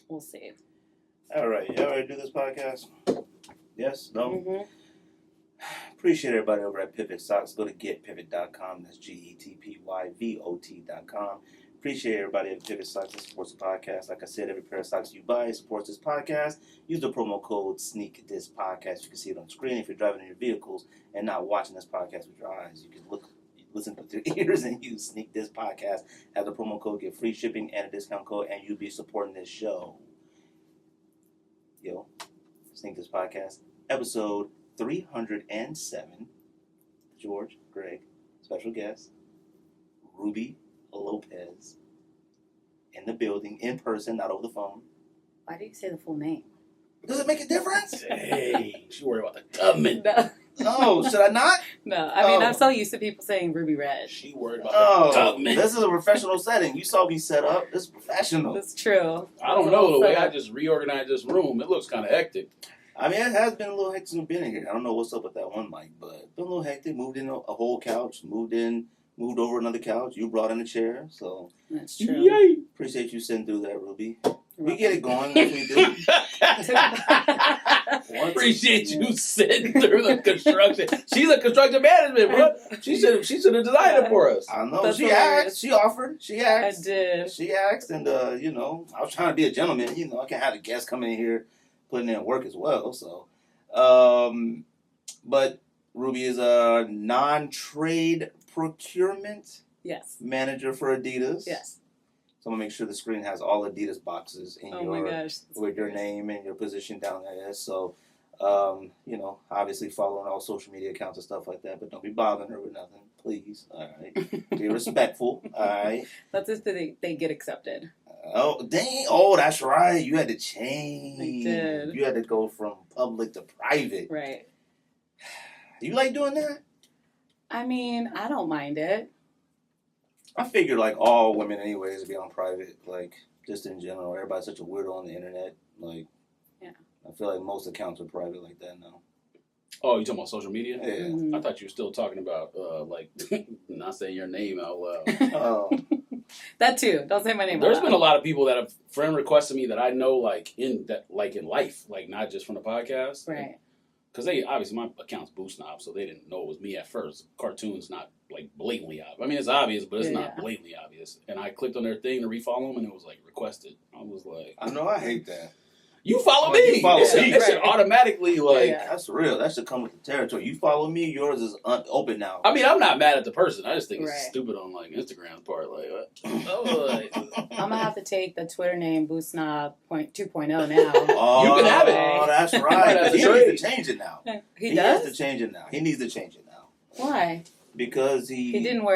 We'll see. All right. You ready to do this podcast? Yes? No? Mm-hmm. Appreciate everybody over at Pivot Socks. Go to getpivot.com. That's GETPYVOT.com. Appreciate everybody at Pivot Socks that supports the podcast. Like I said, every pair of socks you buy supports this podcast. Use the promo code SNEAKTHISPODCAST. You can see it on the screen if you're driving in your vehicles and not watching this podcast with your eyes. You can listen with your ears and use Sneak This Podcast. Have the promo code, get free shipping and a discount code, and you'll be supporting this show. Yo, Sneak This Podcast, episode 307. George, Greg, special guest, Ruby Lopez, in the building, in person, not over the phone. Why do you say the full name? Does it make a difference? Hey, she worried about the government. No. Oh, should I not? No, I mean, I'm so used to people saying Ruby Red. She worried about the government. This is a professional setting. You saw me set up. This is professional. That's true. I don't know. The way I just reorganized this room, it looks kind of hectic. I mean, it has been a little hectic since being in here. I don't know what's up with that one mic, but it's been a little hectic. Moved in a whole couch. Moved over another couch. You brought in a chair, so That's true. Yay! appreciate you sitting through that, Ruby. We get it going. Yes, we do. Appreciate you sitting through the construction. She's a construction management, bro. She should have designed it for us. I know. That's She hilarious. asked. She offered. She asked. I did. She asked, and I was trying to be a gentleman. I can't have a guest coming in here putting in work as well. So, but Ruby is a non-trade procurement manager for Adidas. Yes. So I'm gonna make sure the screen has all Adidas boxes in my gosh. with your name and your position down there. So, obviously following all social media accounts and stuff like that, but don't be bothering her with nothing, please. All right, be respectful. All right. That's if they get accepted. Oh dang! Oh, that's right. You had to change. I did. You had to go from public to private. Right. You like doing that? I mean, I don't mind it. I figured like all women anyways would be on private, like just in general. Everybody's such a weirdo on the internet. Like, yeah. I feel like most accounts are private like that now. Oh, you talking about social media? Yeah. Mm-hmm. I thought you were still talking about not saying your name out loud. Oh. That too. Don't say my name. There's out been loud. a lot of people that have friend requested me that I know like in life, like not just from the podcast. Right. Because they obviously my account's Boost Knob, so they didn't know it was me at first. Cartoon's not like blatantly obvious. I mean, it's obvious, but it's not blatantly obvious. And I clicked on their thing to refollow them, and it was like requested. I was like, I know, I hate that. You follow me. You follow me. It should automatically like. Yeah. That's real. That should come with the territory. You follow me, yours is open now. I mean, I'm not mad at the person. I just think it's Right. stupid on like Instagram's part. Like, what? I'm gonna have to take the Twitter name Boost Knob 2.0 now. Oh, You can have it. Oh, that's right. That's He right. needs to change it now. He He does? has to change it now. He needs to change it now. Why? Because He didn't wear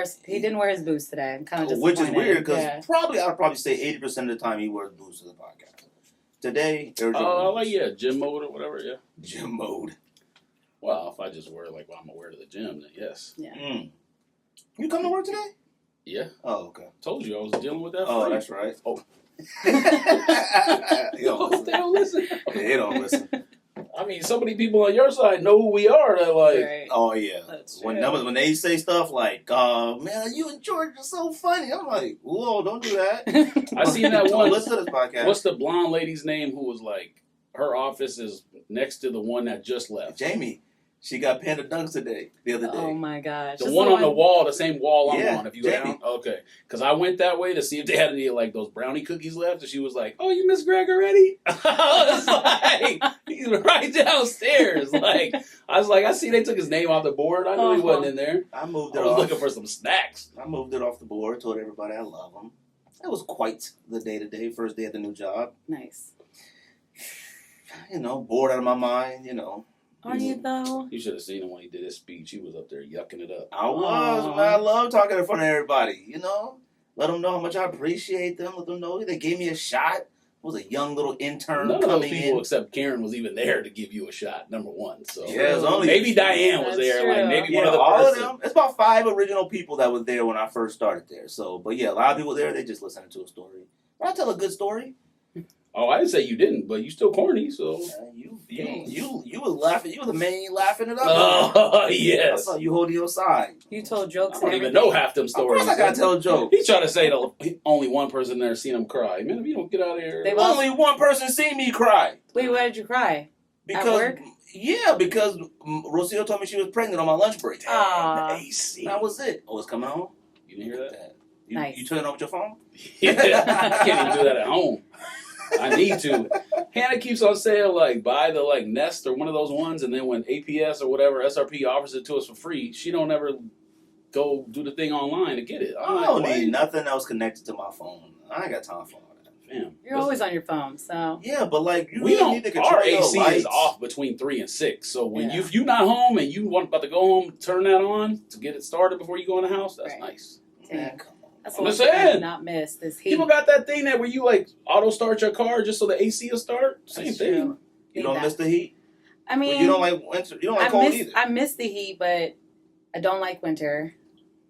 his boots today. I'm kind of which is disappointed. weird because Yeah. I'd probably say 80% of the time he wears boots to the podcast. Today, gym mode or whatever. Yeah. gym mode. Well, if I just wear like while I'm aware to the gym, then yes. Yeah. You come to work today? Yeah. Oh, okay. Told you I was dealing with that. Oh, freak. that's right. Oh. He don't listen. They don't listen. They don't listen. I mean, so many people on your side know who we are. That like, Right. Oh yeah. That's When true. when they say stuff like, man, you and George are so funny," I'm like, "Whoa, don't do that." I seen that Don't one. listen to this podcast. What's the blonde lady's name who was like, her office is next to the one that just left. Jamie? She got Panda Dunks the other day. Oh my gosh. The This one is on the wall, the same wall I'm Yeah, on. If you go Jamie. down, okay. Because I went that way to see if they had any like those brownie cookies left, and she was like, "Oh, you miss Greg already?" I was like, "He's right downstairs." Like, I was like, I see they took his name off the board. I knew he wasn't in there. I moved I it was off. looking for some snacks. I moved it off the board. Told everybody I love them. That was quite the day-to-day. First day at the new job. Nice. Bored out of my mind. Are you though? You should have seen him when he did his speech. He was up there yucking it up. I was, man. I love talking in front of everybody. Let them know how much I appreciate them. Let them know they gave me a shot. I was a young little intern None of those coming people in. except Karen was even there to give you a shot. Number one, so Yeah, it was only maybe Diane was That's there. true. Like maybe one Yeah, of the all person. of them. It's about 5 original people that was there when I first started there. So, but yeah, a lot of people there. They just listening to a story. When I tell a good story, Oh, I didn't say you didn't, but you still corny, so. You was laughing. You was the man laughing it up. Oh, I yes. saw you holding your side. You told jokes I don't and even everything. know half them Of stories. course I gotta tell a joke. He's trying to say only one person there seen him cry. Man, if you don't get out of here. They've Only one person seen me cry. Wait, why did you cry? Because, At work? Yeah, because Rocio told me she was pregnant on my lunch break. Aw. AC. That was it. Oh, it's coming home? You didn't hear that? Nice. You turn it on with your phone? Yeah, I can't even do that at home. I need to. Hannah keeps on saying, like, buy the, like, Nest or one of those ones, and then when APS or whatever, SRP offers it to us for free, she don't ever go do the thing online to get it. I'm I don't like, need what? nothing else connected to my phone. I ain't got time for all that. Damn. You're always on your phone, so. Yeah, but like you We really don't. need to control Our your AC lights. is off between 3 and 6. So when Yeah. if you're not home and you want about to go home, turn that on to get it started before you go in the house. That's Right. nice. Man, come on. That's I'm the one just thing I saying. do not miss, this heat. People got that thing that where you like auto start your car just so the AC will start. Same That's thing. true. You don't miss the heat? I mean, Well, you don't like winter. You don't like cold either. I miss the heat, but I don't like winter.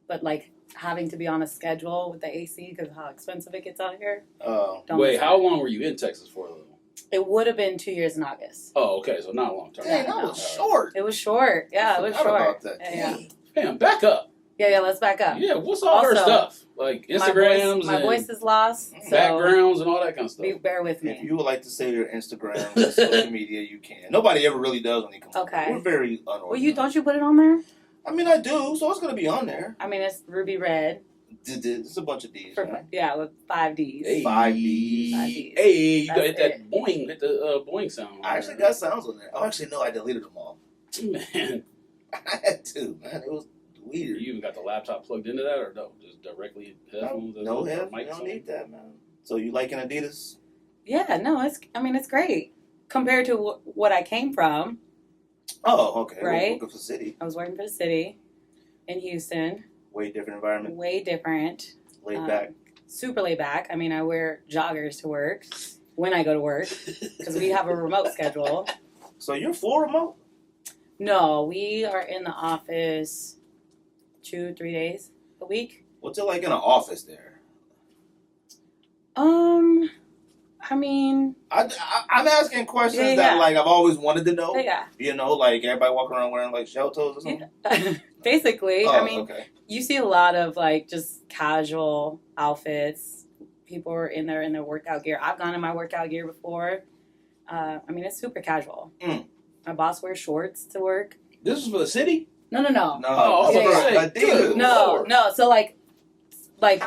But like having to be on a schedule with the AC because of how expensive it gets out here. Oh. Don't Wait, miss how that. long were you in Texas for though? It would have been 2 years in August. Oh, okay, so not long term. Dang, that was short. It was short. Yeah, it was Forgot short. about that. Yeah. Dang. Damn, back up. Yeah, let's back up. Yeah, what's all her Also, stuff? Like Instagrams My and voice is lost. So backgrounds and all that kind of stuff. bear with If me. you would like to say your Instagram or social media, you can. Nobody ever really does when they come on. Okay. We're very unorganized. Well, don't you put it on there? I mean, I do, so it's going to be on there. I mean, it's ruby red. It's a bunch of D's, For, right? yeah, with 5 Ds. Hey, 5 Ds. 5 Ds. Hey, you That's gotta hit that it. boing, hit the boing sound. I actually got sounds on there. Oh, actually, no, I deleted them all. Man, I had to, man. It was weird. you even got the laptop plugged into that or no? Just directly headphones? No or head. mic You don't sound? need that, man. So you liking Adidas? Yeah, no, it's great. Compared to what I came from, Oh, okay. Right. Working for the city. I was working for the city in Houston. Way different environment. Way different. Laid back. Super laid back. I mean, I wear joggers to work when I go to work because we have a remote schedule. So you're full remote? No, we are in the office 2-3 days a week. What's it like in an office there? I mean, I'm asking questions Yeah, that yeah. like I've always wanted to know. yeah, You know, like everybody walking around wearing like shell toes or something. yeah. Basically, Oh, I mean, okay. you see a lot of like just casual outfits. People are in their workout gear. I've gone in my workout gear before. I mean, it's super casual. Mm. My boss wears shorts to work. This is for the city? No. No, Oh, yeah, for yeah. Adidas. Good. No, Lord. no. So like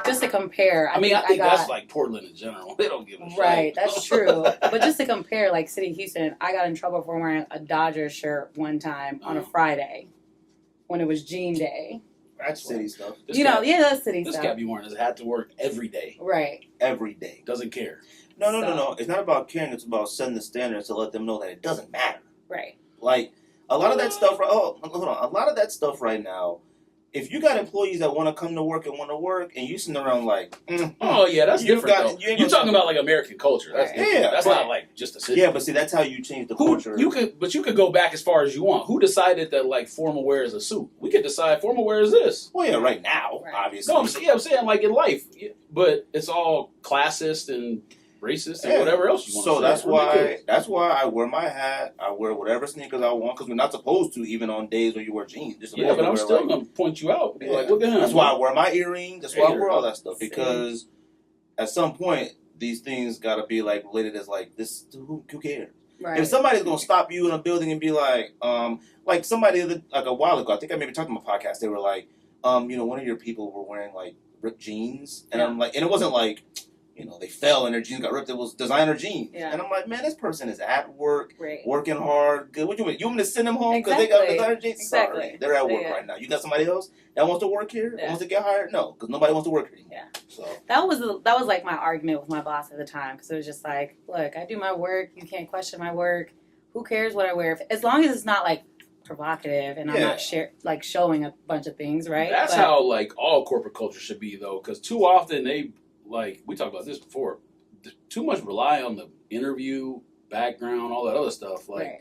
just to compare. I mean, I think got, that's like Portland in general. They don't give a shit. right. That's true. But just to compare, like City of Houston, I got in trouble for wearing a Dodgers shirt one time on a Friday when it was Jean Day. That's city stuff. This You know, cat- yeah, that's city This stuff. cat be wearing his hat to work every day. Right. Every day. Doesn't care. No. It's not about caring. It's about setting the standards to let them know that it doesn't matter. Right. Like a lot of that stuff. Oh, hold on. A lot of that stuff right now. If you got employees that want to come to work and want to work, and you sitting around like, Oh yeah, that's You different. got- though. you ain't You're gonna- talking about like American culture. That's Right. different. Yeah, That's but- not like just a city. yeah, but see, that's how you change the Who culture. you could go back as far as you want. Who decided that like formal wear is a suit? We could decide formal wear is this. Well, yeah, right now, Right. obviously. No, I'm saying like in life, but it's all classist and racist and Yeah. whatever else you want. So to that's say. why Ridiculous. I wear my hat. I wear whatever sneakers I want because we're not supposed to, even on days where you wear jeans. You're supposed Yeah, but to I'm wear, still like- gonna point you out. Be Yeah. like, look at him. That's why I wear my earrings. That's why I There wear you all go. that stuff See. because at some point these things got to be like related as like this. Who cares? Right. If somebody's gonna stop you in a building and be like somebody like a while ago, I think I maybe talked on my podcast. They were like, one of your people were wearing like ripped jeans, and Yeah. I'm like, and it wasn't like, they fell and their jeans got ripped. It was designer jeans, Yeah. and I'm like, man, this person is at work, Right. working hard. Good. What you want? You want me to send them home because they got Exactly. designer jeans? Exactly. Sorry, they're at work Yeah. right now. You got somebody else that wants to work here, that Yeah. wants to get hired? No, because nobody wants to work here. Yeah. So That was like my argument with my boss at the time because it was just like, look, I do my work. You can't question my work. Who cares what I wear? As long as it's not like provocative and I'm Yeah. not showing a bunch of things, right? That's But- how like all corporate culture should be though, because too often they like we talked about this before. Too much rely on the interview background, all that other stuff. Like Right.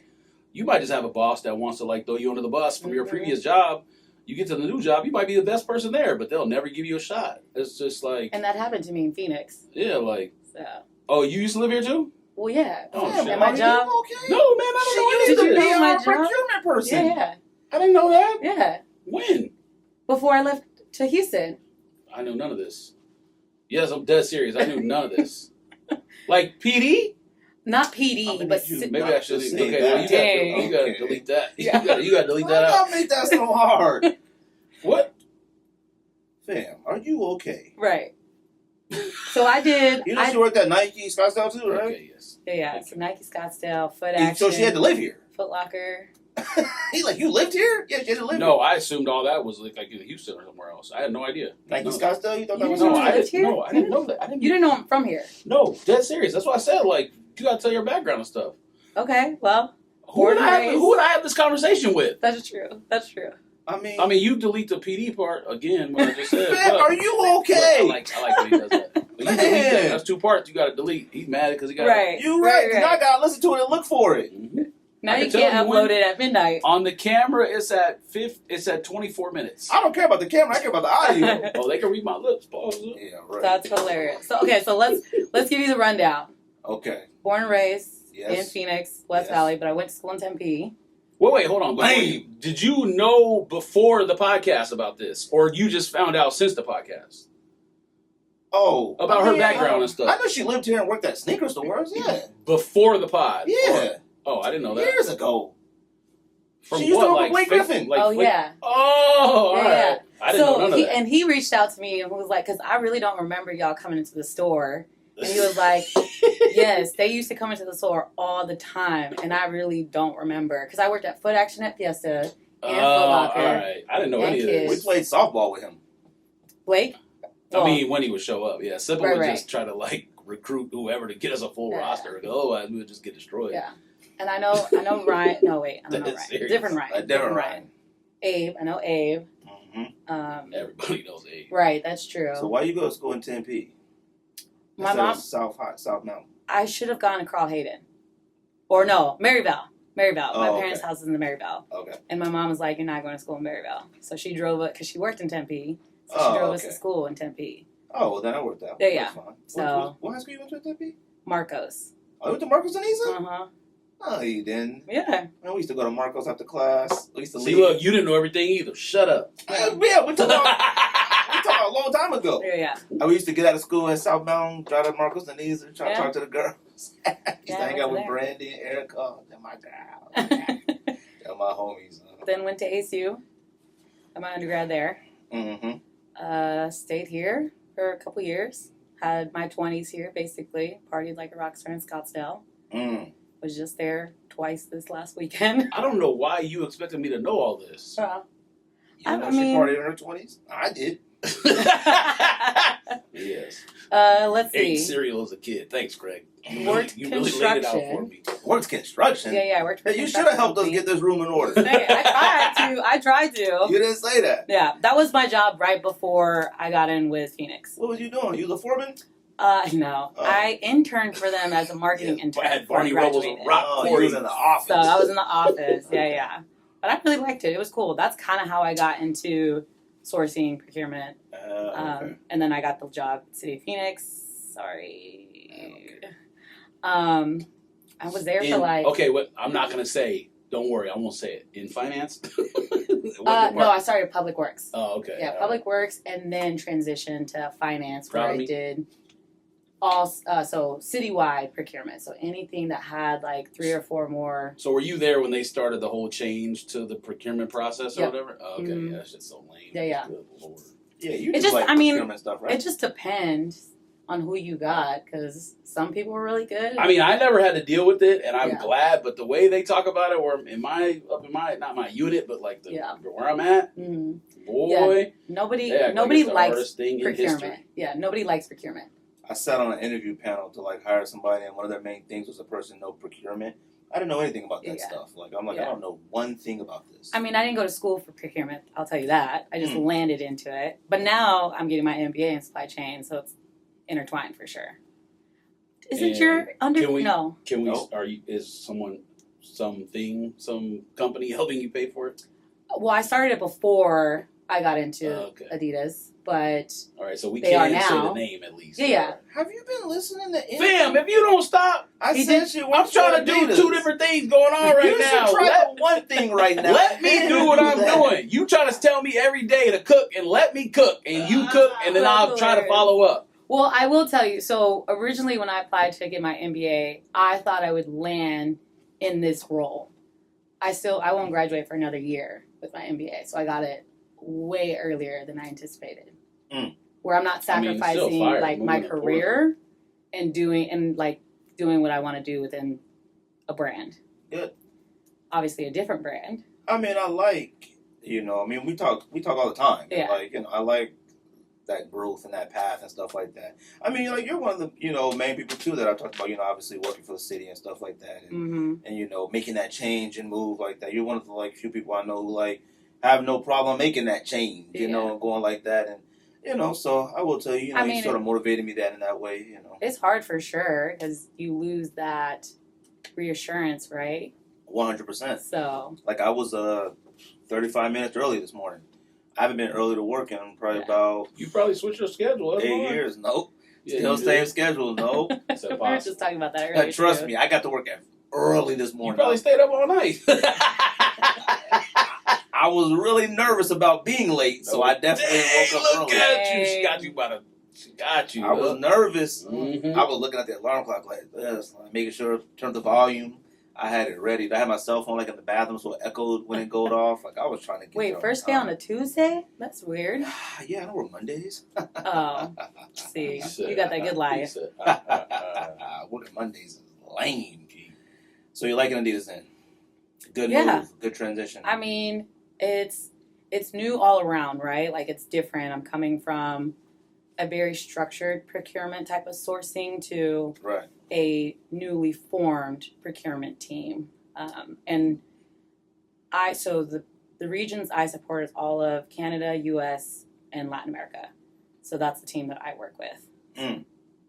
you might just have a boss that wants to like throw you under the bus from your Mhm. previous job. You get to the new job, you might be the best person there, but they'll never give you a shot. It's just like And that happened to me in Phoenix. yeah, like So oh, you used to live here too? Well, yeah. Oh, Damn, shit. And my are job. you okay? No, man, I don't know She used to any of be this. know my a job? procurement person. Yeah. I didn't know that. Yeah. When? Before I left to Houston. I knew none of this. Yes, I'm dead serious. I knew none of this. Like PD? Not I'm PD, gonna but need you Maybe I should. Just Okay, say well, that. you gotta Okay. delete that. Yeah. You gotta delete Why that out. y'all make that so hard? What? Fam, are you okay? right. So I did. You know she worked at Nike Scottsdale too, right? Okay, yes. Yeah. So Nike Scottsdale, Foot And Action. so she had to live here. Foot Locker. He's like, you lived here? Yeah, she had to live No, here. I assumed all that was like in Houston or somewhere else. I had no idea. Nike No. Scottsdale? You thought that You was didn't No, know I she lived didn't. here? No, I didn't know that. I didn't. You didn't know I'm from here. No, dead serious. That's what I said. Like, you gotta tell your background and stuff. Okay. Well, Who would Born I and have? Who would I have this conversation with? that's true. That's true. I mean, You delete the PD part again. What I just said. fam, but- are you but okay? I like when he does that. But you delete that. Man. That's two parts. You gotta delete. He's mad because he got Right. You right, because I gotta listen to it and look for it. Mhm. Now I you can tell can't you when- upload it at midnight. On the camera, it's at 24 minutes. I don't care about the camera, I care about the audio. Oh, they can read my lips. Pause. Yeah, right. That's hilarious. So okay, so let's give you the rundown. Okay. Born and raised in Yes. Phoenix, West Yes. Valley, but I went to school in Tempe. Wait, hold on. Lame. Did you know before the podcast about this, or you just found out since the podcast Oh. about her background and I stuff? know she lived here and worked at sneaker stores. Yeah. Before the pod. Yeah. Oh, I didn't know that. Years ago. From She used to what, work with like Blake Face- Griffin. like Oh Face- yeah. Oh, all Yeah, right. yeah. I didn't know none of he that. and he reached out to me and was like, because I really don't remember y'all coming into the store. And he was like, yes, they used to come into the store all the time, and I really don't remember because I worked at Foot Action at Fiesta and Foot Locker. All right. I didn't know and any of We this. played softball with him. Blake. I mean, when he would show up, yeah. Simple Right, would right. just try to like recruit whoever to get us a full Yeah. roster. Otherwise, we would just get destroyed. Yeah. And I know Ryan. No, wait, I don't know That's Ryan. serious. Different Ryan. A different Ryan. Abe. I know Abe. Mm-hmm. Everybody knows Abe. Right, that's true. So why you go to school in Tempe? My Instead mom. of South Mountain. I should have gone to Carl Hayden. Or no, Maryville. Maryville. My Oh, parents' okay. house is in the Maryville. Okay. And my mom was like, you're not going to school in Maryville. So she drove it, because she worked in Tempe. So Oh, she drove us okay. to school in Tempe. Oh, well, then I worked out. Yeah, yeah. That's fine. So- What high school you went to at Tempe? Marcos. Oh, you went to Marcos and Isa? Uh-huh. No, you didn't. Yeah. Man, we used to go to Marcos after class. We used to See, leave. look, you didn't know everything either. Shut up. Yeah, we're talking about a long time ago. Yeah. We used to get out of school at South Mountain, drive to Marcos and Isa, try to Yeah. talk to the girls. used Yeah, to I hang out was with there. Brandy and Erica. Oh, they're my girl. They're my homies. Then went to ASU. Got my undergrad there. Mm-hmm. Stayed here for a couple years. Had my 20s here, basically. Partied like a rock star in Scottsdale. Mm. Was just there twice this last weekend. I don't know why you expected me to know all this. You I know mean- she partied in her 20s? I did. Yes. Let's Ate see. cereal as a kid. Thanks, Greg. Worked You really laid it out construction. for me. Works construction. Yeah, I worked for Hey, you should have helped us get this room in order. I tried to. You didn't say that. Yeah, that was my job right before I got in with Phoenix. What was you doing? You the foreman? No. Oh. I interned for them as a marketing Yeah, intern. I had before Barney I Rubbles graduated. on rock. Oh, Corey. you was in the office. So I was in the office. Yeah. But I really liked it. It was cool. That's kind of how I got into sourcing, procurement. Okay. And then I got the job at City of Phoenix. Sorry. I was there for like... Okay, what I'm not gonna say. Don't worry, I won't say it. In finance? no, I started Public Works. Oh, okay. Yeah, Public Works, and then transitioned to finance, Proud where of I me. did all so citywide procurement. So anything that had like 3 or 4 more. So were you there when they started the whole change to the procurement process or Yep. whatever? Oh, okay, Mhm. yeah, that shit's so lame. Yeah. Good Lord. Yeah, you It just just- like I mean, procurement stuff, right? It just depends on who you got, because some people were really good. I mean, I never had to deal with it, and I'm Yeah. glad. But the way they talk about it, or in my not my unit, but like Yeah. where I'm at, Mhm. boy, Nobody they act like nobody it's the likes hardest thing in procurement. history. Yeah, nobody likes procurement. I sat on an interview panel to like hire somebody, and one of their main things was a person know procurement. I didn't know anything about that Yeah. stuff. Like I'm like, Yeah. I don't know one thing about this. I mean, I didn't go to school for procurement. I'll tell you that. I just Mm. landed into it. But now I'm getting my MBA in supply chain, so it's intertwined for sure. Isn't And your can we- no? Can we? Nope. Is some company helping you pay for it? Well, I started it before I got into Okay. Adidas, but All right, so we They can are say now. the name at least. yeah. Have you been listening to anything? Fam, if you don't stop, I He sent did- you. I'm trying to do Adidas. 2 different things going on right you now. should try the one thing right now. Let me do what I'm doing. You try to tell me every day to cook and let me cook, and you cook, and then That's I'll try to hilarious. follow up. Well, I will tell you. So originally, when I applied to get my MBA, I thought I would land in this role. I won't graduate for another year with my MBA, so I got it way earlier than I anticipated. Where I'm not I mean, it's still sacrificing fire, like my moving it career and doing what I want to do within a brand. Good. Obviously, a different brand. I mean, I like, we talk all the time. Yeah. Like, I like that growth and that path and stuff like that. I mean, like, you're one of the, main people too that I talked about, obviously working for the city and stuff like that. And, and making that change and move like that. You're one of the, like, few people I know who, like, have no problem making that change, and going like that. And, so I will tell you, you sort of motivated me in that way, It's hard for sure because you lose that reassurance, right? 100%. So. Like, I was 35 minutes early this morning. I haven't been early to work in probably about You probably switched your schedule. That's 8 fine. years. Nope. Yeah, Still you same did. schedule. Nope. It's We were impossible. just talking about that earlier. Trust too. me, I got to work early this You morning. probably stayed up all night. I was really nervous about being late, so I definitely woke up Look early. at you. She got you by the... She got you. I was nervous. Mhm. I was looking at the alarm clock like this, like making sure to turn the volume. I had it ready. I had my cell phone like in the bathroom, so it echoed when it goes off. Like I was trying to get. Wait, there first day on a Tuesday? That's weird. Yeah, I don't work Mondays. Oh, see, He said, you got that good he life. said, Working Mondays is lame. So you're liking Adidas then? Good Yeah. move. Good transition. I mean, it's new all around, right? Like it's different. I'm coming from a very structured procurement type of sourcing to right. a newly formed procurement team. And the regions I support is all of Canada, US, and Latin America. So that's the team that I work with.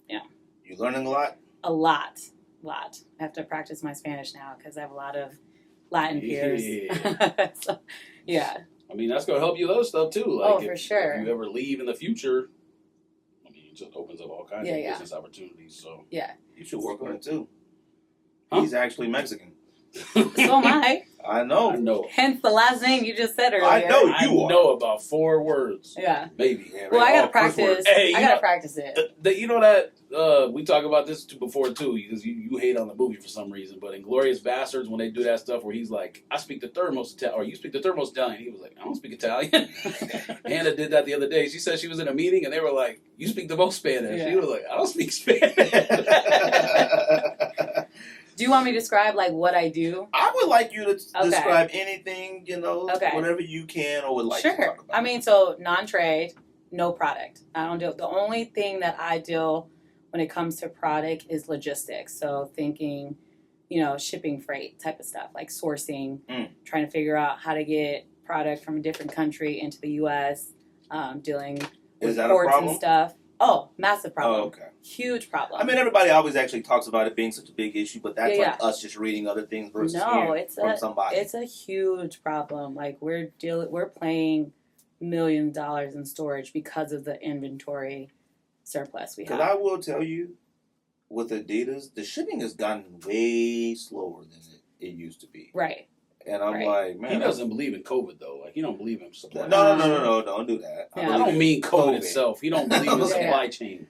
Yeah. You learning a lot? A lot. I have to practice my Spanish now because I have a lot of Latin peers. Yeah. So, yeah. I mean, that's going to help you with other stuff, too. Like For sure. If you ever leave in the future, I mean, it just opens up all kinds of Yeah. business opportunities. So You should work on it too. Huh? He's actually Mexican. So am I. I know. I know. Hence the last name you just said earlier. I know. I You are. know about 4 words. Yeah. Maybe. Yeah, Well, I all gotta practice. curse words. Hey, I you gotta know- practice it. You know that we talk about this before too, because you hate on the movie for some reason. But in Glorious Bastards, when they do that stuff where he's like, "I speak the third most Italian," or "You speak the third most Italian," he was like, "I don't speak Italian." Hannah did that the other day. She said she was in a meeting and they were like, "You speak the most Spanish." Yeah. She was like, "I don't speak Spanish." Do you want me to describe like what I do? I would like you to Okay. describe anything, Okay. whatever you can or would like to Sure. talk about. I mean, so non-trade, no product. I don't do. The only thing that I deal when it comes to product is logistics. So thinking, shipping freight type of stuff, like sourcing, trying to figure out how to get product from a different country into the U.S., dealing with Is that a ports problem? and stuff. Oh, massive problem. Oh, okay. Huge problem. I mean, everybody always actually talks about it being such a big issue, but that's Yeah, like us just reading other things versus No, hearing it's from a- somebody. It's a huge problem. Like we're paying $millions in storage because of the inventory surplus we Because have. I will tell you, with Adidas, the shipping has gotten way slower than it used to be. Right. And I'm Right. like, man. He doesn't believe in COVID though. Like he don't believe in supply. No, don't do that. Yeah. I don't mean COVID itself. He don't believe in Yeah. supply chain.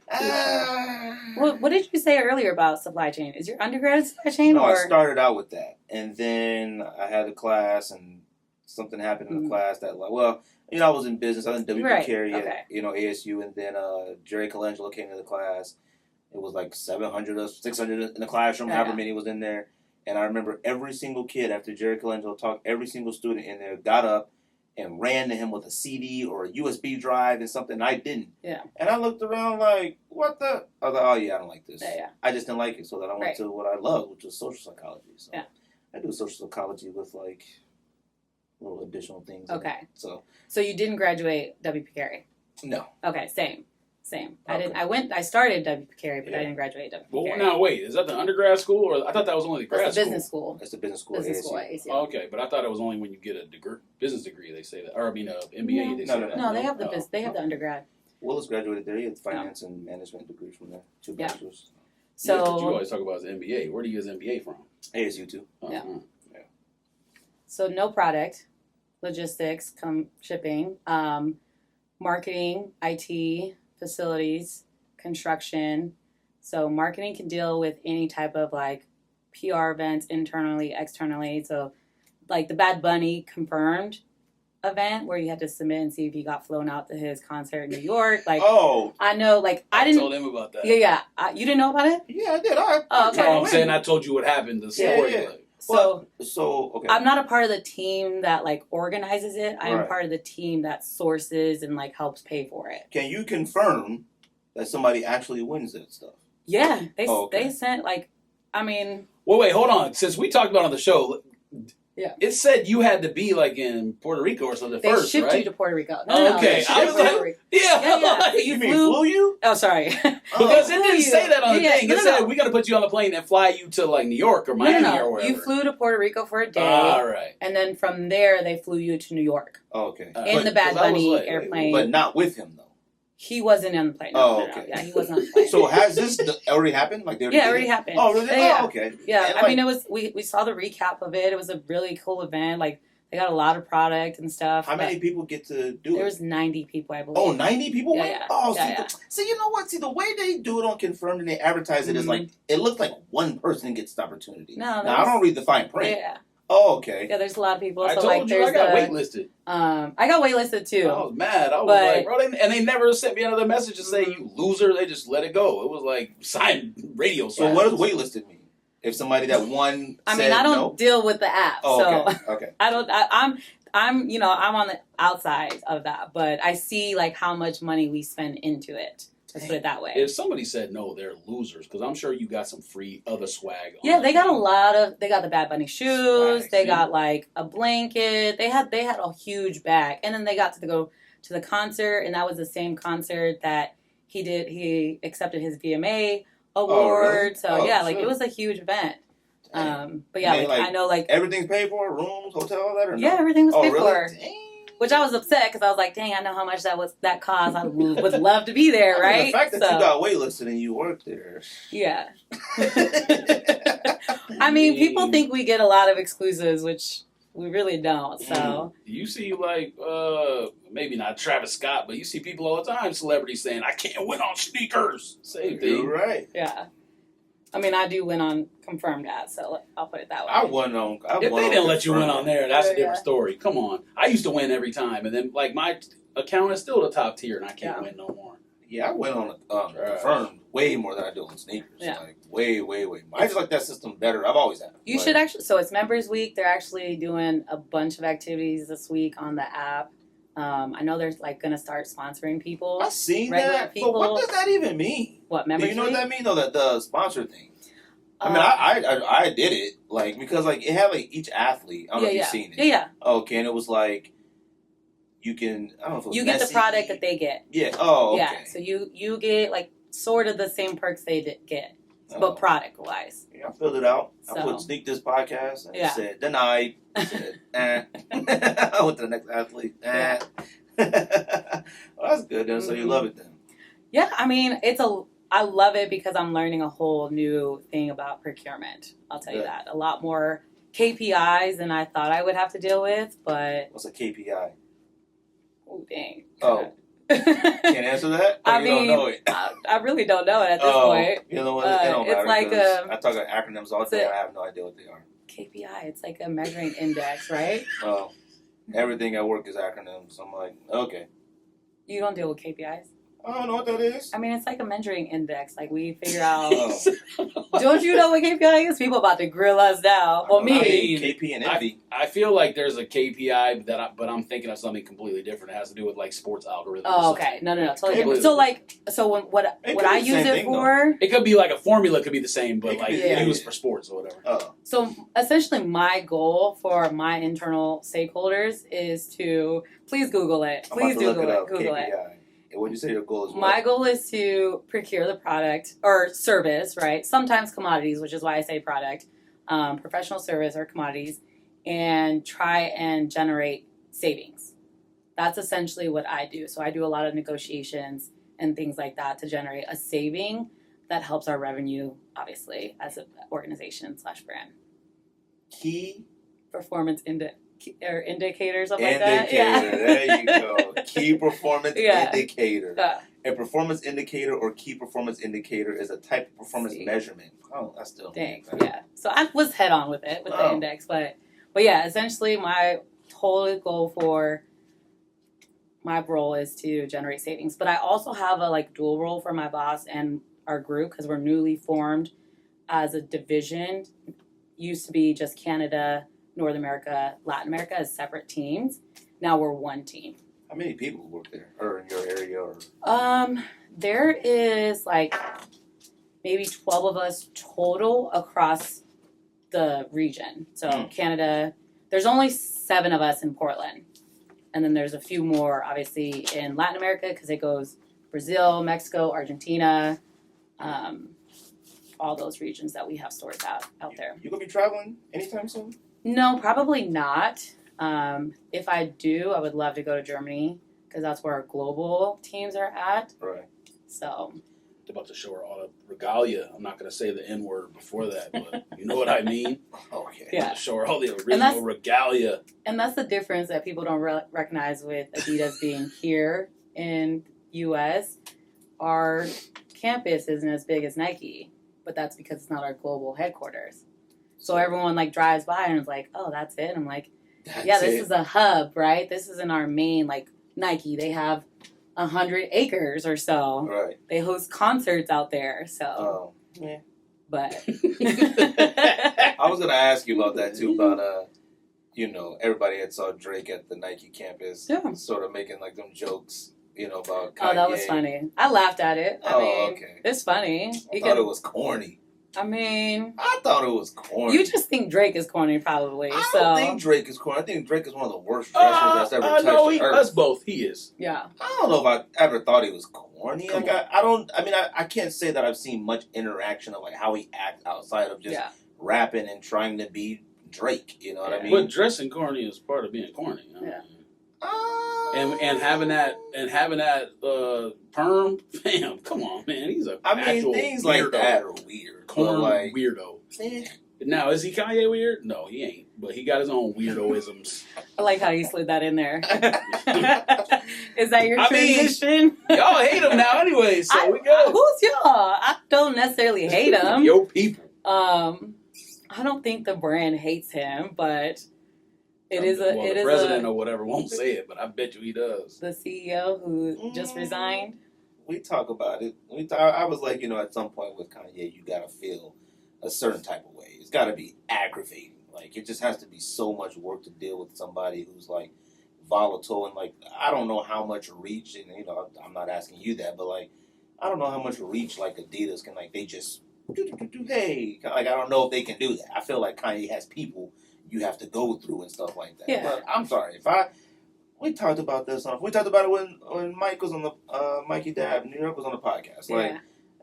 What did you say earlier about supply chain? Is your undergrad supply chain No, I or started out with that. And then I had a class and something happened in the class that, like, well, I was in business. I was in WP Right, Carey okay. at, ASU. And then Jerry Colangelo came to the class. It was like 700 or 600 in the classroom, however many was in there. And I remember every single kid, after Jerry Colangelo talked, every single student in there got up and ran to him with a CD or a USB drive and something. I didn't. Yeah. And I looked around like, what the? I was like, oh, yeah, I don't like this. Yeah. I just didn't like it. So then I went Right. to what I love, which was social psychology. So Yeah. I do social psychology with like little additional things. in it. Okay. So, So you didn't graduate WP Carey? no. Okay, same. Same. Okay. I started W. Carey, but I didn't graduate W. Well, Carey. now wait, is that the undergrad school, or I thought that was only the grad That's the school? business school. That's the business school. Business ASU. school at ACU. Oh, okay, but I thought it was only when you get a business degree they say that, or I mean, MBA. No. They say No, that. No, they have the Oh. they have the undergrad. Willis graduated there. He had finance and management degrees from there. 2 Yeah. bachelors. Yeah, but you So always talk about his MBA. Where do you get his MBA from? ASU too. Yeah. Uh-huh. so no product, logistics, shipping, marketing, IT, facilities, construction. So marketing can deal with any type of like PR events internally, externally. So like the Bad Bunny confirmed event where you had to submit and see if he got flown out to his concert in New York. Like I know, like I didn't. told him about that. Yeah. You didn't know about it? Yeah, I did. Oh, okay. No, I'm saying I told you what happened. The story. Yeah. Like, So okay. I'm not a part of the team that like organizes it. I am Right. part of the team that sources and like helps pay for it. Can you confirm that somebody actually wins that stuff? Yeah, Okay. they sent like, I mean, well, wait, hold on. Since we talked about it on the show, Yeah. it said you had to be like in Puerto Rico or something they first, shipped right? you to Puerto Rico. Oh, okay. They shipped I you was to like- Puerto Rico. Yeah, Yeah. like, You You mean flew- flew you? Oh, sorry. because it Flew didn't you. say that on the Yeah, thing. no, It no, said no. we got to put you on the plane and fly you to like New York or Miami or wherever. You flew to Puerto Rico for a day, All right. and then from there they flew you to New York Oh, okay. in the Bad 'cause I was Bunny like, airplane. But not with him though. He wasn't on the plane. Oh, No. okay. Yeah, he wasn't on the plane. So has this already happened? Like they yeah, it did already happened. Oh, really? Yeah. Oh, okay. Yeah, And, I mean, it was we saw the recap of it. It was a really cool event. Like they got a lot of product and stuff. how but many people get to do There it? was 90 people, I believe. Oh, 90 people Yeah, went? yeah. Oh, Yeah, see, you know what? See, the way they do it on Confirmed and they advertise it is like, it looks like one person gets the opportunity. No, Now, I don't read the fine print. Yeah, Oh, okay. yeah. There's a lot of people. I so told like, you there's I got the, waitlisted. I got waitlisted too. I was mad. I was But- like, bro, and they never sent me another message to say you loser. They just let it go. It was like signed radio. So what does waitlisted mean? If somebody that won I said mean, I don't no? deal with the app, Oh, so okay. Okay. I don't. I'm I'm on the outside of that, but I see like how much money we spend into it. Let's put it that way. If somebody said no, they're losers because I'm sure you got some free other swag. on Yeah, the they got a thing. lot of. They got the Bad Bunny shoes. Swag, They see? got like a blanket. They had a huge bag, and then they got to go to the concert, and that was the same concert that he did. He accepted his VMA award. really? So Oh, yeah, like shit. it was a huge event. Damn. But yeah, And, like, like, I know like Everything's paid for? Rooms, hotel, all that? Or yeah, no? everything was Oh, paid really? for. Dang. Which I was upset because I was like, dang, I know how much that cost. I would love to be there, I mean, right? the fact that So, you got waitlisted and you worked there. yeah. I mean, people think we get a lot of exclusives, which we really don't. So You see, like, maybe not Travis Scott, but you see people all the time, celebrities saying, I can't win on sneakers. Same You're thing. right. yeah. I mean, I do win on confirmed ads, so I'll put it that way. I won on. If they didn't let you win on there, that's a Yeah, different yeah. story. Come on. I used to win every time, and then, like, my account is still the top tier, and I can't Yeah. win no more. Yeah, I went on Trash. Confirmed way more than I do on sneakers. Yeah. Like way. I just like that system better. I've always had it. You Like, should actually. So it's Members Week. They're actually doing a bunch of activities this week on the app. I know they're like going to start sponsoring people. I seen regular that, people. but what does that even mean? What Do Members you know Week? what that means? Though that the sponsor thing. I mean, I did it like because like it had like each athlete. I don't know if you've seen it. Yeah. Okay, and it was like you can. I don't know if it was You get the Messi. product that they get. Yeah. Oh. Okay. Yeah. So you get like sort of the same perks they get, Oh. but product wise. Yeah, I filled it out. I So. put Sneak This Podcast and Yeah. it said denied. I said, I went to the next athlete. Yeah. Well, that's good then. So you love it then. Yeah, I mean, I love it because I'm learning a whole new thing about procurement. I'll tell you Yeah. that. A lot more KPIs than I thought I would have to deal with, but What's a KPI? oh dang. Oh. I Can't answer that? Or you mean, don't know it? I really don't know it at this point. You know what? It don't it's matter. like 'Cause I talk about acronyms all it's day. a- I have no idea what they are. KPI, it's like a measuring index, right? Oh, everything at work is acronyms. I'm like, okay. You don't deal with KPIs. I don't know what that is. I mean, it's like a measuring index. Like we figure out. Oh. Don't you know what KPI is? People about to grill us now. Well, I me. mean, KP and envy. I feel like there's a KPI but I'm thinking of something completely different. It has to do with like sports algorithms. Oh, or okay. something. No, totally Completely different. So, like, what It what could I be the use same it thing, for? It could be like a formula could be the same, but It could like be- yeah. used for sports or whatever. Oh. So, essentially, my goal for my internal stakeholders is to please Google it. I'm Please about to look Google it it. up. Google it. KPI. What do you say your goal is? My goal is to procure the product or service, right? Sometimes commodities, which is why I say product, professional service or commodities, and try and generate savings. That's essentially what I do. So I do a lot of negotiations and things like that to generate a saving that helps our revenue, obviously, as an organization / brand. Key Performance indicators, something like that. indicator. There you go. Key performance indicator. Yeah. A performance indicator or key performance indicator is a type of performance measurement. Oh, that's still Dang. Yeah. So I was head on with it with the index, but yeah, essentially my total goal for my role is to generate savings. But I also have a dual role for my boss and our group because we're newly formed as a division. Used to be just Canada, North America, Latin America as separate teams. Now we're one team. How many people work there, or in your area? Or there is maybe 12 of us total across the region. So Canada, there's only 7 of us in Portland, and then there's a few more obviously in Latin America because it goes Brazil, Mexico, Argentina, all those regions that we have stores out there. You gonna be traveling anytime soon? No, probably not. If I do, I would love to go to Germany because that's where our global teams are at. Right. So. They're about to show her all the regalia. I'm not going to say the N word before that, but you know what I mean? Okay. Yeah. To show her all the original regalia. And that's the difference that people don't recognize with Adidas being here in U.S. Our campus isn't as big as Nike, but that's because it's not our global headquarters. So everyone drives by and is like, oh, that's it? I'm like, this is a hub, right? This isn't our main, Nike. They have 100 acres or so. Right. They host concerts out there, so. Oh, yeah. But. I was going to ask you about that, too, about, everybody had saw Drake at the Nike campus. Yeah. Sort of making, them jokes, about Kanye. Oh, that was funny. I laughed at it. I mean, okay. It's funny. I thought it was corny. I mean... I thought it was corny. You just think Drake is corny, probably. I don't think Drake is corny. I think Drake is one of the worst dressers that's ever touched the earth. Us both. He is. Yeah. I don't know if I ever thought he was corny. I can't say that I've seen much interaction of how he acts outside of just rapping and trying to be Drake. You know what I mean? But dressing corny is part of being corny. Yeah. And having that perm, fam, come on, man. He's a things like that are weird. Corn weirdo. Now, is he Kanye weird? No, he ain't. But he got his own weirdoisms. I like how you slid that in there. Is that your transition? Y'all hate him now anyway, so we go. Who's y'all? I don't necessarily hate him. Your people. I don't think the brand hates him, but the president or whatever won't say it, but I bet you he does. The CEO who just resigned. We talk about it. I was like, at some point with Kanye, you gotta feel a certain type of way. It's gotta be aggravating. It just has to be so much work to deal with somebody who's volatile and I don't know how much reach, and I'm not asking you that, but I don't know how much reach Adidas can they just hey, I don't know if they can do that. I feel like Kanye has people you have to go through and stuff like that. Yeah. But I'm sorry, we talked about this. We talked about it when Mike was on the Mikey Dab New York was on the podcast.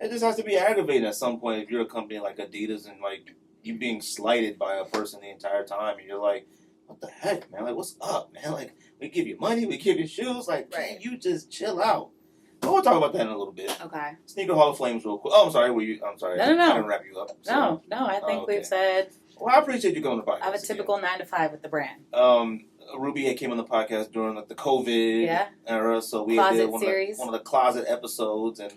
It just has to be aggravating at some point if you're a company like Adidas and you being slighted by a person the entire time, and you're like, what the heck, man? What's up, man? We give you money, we give you shoes. Can you just chill out? But we'll talk about that in a little bit. Okay. Sneaker Hall of Flames real quick. Oh, I'm sorry. I'm sorry. No. I didn't wrap you up. So. No. I think we've said. Well, I appreciate you coming on the podcast. I have a typical 9 to 5 with the brand. Ruby came on the podcast during the COVID era, so we did one of the closet episodes, and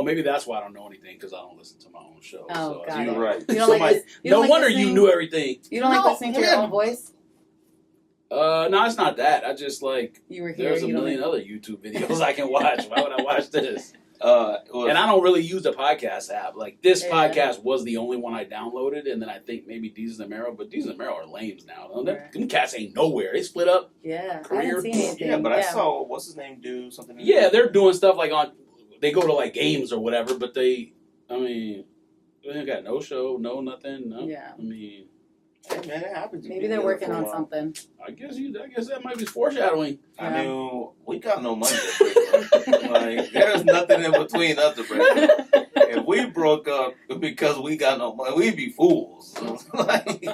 maybe that's why I don't know anything because I don't listen to my own show. Oh, so you're right. You don't no wonder you knew everything. You don't like listening to your own voice? No, it's not that. I just you were here. There's a million other YouTube videos I can watch. Why would I watch this? And I don't really use the podcast app. This podcast was the only one I downloaded, and then I think maybe Deezus and Mero, but Deezus and Mero are lames now. Them cats ain't nowhere. They split up. Yeah, career. I haven't seen anything. Yeah, but I saw what's his name do something. Yeah, they're doing stuff they go to games or whatever, but they ain't got no show, no nothing. No, yeah. Hey man, it happens. Maybe they're working on something. I guess that might be foreshadowing. I mean, we got no money to break up. Like, there's nothing in between us to break up. If we broke up because we got no money, we'd be fools. Like,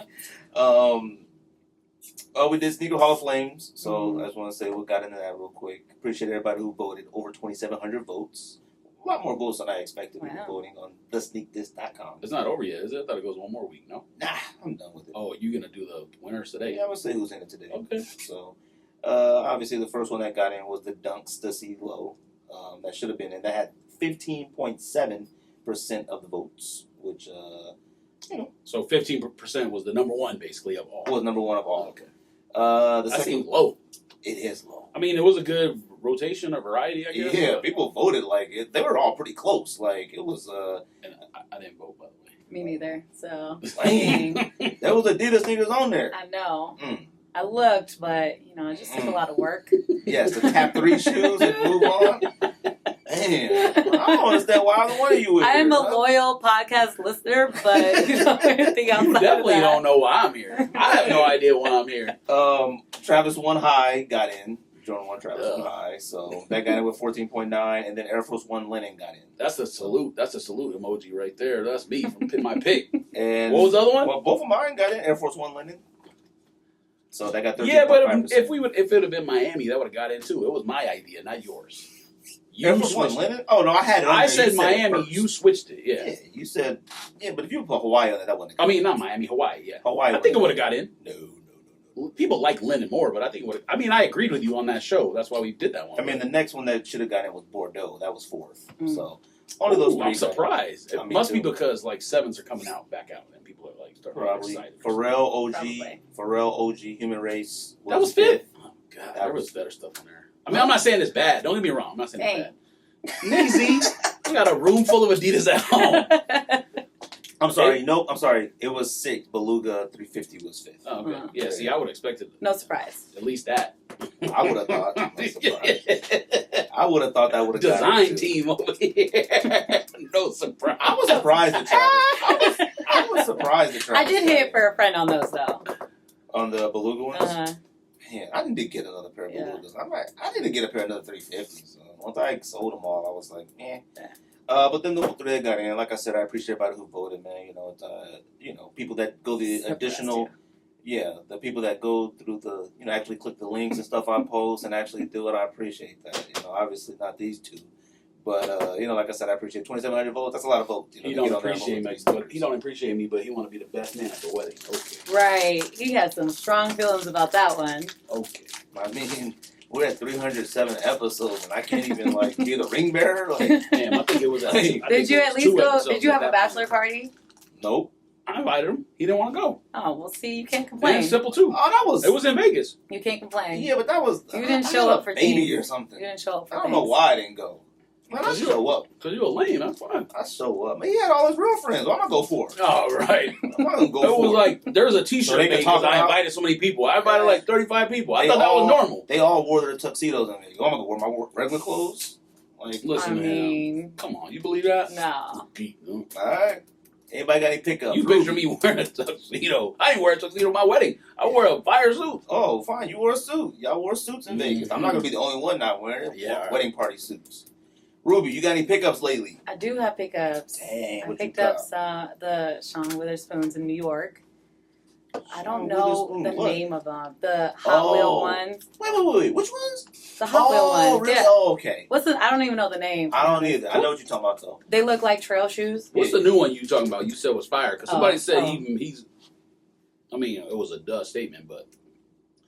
we did Sneaker Hall of Flames, so I just want to say we got into that real quick. Appreciate everybody who voted. Over 2,700 votes. A lot more votes than I expected. Wow. Voting on thesneakthis.com. It's not over yet, is it? I thought it goes one more week, no? Nah, I'm done with it. Oh, you going to do the winners today? Yeah, I'm going to say who's in it today. Okay. So, obviously the first one that got in was the Dunks to CeeLo. That should have been in. That had 15.7% of the votes, which, So 15% was the number one, basically, of all. Was number one of all. Okay. The second seems low. It is low. I mean, it was a good rotation, a variety, I guess. Yeah, people voted like it. They were all pretty close. Like it was. And I didn't vote, by the way. Me neither. So. There was Adidas sneakers on there. I know. I looked, but it just took a lot of work. Yes, the tap 3 shoes and move on. Man, I don't understand why either one of you. I am a loyal podcast listener, but everything else. You definitely don't know why I'm here. I have no idea why I'm here. Travis 1 High got in. Jordan 1 Travis 1 High, so that got in with 14.9, and then Air Force 1 Lennon got in. That's a salute. That's a salute emoji right there. That's me from my pick. And what was the other one? Well, both of mine got in. Air Force 1 Lennon. So that got 13.5%. Yeah, but if it would have been Miami, that would have got in too. It was my idea, not yours. Air Force 1 Lennon? Oh no, I had it. I said Miami. You switched it. Yeah. You said but if you put Hawaii on it, that wouldn't. I mean, not Miami, Hawaii. Yeah. Hawaii. I think it would have got in. No. People like Lennon more, but I think it would. I mean, I agreed with you on that show. That's why we did that one. I mean, the next one that should have got in was Bordeaux. That was 4th. So only those 3. I'm surprised. It must be because like 7s are coming back out, and people are like starting to get excited. Pharrell OG, Human Race. That was 5th. Oh God, there was better stuff in there. I mean, I'm not saying it's bad. Don't get me wrong. I'm not saying it's bad. Easy. We got a room full of Adidas at home. I'm sorry. Nope. I'm sorry. It was 6. Beluga 350 was 5th. Oh, okay. Yeah. See, I would have expected. No surprise. At least that. I would have thought. I would have thought that would have design team over here. No surprise. I was surprised at Travis. I was surprised at Travis. I did hit for a friend on those though. On the Beluga ones. Man, I didn't get another pair of Belugas. I didn't get a pair of another 350s. So once I sold them all, I was like, but then the 3 that got in, like I said, I appreciate everybody who voted, man. People that go the additional, the people that go through the, actually click the links and stuff I post and actually do it. I appreciate that. Obviously not these 2, but like I said, I appreciate 2,700 votes. That's a lot of votes. He don't appreciate me, but he don't appreciate me, but he want to be the best man at the wedding. Okay. Right. He had some strong feelings about that one. Okay. I mean, we're at 307 episodes, and I can't even be the ring bearer. Damn, I think it was. Did you at least go? Did you have a bachelor party? Nope. I invited him. He didn't want to go. Oh, well, see, you can't complain. Yeah, simple too. Oh, it was in Vegas. You can't complain. Yeah, but that was you didn't show up for baby or something. You didn't show up for I don't know why I didn't go. Man, I show up. Because you're a lame, that's fine. I show up. Man, he had all his real friends. Why am I go for it? Oh, right. I'm not going to go for it. It was like, there's a t-shirt made because I invited so many people. I invited like 35 people. I thought that was normal. They all wore their tuxedos in there. I'm going to wear my regular clothes. Listen, man. Come on, you believe that? No. All right. Anybody got any pickups? You picture me wearing a tuxedo. I didn't wear a tuxedo at my wedding. I wore a fire suit. Oh, fine. You wore a suit. Y'all wore suits in Vegas. I'm not going to be the only one not wearing it. Yeah. Wedding party suits. Ruby, you got any pickups lately? I do have pickups. Dang, I picked up the Sean Witherspoons in New York. I don't know the name of them. The Hot Wheel ones. Wait. Which ones? The Hot Wheel ones. Really? Yeah. Oh, okay. I don't even know the name. I don't either. I know what you're talking about, though. They look like trail shoes. What's the new one you talking about? You said was fire. Because somebody said he's... I mean, it was a duh statement, but...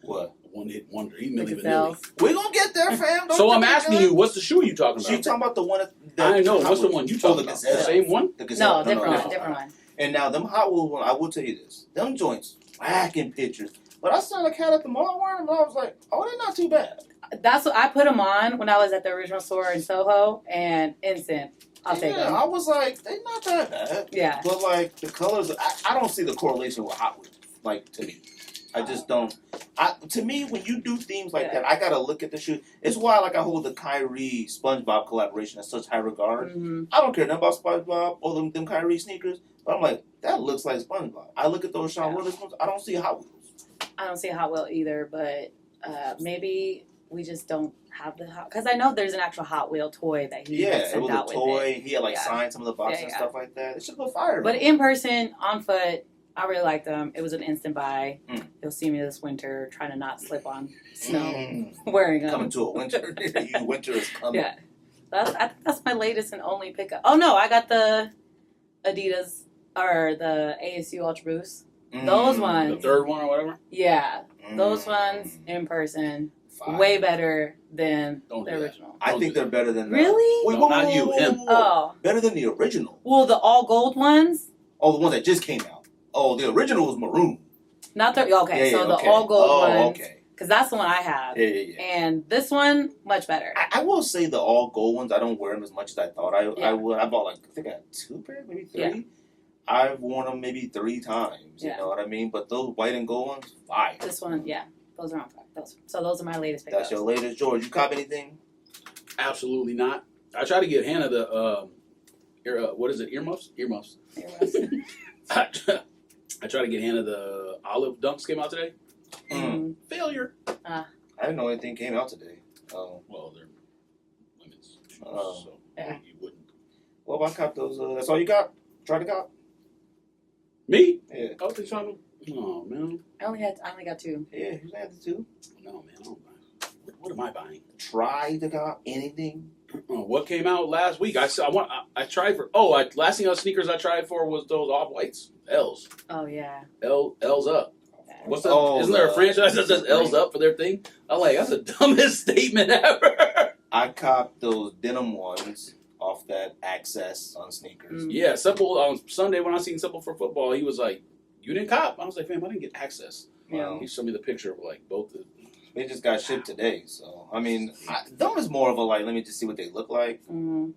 What? One hit wonder. He really even knew. We're going to get there, fam. So I'm asking you, what's the shoe you talking about? You talking about the one I know. What's the one you talking about? The same one? No, different one. And now, them Hot Wheels one, I will tell you this. Them joints, whacking pictures. But I saw a cat at the mall wearing them, and I was like, oh, they're not too bad. That's what I put them on when I was at the original store in Soho, and instant. I'll take them. I was like, they're not that bad. Yeah. But, the colors, I don't see the correlation with Hot Wheels, to me. I just don't. To me, when you do themes like Yeah. that, I gotta look at the shoe. It's why I hold the Kyrie SpongeBob collaboration in such high regard. Mm-hmm. I don't care nothing about SpongeBob or them Kyrie sneakers, but I'm like, that looks like SpongeBob. I look at those Sean Witherspoons, I don't see Hot Wheels. I don't see Hot Wheel either, but maybe we just don't have the Hot. Because I know there's an actual Hot Wheel toy that he had It sent was out a with toy. it. He had signed some of the boxes and stuff like that. It should go fire. But in person, on foot, I really liked them. It was an instant buy. Mm. You'll see me this winter trying to not slip on snow wearing them. Coming to a winter. Winter is coming. Yeah. I think that's my latest and only pickup. Oh, no, I got the Adidas or the ASU Ultra Boost. Those ones. The third one or whatever? Yeah. Those ones in person. Fire. Way better than Don't the do that. original. I think they're better than Really? Wait, No, not you, him. Oh. Better than the original. Well, the all gold ones? Oh, the ones that just came out. Oh, the original was maroon. Not the okay. Yeah, So okay. the all gold ones, okay. because that's the one I have. Yeah. And this one much better. I will say the all gold ones, I don't wear them as much as I thought I Yeah. would. I bought I think I had 2 pairs, maybe 3. Yeah. I've worn them maybe 3 times. You Yeah. know what I mean? But those white and gold ones, fire. This one, yeah, those are on fire. Those are my latest pickups. That's your latest, George. You cop anything? Absolutely not. I tried to get Hannah the what is it? Earmuffs. I tried to get Hannah the olive dunks came out today. Mm. Failure. I didn't know anything came out today. Well, they're women's shoes, Oh. so Yeah. you wouldn't. Well, I cop those. That's all you got? Try to cop? Me? Yeah. Oh, they trying to. Oh man. I only got 2. Yeah, you had the 2. No man. I don't buy. What am I buying? Try to cop anything? What came out last week? I tried for. Last thing on sneakers I tried for was those off whites. L's. Oh yeah. L's up. What's the? Oh, isn't there a franchise that says L's up for their thing? I'm like, that's the dumbest statement ever. I copped those denim ones off that Access on sneakers. Mm. Yeah, Simple on Sunday when I seen Simple for football, he was like, "You didn't cop?" I was like, "Fam, I didn't get access." Yeah. He showed me the picture of both. They just got shipped today, so I mean, them is more of a let me just see what they look like. Mm.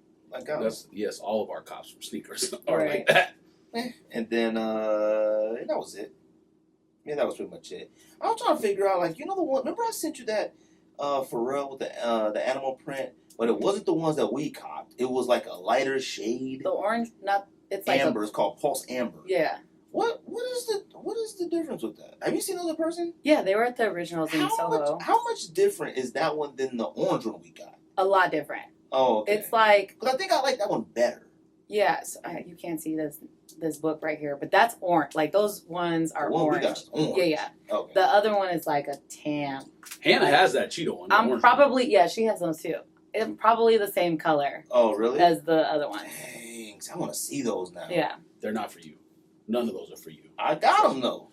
Yes, all of our cops from sneakers are Right. like that. And then that was it. Yeah, that was pretty much it. I was trying to figure out, the one. Remember I sent you that Pharrell with the animal print, but it wasn't the ones that we copped. It was like a lighter shade. The orange, it's like Amber. It's called Pulse Amber. Yeah. What is the difference with that? Have you seen those in person? Yeah, they were at the originals in Soho. How much different is that one than the orange one we got? A lot different. Oh, okay. It's like, Because I think I like that one better. yes, you can't see this book right here, but that's orange. Like those ones are The one we orange. got is orange. Yeah. Okay. The other one is like a tan. Hannah has that Cheeto one. the I'm orange probably she has those too. It's probably the same color Oh, really? as the other one. Thanks. I want to see those now. Yeah. one. They're not for you. None of those are for you. I got them though.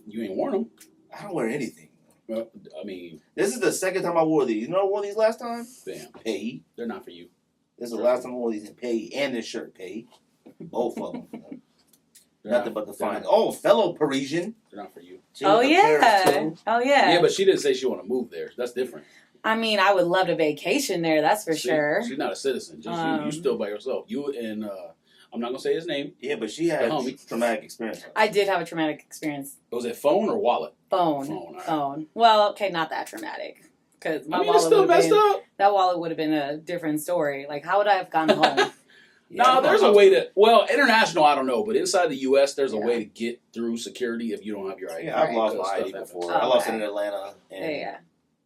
You ain't worn them. I don't wear anything. Well, I mean, This is the second time I wore these. You know I wore these last time? bam, Pay. they're not for you. This is the last time I wore these in Pay and this shirt Pay. Both of them. They're Nothing not, but the they're fine. not- Oh, fellow Parisian. They're not for you. She Oh with the Paris, yeah. too. Oh yeah. Yeah, but she didn't say she want to move there. That's different. I mean, I would love to vacation there. That's for sure. She's not a citizen. Just you. You still by yourself. You and I'm not gonna say his name. Yeah, but she had The homie. traumatic experience. I did have a traumatic experience. Was it phone or wallet? Phone. All right. Phone. Well, okay, not that traumatic. Because my I mean, wallet it's still would have messed been, up. that wallet would have been a different story. Like, how would I have gone home? No, there's a way to. Well, international, I don't know, but inside the U.S., there's a Yeah. way to get through security if you don't have your ID. Yeah, I've lost Because my stuff ID happens. before. Oh, I lost it okay. in Atlanta. And Yeah.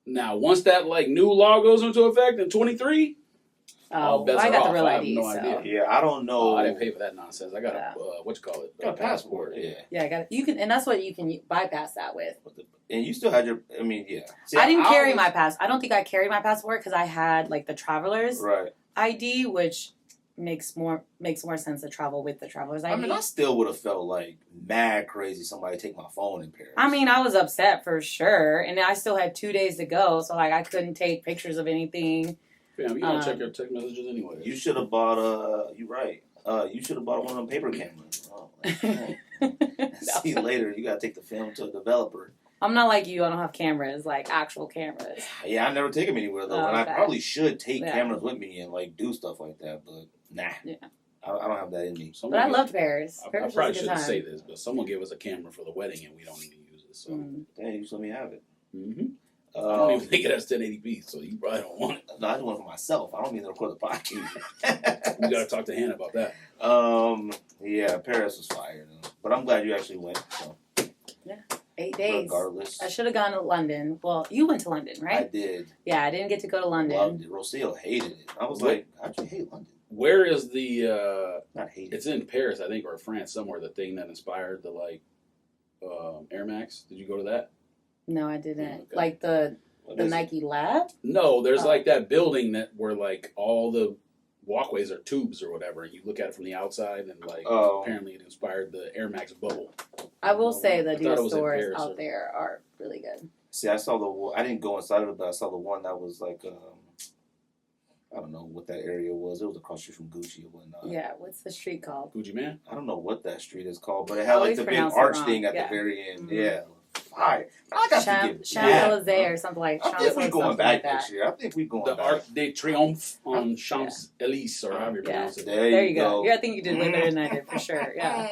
Now, once that new law goes into effect in 23, Oh, bets I are got off. the real I have ID. no so. idea. Yeah, I don't know. I didn't pay for that nonsense. I got Yeah. what you call it? Got a passport. Yeah. Yeah, I got it. You can, and that's what you can bypass that with. And you still had your. I mean, yeah. See, I didn't carry always- my pass. I don't think I carried my passport because I had like the traveler's Right. ID, which makes more sense to travel with the traveler's ID. I mean, I still would have felt like mad crazy somebody take my phone in Paris. I mean, I was upset for sure, and I still had 2 days to go, so like I couldn't take pictures of anything. Fam, you don't check your text messages anyway. You should have bought you right. You should have bought one of them paper cameras. Oh, like, see you later. You gotta take the film to a developer. I'm not like you. I don't have cameras, like actual cameras. Yeah, I never take them anywhere though, Oh, and I okay. probably should take Yeah. cameras with me and like do stuff like that, but nah. Yeah. I don't have that in me. But I loved Paris. I Paris probably was a good shouldn't time. say this, but someone gave us a camera for the wedding and we don't even use it. is. So. Damn, you just let me have it. Mm-hmm. I don't even think it has 1080p, so you probably don't want it. No, I just want it for myself. I don't mean to record the podcast. We gotta talk to Hannah about that. Yeah, Paris was fire, though. But I'm glad you actually went. So. Yeah, 8 days. Regardless. I should have gone to London. Well, you went to London, right? I did. Yeah, I didn't get to go to London. Loved it. Rocio hated it. I was like, how'd you hate London? Where is the, Not hate it. it's in Paris, I think, or France somewhere, the thing that inspired the, Air Max. Did you go to that? No, I didn't. Okay. Like the Nike lab? No, there's like that building where like all the walkways are tubes or whatever, and you look at it from the outside, and apparently it inspired the Air Max bubble. I will say the I thought it Adidas was in stores Paris out or- there are really good. See, I saw I didn't go inside of it, but I saw the one that was like, I don't know what that area was. It was across the street from Gucci or whatnot. Yeah, what's the street called? Gucci Man? I don't know what that street is called, but it had like always the big pronounce it arch wrong. thing at Yeah. the very end. Mhm. Yeah. Fire. I got to get Champs-Élysées or something like I think we're Champs-Élysées, going something back like that. next year. I think we're going The back. Arc de Triomphe on Champs-Élysées, or however you pronounce it. There you go. Yeah, I think you did way better than I did, for sure. Yeah.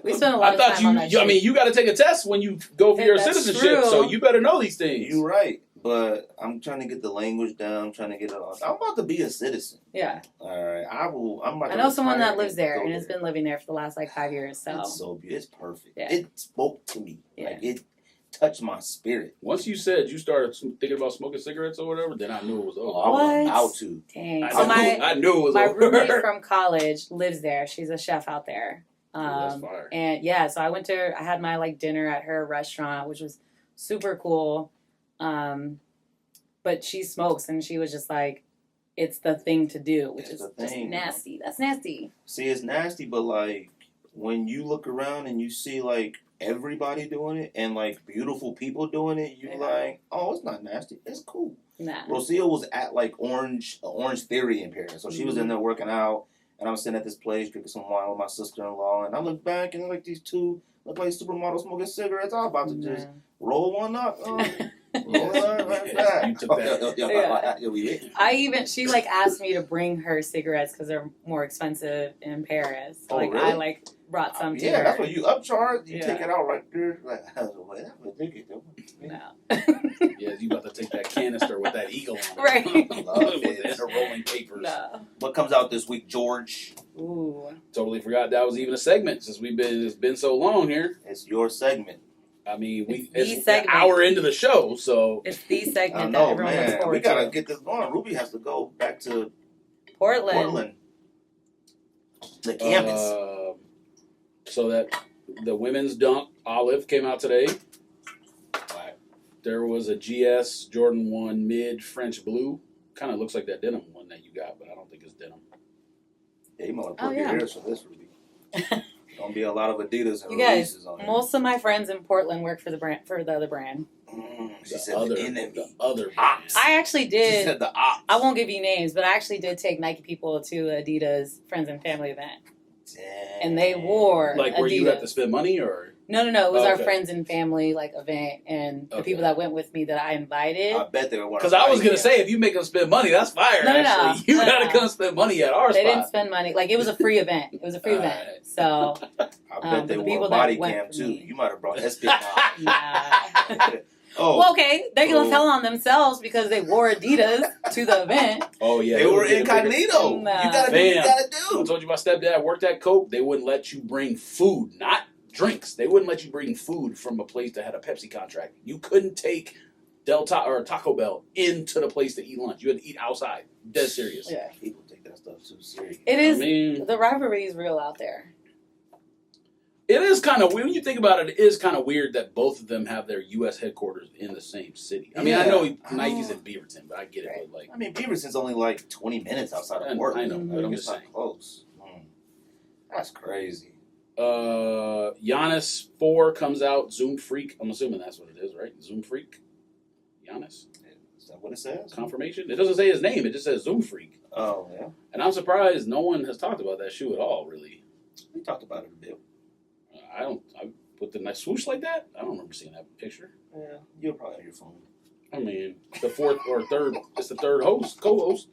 We spent a lot I of thought time on that I mean, shit. you got to take a test when you go for your That's citizenship, true. so you better know these things. You're right, but I'm trying to get the language down. I'm trying to get it on. I'm about to be a citizen. Yeah. All right, I'm about I to know someone retire that lives there go and has been living there for the last 5 years, so. It's so beautiful. It's perfect. Yeah. It spoke to me. Yeah. Like it touched my spirit. Once you said you started thinking about smoking cigarettes or whatever, then I knew it was over. I was What? about to. Dang. I, So knew, I knew it was my over. roommate from college lives there. She's a chef out there. That's fire. And yeah, so I had my dinner at her restaurant, which was super cool. But she smokes, and she was just like, it's the thing to do, which It's is the just thing. nasty. That's nasty. See, it's nasty, but like when you look around and you see like everybody doing it and like beautiful people doing it, you're like, oh, it's not nasty. It's cool. Nah. Rocio was at like Orange Theory in Paris, so she was in there working out, and I'm sitting at this place drinking some wine with my sister-in-law, and I look back and like these two look like supermodels smoking cigarettes. I'm about to just roll one up. Roll it right back. You took that. She She asked me to bring her cigarettes because they're more expensive in Paris. Oh, really? I brought some to her. Yeah, that's what you upcharge. You Yeah. take it out right there. Like, that's what they get. No. Yeah, you about to take that canister with that eagle on it. Right. With the rolling papers. No. What comes out this week, George? Ooh. Totally forgot that was even a segment since it's been so long here. It's your segment. I mean, It's it's the an segment. hour into the show, so It's the I segment that know, everyone looks man. forward We gotta to. get this going. Ruby has to go back to Portland. Portland. The campus. So that the women's dunk Olive came out today. There was a GS Jordan 1 mid French blue. Kind of looks like that denim one that you got, but I don't think it's denim. Yeah, you might want to Oh, put your yeah. ears for this, Ruby. Don't be a lot of Adidas and You guys, releases on here. most of my friends in Portland work for the other brand. She The said other, the enemy. the other Ops. brand. I actually She did. said the ops. I won't give you names, but I actually did take Nike people to Adidas Friends and Family event. And they wore Like where Adidas. you have to spend money, or No. It was Oh, our okay. Friends and Family event, and the Okay. people that went with me that I invited. I bet they were one. because I was gonna say if you make them spend money, that's fire. No, actually, you no. gotta come spend money at our They spot. didn't spend money. It was a free event. It was a free event. Alright. So, I bet they the wore people a that body went cam for too. me. You might have brought espionage. nah. Oh, Well, okay, they're gonna Oh. tell on themselves because they wore Adidas to the event. Oh yeah, they were would get a bigger- incognito. Nah. You gotta do what you Fam. gotta I do. told you my stepdad worked at Coke. They wouldn't let you bring food, not drinks. They wouldn't let you bring food from a place that had a Pepsi contract. You couldn't take Taco Bell into the place to eat lunch. You had to eat outside. Dead serious. Yeah, People take that stuff too serious. it is. I mean, The rivalry is real out there. it is kind of weird. When you think about it, it is kind of weird that both of them have their U.S. headquarters in the same city. I mean, I Yeah. know Nike's in Beaverton, but I get it. Right. But I mean, Beaverson's only like 20 minutes outside I of Portland. know, Mhm. but I'm It's just not saying. close. That's crazy. Giannis 4 comes out. Zoom Freak. I'm assuming that's what it is, right? Zoom Freak. Giannis. Is that what it says? Confirmation. It doesn't say his name. It just says Zoom Freak. Oh, yeah. And I'm surprised no one has talked about that shoe at all, really. We talked about it a bit. I put the nice swoosh like that. I don't remember seeing that picture. Yeah, you're probably on your phone. I mean, the fourth or third, it's the third co-host.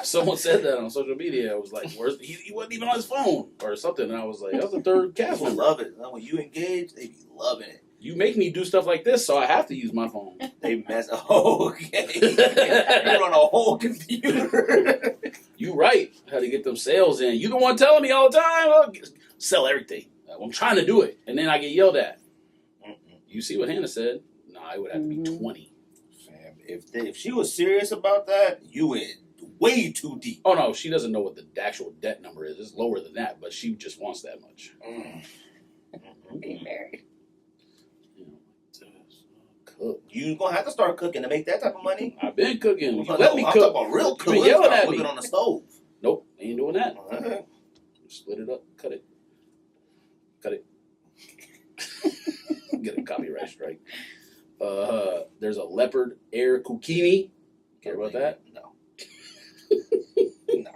Someone said that on social media. I was like, "Where's he wasn't even on his phone or something?" And I was like, "That's the third cast People member." love it. When you engage, they be loving it. You make me do stuff like this, so I have to use my phone. They mess. Oh, okay. You run a whole computer. You right. How to get them sales in. You the one telling me all the time, oh, sell everything. I'm trying to do it, and then I get yelled at. You see what Hannah said? Nah, it would have to be 20. Fam, if she was serious about that, you went way too deep. Oh no, she doesn't know what the actual debt number is. It's lower than that, but she just wants that much. Being married. Cook. You gonna have to start cooking to make that type of money. I've been cooking. You No, let me I'm cook. talking about real You cooking. been yelling at Cooking me. on the stove. Nope, ain't doing that. Alright. Split it up. Cut it. Cut it. Get a copyright strike. There's a leopard air zucchini. Care about that? No. No.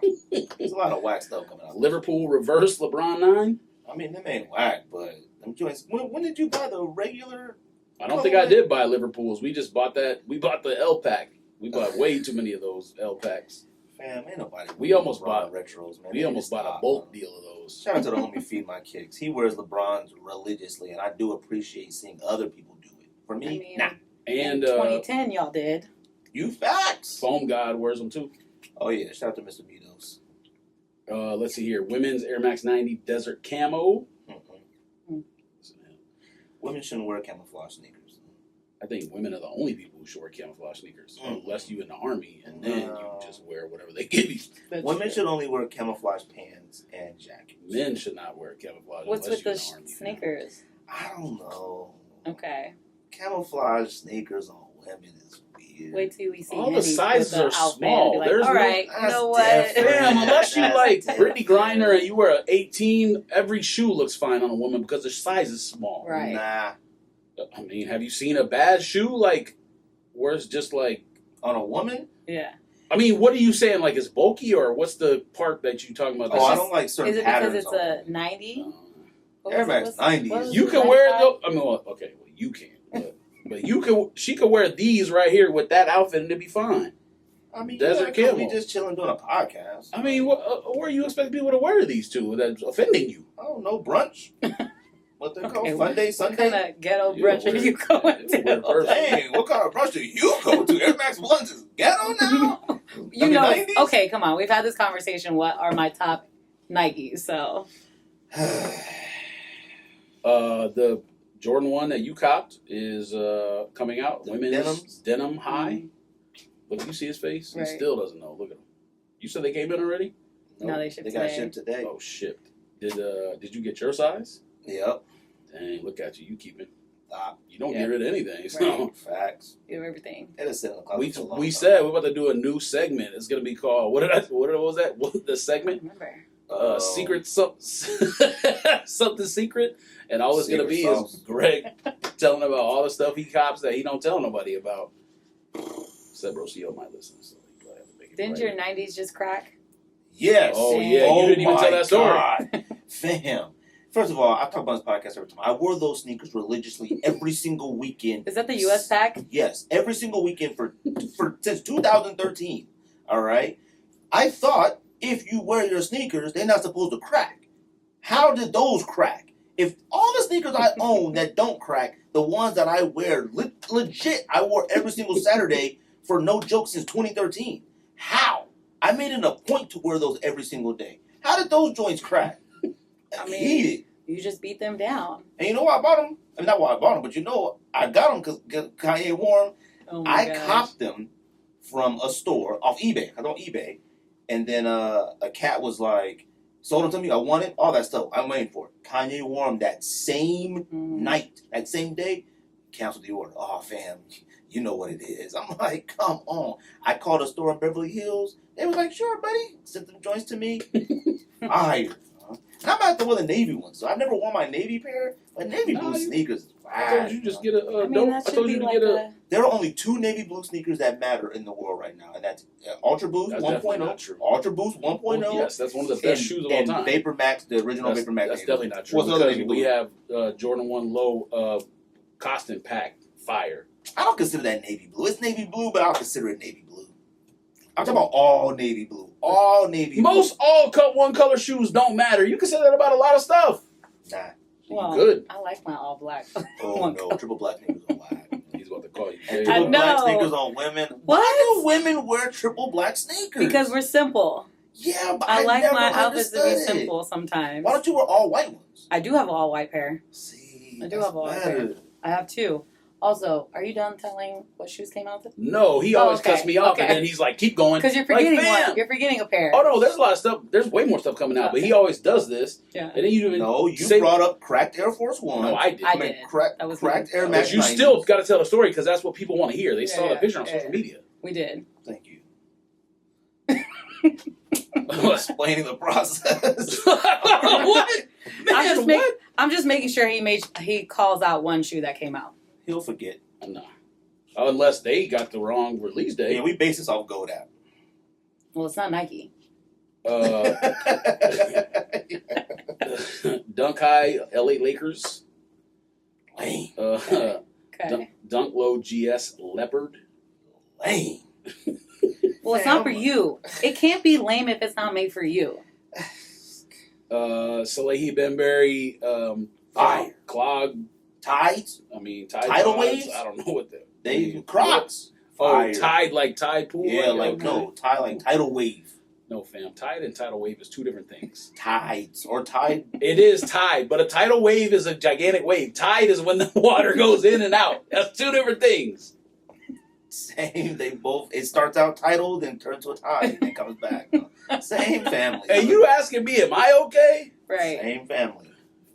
There's a lot of whack stuff coming out. Liverpool reverse LeBron 9. I mean, them ain't whack, but them joints. When did you buy the regular? I don't think I did buy Liverpool's. We just bought that. We bought the L pack. We bought way too many of those L packs. Fam, ain't nobody. We almost LeBron bought retros, man. We They almost just bought a stop, bulk man. deal of those. Shout out to the homie Feed My Kicks. He wears LeBrons religiously, and I do appreciate seeing other people do it. For me, I mean, nah. And in 2010, y'all did. You facts. Foam God wears them too. Oh yeah, shout out to Mr. Mitos. Let's see here. Women's Air Max 90 Desert Camo. Women shouldn't wear camouflage sneakers. I think women are the only people who should wear camouflage sneakers, unless you in the army, and then you just wear whatever they give you. That's Women true. should only wear camouflage pants and jackets. Men should not wear camouflage What's unless with you're the in the army. sneakers? I don't know. Okay. Camouflage sneakers on women is weird. Wait till we see All the Henny sizes with the are outfit small. and be like, There's all no- right, you That's know what? different. Damn, unless you That's like different. Brittany Griner and you wear an 18, every shoe looks fine on a woman because their size is small. Right. Nah. I mean, have you seen a bad shoe like where it's just like? On a woman? Yeah. I mean, what are you saying? Like it's bulky, or what's the part that you talking about? Oh, I that's don't like certain Is it because patterns. it's on a women. 90? What Air was it? Max What's- 90s. what was you it, can wear 95? though. I mean, well, okay, well, you can, but you can. She could wear these right here with that outfit, and it'd be fine. I mean, Desert yeah, camo. we just chilling doing a podcast. I mean, where you expect people to wear these to? That's offending you. I don't know, brunch. What they call Okay, Fun Day, What Sunday? kind of ghetto You brunch wear- are you going you wear to? perfect. Dang, what kind of brunch do you go to? Air Max Ones is ghetto now? You I mean, know, 90s? okay, come on. We've had this conversation. What are my top Nikes? So The Jordan 1 that you copped is coming out. The Women's denims? denim high. Look, you see his face? Right. He still doesn't know. Look at him. You said they came in already? No, they shipped They got today. shipped today. Oh, shipped. Did you get your size? Yep. Dang, look at you. You keep it. Stop. You don't Yeah. get rid of anything. So. Right. Facts. You have everything. It is sitting in the closet for a long We time. said we're about to do a new segment. It's gonna be called what was that? What the I segment? remember. Secret something secret, and all it's gonna Secret be sauce. is Greg telling about all the stuff he cops that he don't tell nobody about. Except Rocio might listen, so he probably have to make it Didn't private. your 90s just crack? Yes. Oh yeah, Oh you didn't even my tell that story. God. Fam. First of all, I talk about this podcast every time. I wore those sneakers religiously every single weekend. Is that the US pack? Yes, every single weekend for since 2013. All right. I thought if you wear your sneakers, they're not supposed to crack. How did those crack? If all the sneakers I own that don't crack, the ones that I wear legit, I wore every single Saturday for no joke since 2013. How? I made it a point to wear those every single day. How did those joints crack? I mean, Heated. You just beat them down. And you know why I bought them? I mean, not why I bought them, but you know, I got them because Kanye wore them. Oh my I gosh. copped them from a store off eBay. I was on eBay. And then a cat was like, sold them to me. I want it. All that stuff. I'm waiting for it. Kanye wore them that same night, that same day. Canceled the order. Oh, fam, you know what it is. I'm like, come on. I called a store in Beverly Hills. They was like, sure, buddy. Sent them joints to me. All right. And I'm about to wear the Navy ones. So I never wore my Navy pair. But Navy blue sneakers is I told you just get a. I mean, don't, that I should told be you to like get a. a... There are only two navy blue sneakers that matter in the world right now, and that's Ultra Boost That's 1.0. definitely not true. Ultra Boost 1.0. Well, yes, that's one of the best shoes of all and time. Vapor Max, the original That's, Vapor Max. that's navy definitely blue. not true. What's the other Because navy we blue? have Jordan 1 low Costin pack fire. I don't consider that navy blue. It's navy blue, but I'll consider it navy blue. I'm talking about all navy blue. All navy. Most all cut one color shoes don't matter. You can say that about a lot of stuff. Nah. Well, Good. I like my all black. Oh no, triple black sneakers on whack. He's about to call you. And Jay. triple black know. sneakers on women. What? Why do women wear triple black sneakers? Because we're simple. Yeah, but I like never my outfits to be understood it. simple sometimes. Why don't you wear all white ones? I do have an all white pair. See, I do that's have all white better. pair. I have two. Also, are you done telling what shoes came out? No, he always okay, cuts me off, okay. and then he's like, "Keep going." Because you're forgetting fam. one. You're forgetting a pair. Oh no, there's a lot of stuff. There's way more stuff coming out, but he always does this. Yeah. And then you even No, you say, brought up cracked Air Force One. No, I did. I did. That was Cracked me. Air Max. But you 90s. still got to tell the story because that's what people want to hear. They saw Yeah, the picture on yeah, social yeah. media. We did. Thank you. Explaining the process. What? Man, I'm just making sure he calls out one shoe that came out. He'll forget. No. Unless they got the wrong release date. Yeah, we base this off Gold app. Well, it's not Nike. Dunk High, LA Lakers. Lame. Okay. Dunk Low GS Leopard. Lame. Well, it's not for you. It can't be lame if it's not made for you. Salehi Benberry. Fire. Clog. Tides. I mean, Tide Tidal Pods, waves? I don't know what the. They Crocs. Oh, Fire. Tide like Tide Pool? Yeah, like okay. no. Tide like tidal wave. No, fam. Tide and tidal wave is two different things. Tides or tide. It is tide, but a tidal wave is a gigantic wave. Tide is when the water goes in and out. That's two different things. Same. They both. It starts out tidal, then turns to a tide, and then comes back. Same family. Hey, you asking me, am I okay? Right. Same family.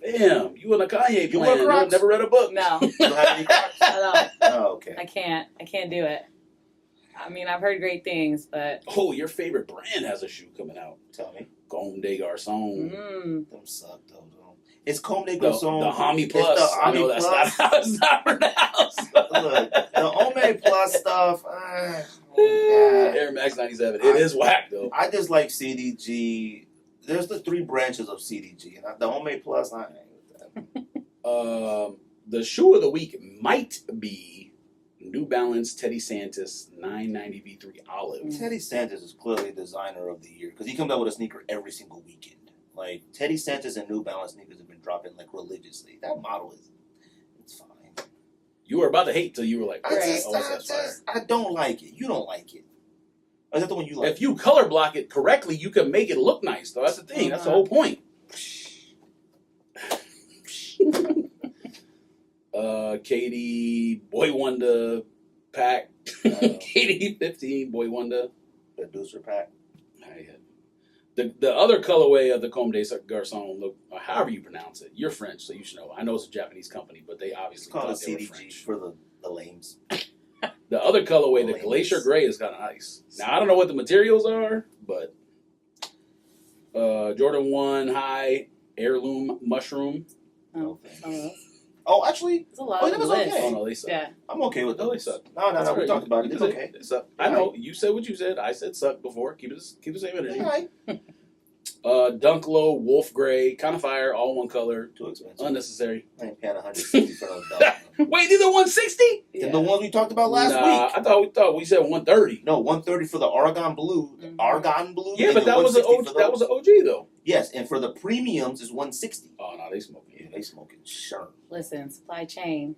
Damn, you and a Kanye You plan. wear Crocs? Never read a book. No, You don't have any Crocs? I don't. Oh, okay. I can't do it. I mean, I've heard great things, but Oh, your favorite brand has a shoe coming out. Tell me. Comme des Garçons. Them suck though. It's Comme des The Garçons. Hami It's Plus. the I know Hami that's Plus. not how it's not pronounced. Look, the Ome Plus stuff. Oh, Air Max 97. It is whack though. I just like CDG. There's the three branches of CDG, and the Ome Plus. I ain't with that. The shoe of the week might be New Balance Teddy Santis 990 V3 Olive. Teddy Santis is clearly designer of the year because he comes out with a sneaker every single weekend. Like Teddy Santis and New Balance sneakers have been dropping like religiously. That model it's fine. You were about to hate till you were like, I don't like it. You don't like it. Or is that the one you like? if you color block it correctly, you can make it look nice though. That's the thing. That's the whole point. Katie Boy Wonder pack. Katie 15 Boy Wonder. The Deucer pack. The other colorway of the Comme des Garçons, look, however you pronounce it, you're French, so you should know. I know it's a Japanese company, but they obviously Call it thought they were CDG French. for the lames. The other colorway, the Lames. Glacier Gray, is kind of nice. Now I don't know what the materials are, but Jordan 1 High Heirloom Mushroom. oh, Oh, actually, it's a lot Oh, of that was lists. okay. Oh no, they suck. Yeah. I'm okay with No, they those. suck. No, we talked about it. It's okay. They suck. I know. You said what you said. I said suck before. Keep the same energy. All right. Dunk Low Wolf Gray, kind of fire, all one color, Too expensive. unnecessary. I ain't paying $160 for those dollars. Wait, these are 160? Yeah. The ones we talked about last Nah, week. I thought we said 130. No, $130 for the Argon Blue. Mhm. Argon Blue. Yeah, and but the that was an $160 OG. for That was those. an OG though. Yes, and for the premiums is $160. Oh no, they smoking. Yeah, they smoking sure. Listen, supply chain.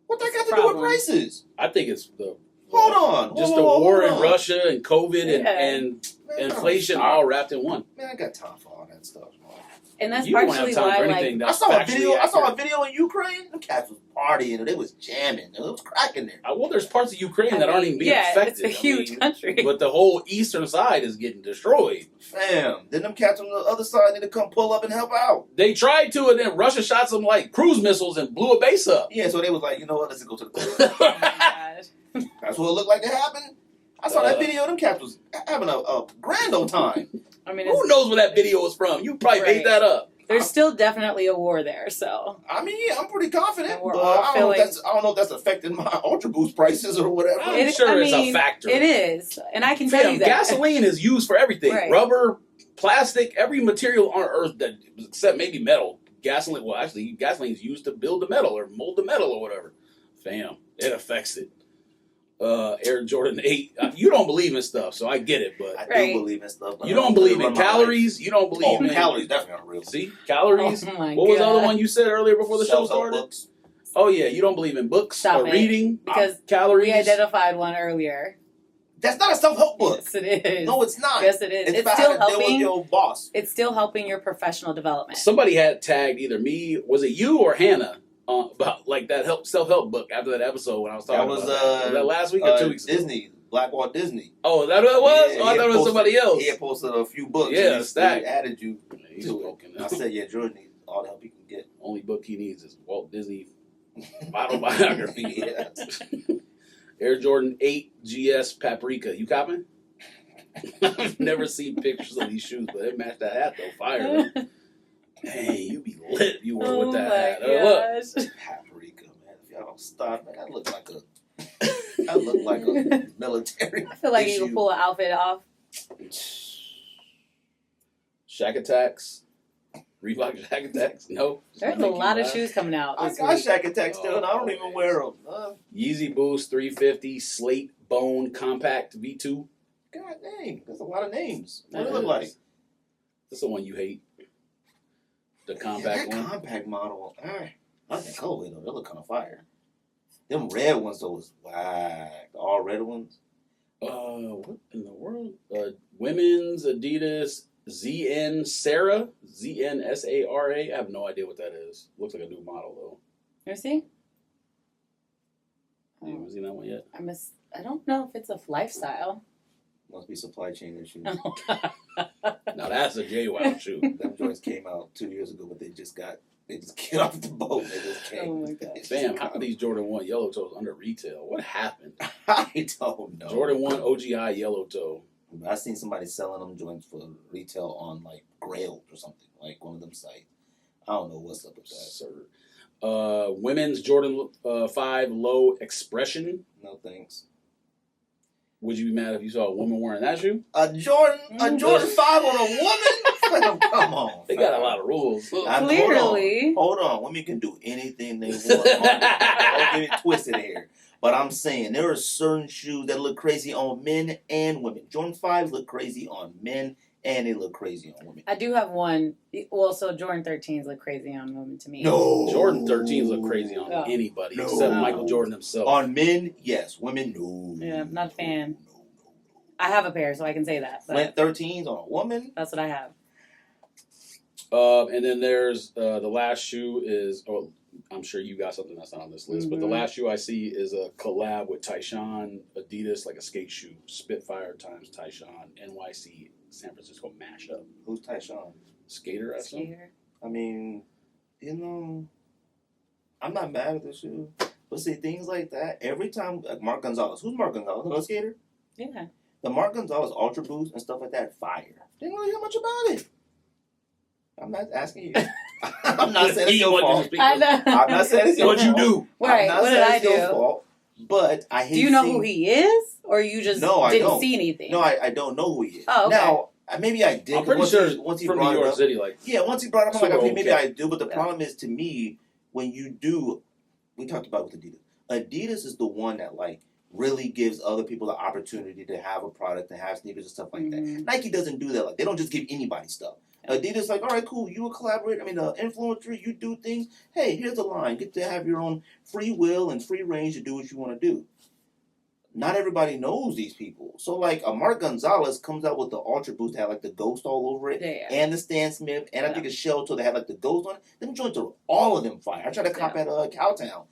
What that got to do Problem. with prices? I think it's the Hold on. just Whoa, the whoa, war hold in on. Russia and COVID Yeah. and Man, inflation stop. all wrapped in one. Man, I got time for all that stuff. Man. And that's You don't have partially time why, for like, anything I that's saw a factually video. I saw a accurate. video in Ukraine. Them cats was partying and it was jamming. It was cracking there. Well, there's parts of Ukraine that aren't even being yeah, affected. it's a huge country. But the whole eastern side is getting destroyed. Fam, then them cats on the other side need to come pull up and help out. They tried to, and then Russia shot some like cruise missiles and blew a base up. Yeah, so they was like, you know what? Let's go to the club. Oh my God. That's what it looked like it happened. I saw that video. Them cats was having a grand old time. I mean, Who knows where that video was from? You probably made Right. that up. there's still definitely a war there, so. I mean, yeah, I'm pretty confident, And we're but all I don't know if that's affecting my Ultra Boost prices or whatever. I'm sure it's a factor. It is, and I can tell Fam, you that. gasoline is used for everything. Right. Rubber, plastic, every material on Earth that except maybe metal. Gasoline. Well, actually, gasoline is used to build the metal or mold the metal or whatever. Fam, it affects it. Air Jordan 8. You don't believe in stuff, so I get it, but I do believe in stuff. you don't believe in calories. You don't believe in calories. Definitely not real. See, calories. Oh my what was the God. other one you said earlier before the show Self-help started? books. Oh yeah, you don't believe in books Stop or it. reading Because calories. we identified one earlier. That's not a self-help book. Yes, it is. No, it's not. Yes, it is. It's about still how to deal with helping. your boss. It's still helping your professional development. Somebody had tagged either me, was it you or Hannah, about like that self-help book after that episode when I was talking That was, about that. Was that last week or 2 weeks ago? Disney, Black Walt Disney. Oh, is that what it was? Yeah, I thought it was somebody else. He had posted a few books. Yeah, and stack. he added you He's to broken. it. I said, yeah, Jordan needs all the help he can get. Only book he needs is Walt Disney autobiography. Yeah. Air Jordan 8 GS Paprika. You copying? I've never seen pictures of these shoes, but it matched that hat though. Fire. Hey, you be lit if you were with that hat. Look. Paprika, man. If y'all don't stop, man, I look like a military. I feel like you issue. can pull an outfit off. Shack Attacks. Reebok Shack Attacks. No. There's a lot of shoes coming out I this got week. Shack Attack still, and I don't even wear them. Yeezy Boost 350 Slate Bone Compact V2. God dang, there's a lot of names. What do it look like? That's the one you hate. The Yeah, compact that one. compact model. I like the colorway though. They look kind of fire. Them red ones though was whack. The all red ones. What in the world? Women's Adidas ZN Sarah. ZNSARA. I have no idea what that is. Looks like a new model though. You see? You haven't seen that one yet? I don't know if it's a lifestyle. Must be supply chain issues. Now that's a JWoww shoe. Them joints came out 2 years ago, but they just get off the boat. They just came. Oh my God. Damn, how are these Jordan 1 yellow toes under retail? What happened? I don't know. Jordan 1 OGI yellow toe. I seen somebody selling them joints for retail on like Grail or something, like one of them sites. I don't know what's up with that. Absurd. Women's Jordan 5 low expression. No thanks. Would you be mad if you saw a woman wearing that shoe? A Jordan 5 on a woman? Come on. They got a lot of rules. Clearly. Hold on. Women can do anything they want. Don't get it twisted here. But I'm saying there are certain shoes that look crazy on men and women. Jordan 5s look crazy on men and they look crazy on women. I do have one. Well, so Jordan 13s look crazy on women to me. No. Jordan 13s look crazy on No. anybody No. except No. Michael Jordan himself. On men, yes. Women, no. Yeah, I'm not a fan. No. I have a pair, so I can say that. Flint But 13s on a woman? that's what I have. And then there's the last shoe is, oh, I'm sure you got something that's not on this list, but the Mhm. last shoe I see is a collab with Tyshawn Adidas, like a skate shoe. Spitfire times Tyshawn NYC San Francisco mashup. Who's Tyshawn? Skater, I think. Skater. I mean, I'm not mad at the shoe. But see, things like that, every time, like Mark Gonzalez. Who's Mark Gonzalez? Another skater? Yeah. The Mark Gonzalez Ultra Boost and stuff like that, fire. Didn't really hear much about it. I'm not asking you. I'm not saying it's your fault. I know. I'm not saying it's your What'd you fault. do? Right. I'm not What did saying I it's your do? fault, but I hate Do you know seeing, who he is? Or you just No, I didn't don't. see anything? No, I don't know who he is. Oh, okay. Now, maybe I did. I'm pretty once sure once he from brought New it York up. City, like, Yeah, once he brought it up, I'm like, Super okay, maybe okay. I do. But the Yeah. problem is, to me, when you do, we talked about it with Adidas. Adidas is the one that like really gives other people the opportunity to have a product and have sneakers and stuff like that. Mhm. Nike doesn't do that. Like they don't just give anybody stuff. Adidas like, all right, cool. You a collaborator. I mean, influencer. You do things. Hey, here's a line. Get to have your own free will and free range to do what you want to do. Not everybody knows these people. So like a Mark Gonzalez comes out with the Ultra Boost that had like the ghost all over it, Yeah. and the Stan Smith, and I think a Shell toe that had like the ghost on it. Them joints are all of them fire. I tried to cop at Cowtown.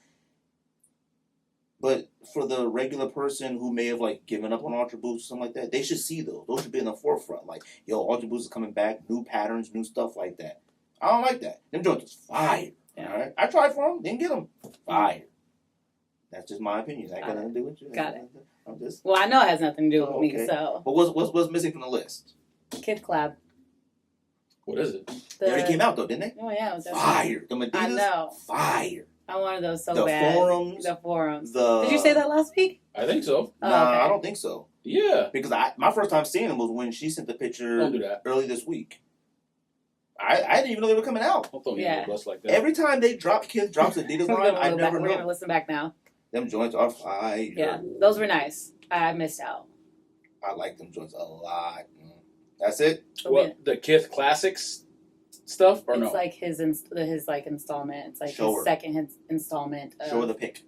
But for the regular person who may have like given up on Ultra Boost or something like that, they should see those. Those should be in the forefront. Like, yo, Ultra Boost is coming back, new patterns, new stuff like that. I don't like that. Them joints is fire. Yeah. All right, I tried for them, didn't get them. Fire. That's just my opinion. That got nothing to do with you. Got it. I'm just. Well, I know it has nothing to do with Oh, me, okay. so. But what's missing from the list? Kid Collab. what is it? They already came out though, didn't they? Oh, yeah. It was Fire. The Adidas. I know. Fire. I wanted those so The bad. forums. The forums. The. Did you say that last week? I think so. Oh, Nah, okay. I don't think so. Yeah. Because my first time seeing them was when she sent the picture Don't do that. early this week. I didn't even know they were coming out. Don't throw me Yeah. under the bus like that. Every time they drop, kids drops Adidas We're line, gonna I go back- never We're going to know. listen back now. Them joints are fire. Yeah, those were nice. I missed out. I like them joints a lot. That's it? What, the Kith Classics stuff, or it's no? like his like installment. It's like Show his her. second installment. Show her the pic.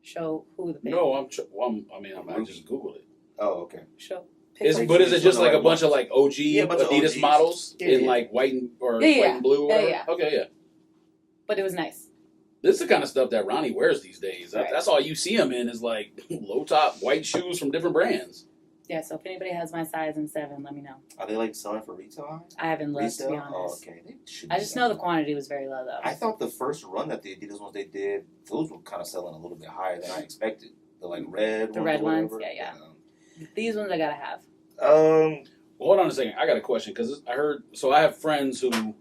Show who the pic. No, I just Googled it. Oh, okay. Show. Is pic but is it just Show like the a bunch of like OG Yeah, a bunch of Adidas OGs. models Yeah, in yeah. like white and Yeah, white yeah. and blue? Or whatever? Yeah. Okay, yeah. But it was nice. This is the kind of stuff that Ronnie wears these days. Right. That's all you see him in is like low top white shoes from different brands. Yeah. So if anybody has my size in 7, let me know. Are they like selling for retail? I haven't looked, Resale? to be honest. Oh, okay. They should I be just know the selling. quantity was very low though. I thought the first run that the Adidas ones they did, those were kind of selling a little bit higher than I expected. The like red The ones red or ones? whatever. Yeah. These ones I gotta have. Well, hold on a second. I got a question because I heard. So I have friends who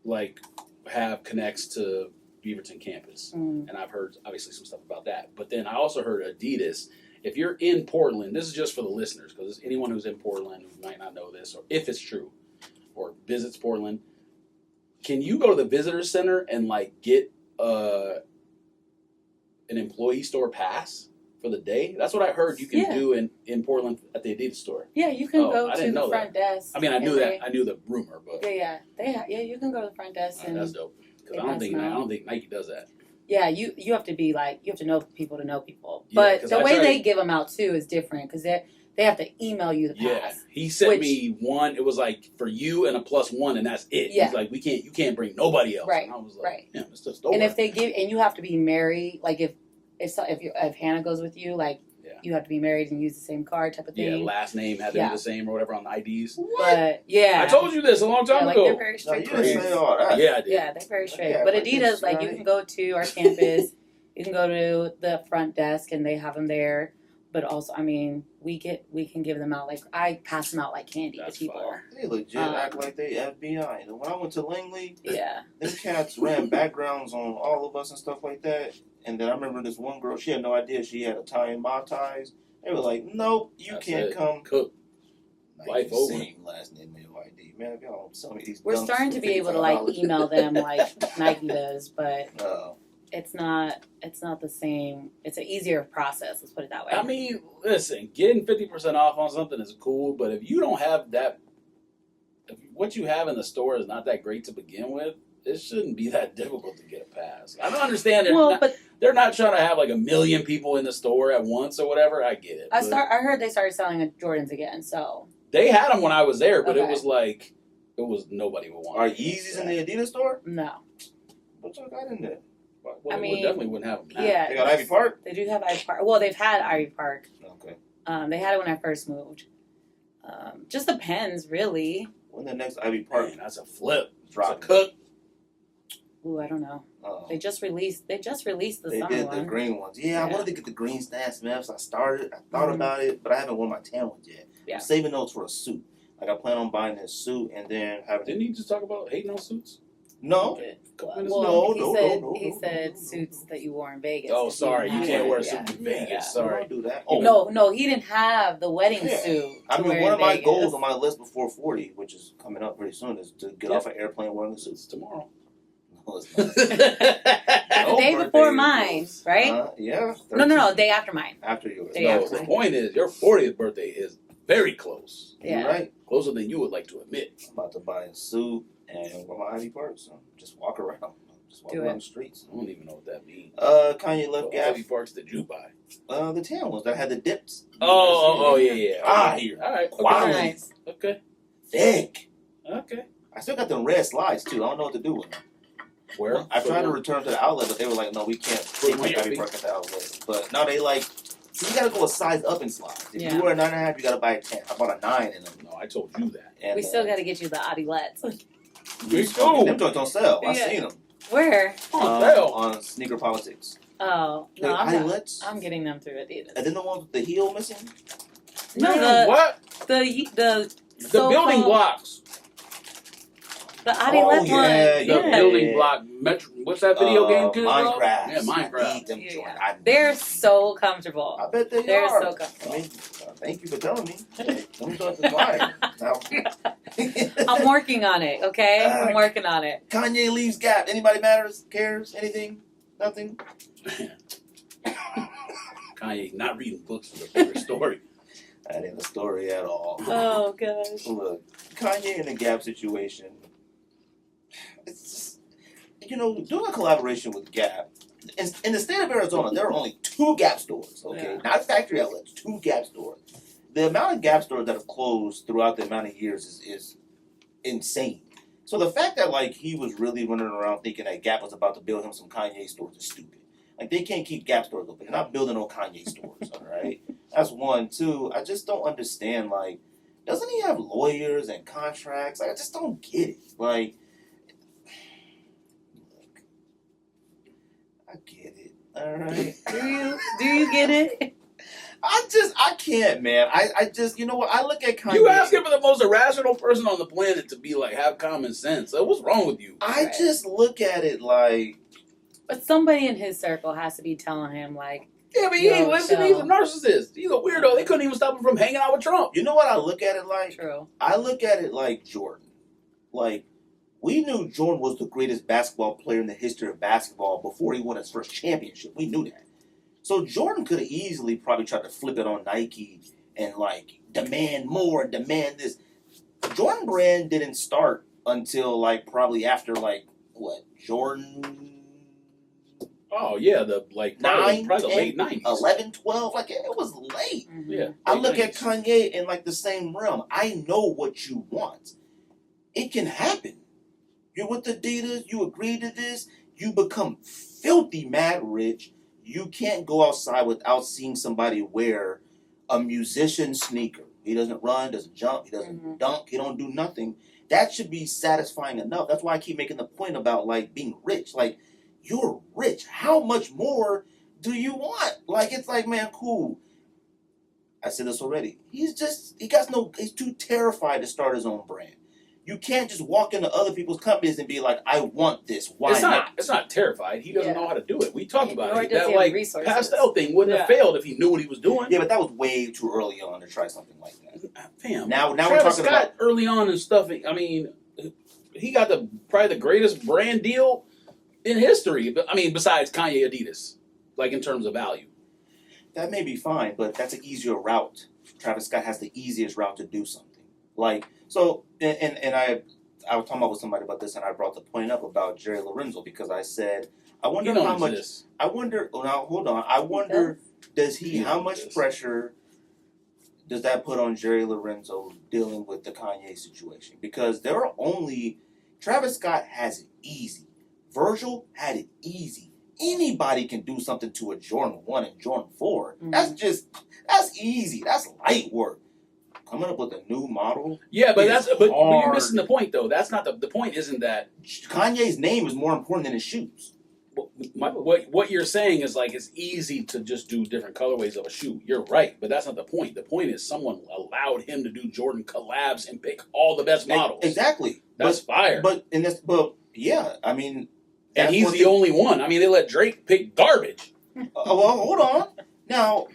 like have connects to Beaverton campus, and I've heard obviously some stuff about that. But then I also heard Adidas. If you're in Portland, this is just for the listeners because anyone who's in Portland who might not know this, or if it's true, or visits Portland, can you go to the visitor center and like get an employee store pass for the day? That's what I heard you can do in Portland at the Adidas store. Yeah, you can Oh, go I to didn't the know front desk. I mean, I knew and that. I knew the rumor, but Yeah, you can go to the front desk and that's dope. Because They I pass them out. don't think Nike does that. yeah, you have to be like you have to know people to know people. Yeah, But 'cause the I way tried- they give them out too is different because they have to email you the Yeah, pass. he sent Which- me one. It was like for you and a +1, and that's it. Yeah. He's like, you can't bring nobody else. Right, And I was like, right. yeah, it's just dope. And if they give and you have to be married, like if Hannah goes with you, like Yeah. you have to be married and use the same card type of yeah, thing. last name had to Yeah. be the same or whatever on the IDs. But yeah, I told you this a long time like ago. they're very No, strict. you didn't with say it. all that. Yeah, I did. Yeah, they're very straight. Yeah, but like Adidas, this, like you right? can go to our campus, you can go to the front desk and they have them there. But also, I mean, we can give them out like I pass them out like candy That's to people. fire. They legit act like they FBI. And when I went to Langley, Yeah, them cats ran backgrounds on all of us and stuff like that. And then I remember this one girl, she had no idea she had a tie in my ties. They were like, nope, you That's can't it. come. Cook. Like, Life over. same last name in your ID. Man, if y'all don't sell me these we're dunks starting for to be able to like $55. email them like Nike does, but No. it's not the same. It's an easier process. Let's put it that way. I mean, listen, getting 50% off on something is cool, but if you don't have that, if what you have in the store is not that great to begin with, it shouldn't be that difficult to get a pass. I don't understand. They're not trying to have like 1 million people in the store at once or whatever. I get it. I but heard they started selling Jordans again. So They had them when I was there, but it Okay. was like nobody would want. Are them. Yeezys in the Adidas store? no, What y'all got in there? Well, I they mean, definitely wouldn't have them now. yeah, They got Ivy Park? they do have Ivy Park. Well, they've had Ivy Park. Okay. They had it when I first moved. Just depends, really. When the next Ivy Park Man, that's a flip. drop? It's a cook. Ooh, I don't know. They just released the They summer did one. the green ones. Yeah, I Yeah. wanted to get the green Stan Smiths. I thought about it, but I haven't worn my tan ones yet. Yeah. I'm saving those for a suit. Like I plan on buying this suit and then having. Didn't you just talk about hating on suits? No. Okay. Couple Well, minutes he said suits that you wore in Vegas. Oh, if sorry, you didn't can't have wear a it. suit in Yeah. Vegas. Yeah. Sorry. Don't do that. No, he didn't have the wedding Yeah. suit. I to mean, wear one in of my Vegas. goals on my list before 40, which is coming up pretty soon, is to get Yeah. off an airplane wearing a suit. It's tomorrow. No, it's not. The day birthday before is mine, close. right? Yeah. No, day after mine. After yours. Day No, after the mine. point is, your 40th birthday is very close. Yeah. You're right. Closer than you would like to admit. I'm about to buy a suit and wear my Ivy Park, so just walk around. Just walk Do around it. the streets. I don't even know what that means. Kanye left What Gap. heavy parks did you buy? The tan ones that had the dips. Oh, yeah. Fire. All right. Quality. Okay. Nice. Okay. Thick. Okay. I still got them red slides too. I don't know what to do with them. Where? I tried to return to the outlet, but they were like, no, we can't Put take them my on your Ivy feet. Park at the outlet. But now they like, so you gotta go a size up in slides. If Yeah. you wear a 9.5, you gotta buy a 10. I bought a 9 in them. No, I told you that. And, We still got to get you the Adilets. Me Them joints don't sell. I Yeah. seen them Where? On sale. on Sneaker Politics. Oh no, Like, I'm not. Adilets? I'm getting them through Adidas. And then the ones with the heel missing. No, Man, what? the The building blocks. The Adilet one. yeah, The yeah. building block. What's that video game? kid, bro? Minecraft. Yeah, I Minecraft. need them Yeah. joints. They're so comfortable. I bet they They're are. so comfortable. I mean, thank you for telling me. Them joints is mine. Now, I'm working on it, okay? I'm working on it. Kanye leaves Gap. Anybody cares? Anything? Nothing? Kanye not reading books is a bigger story. That ain't a story at all. Oh gosh. Look, Kanye in the Gap situation. It's just, doing a collaboration with Gap. In the state of Arizona, there are only 2 Gap stores. Okay, Yeah. not factory outlets, 2 Gap stores. The amount of Gap stores that have closed throughout the amount of years is insane. So the fact that he was really running around thinking that Gap was about to build him some Kanye stores is stupid. They can't keep Gap stores open. They're not building no Kanye stores, all right? That's one. 2, I just don't understand, doesn't he have lawyers and contracts? I just don't get it. Look, I get it, all right? Do you get it? I can't, man. I just, you know what? I look at Kanye. You asking for the most irrational person on the planet to be have common sense. So what's wrong with you? I just look at it But somebody in his circle has to be telling him Yeah, but he ain't listening. He's a narcissist. He's a weirdo. They couldn't even stop him from hanging out with Trump. You know what I look at it like? True. I look at it like Jordan. We knew Jordan was the greatest basketball player in the history of basketball before he won his first championship. We knew that. So Jordan could have easily probably tried to flip it on Nike and demand more and demand this. Jordan brand didn't start until probably after Jordan. Oh yeah, the probably the late 90s. 11, 12, it was late. Mm-hmm. Yeah. I look 90s. at Kanye in the same realm. I know what you want. It can happen. You're with Adidas, you agree to this, you become filthy mad rich. You can't go outside without seeing somebody wear a musician sneaker. He doesn't run, doesn't jump, he doesn't dunk, he don't do nothing. That should be satisfying enough. That's why I keep making the point about like being rich. Like, you're rich. How much more do you want? Like, it's like, man, cool. I said this already. He's too terrified to start his own brand. You can't just walk into other people's companies and be like, I want this. Why not? It's not terrified. He doesn't know how to do it. We talked about it. Does he That have resources? pastel thing wouldn't have failed if he knew what he was doing. Yeah, but that was way too early on to try something like that. Fam, Now Travis we're talking Scott about early on and stuff. I mean, he got probably the greatest brand deal in history. But I mean, besides Kanye, Adidas, like in terms of value. that may be fine, but that's an easier route. Travis Scott has the easiest route to do something. Like, so, and I was talking about with somebody about this, and I brought the point up about Jerry Lorenzo because I said, I wonder how much. I wonder. Oh, now hold on. I wonder, how much pressure does that put on Jerry Lorenzo dealing with the Kanye situation? Because there are only Travis Scott has it easy. Virgil had it easy. Anybody can do something to a Jordan 1 and Jordan 4. Mm-hmm. That's easy. That's light work. Coming up with a new model. Yeah, but but you're hard. missing the point though. That's not the point. Isn't that Kanye's name is more important than his shoes. what you're saying is like it's easy to just do different colorways of a shoe. You're right, but that's not the point. The point is someone allowed him to do Jordan collabs and pick all the best models. Exactly. That's fire. But yeah, I mean, and he's the only one. I mean, they let Drake pick garbage. Well, hold on. Now,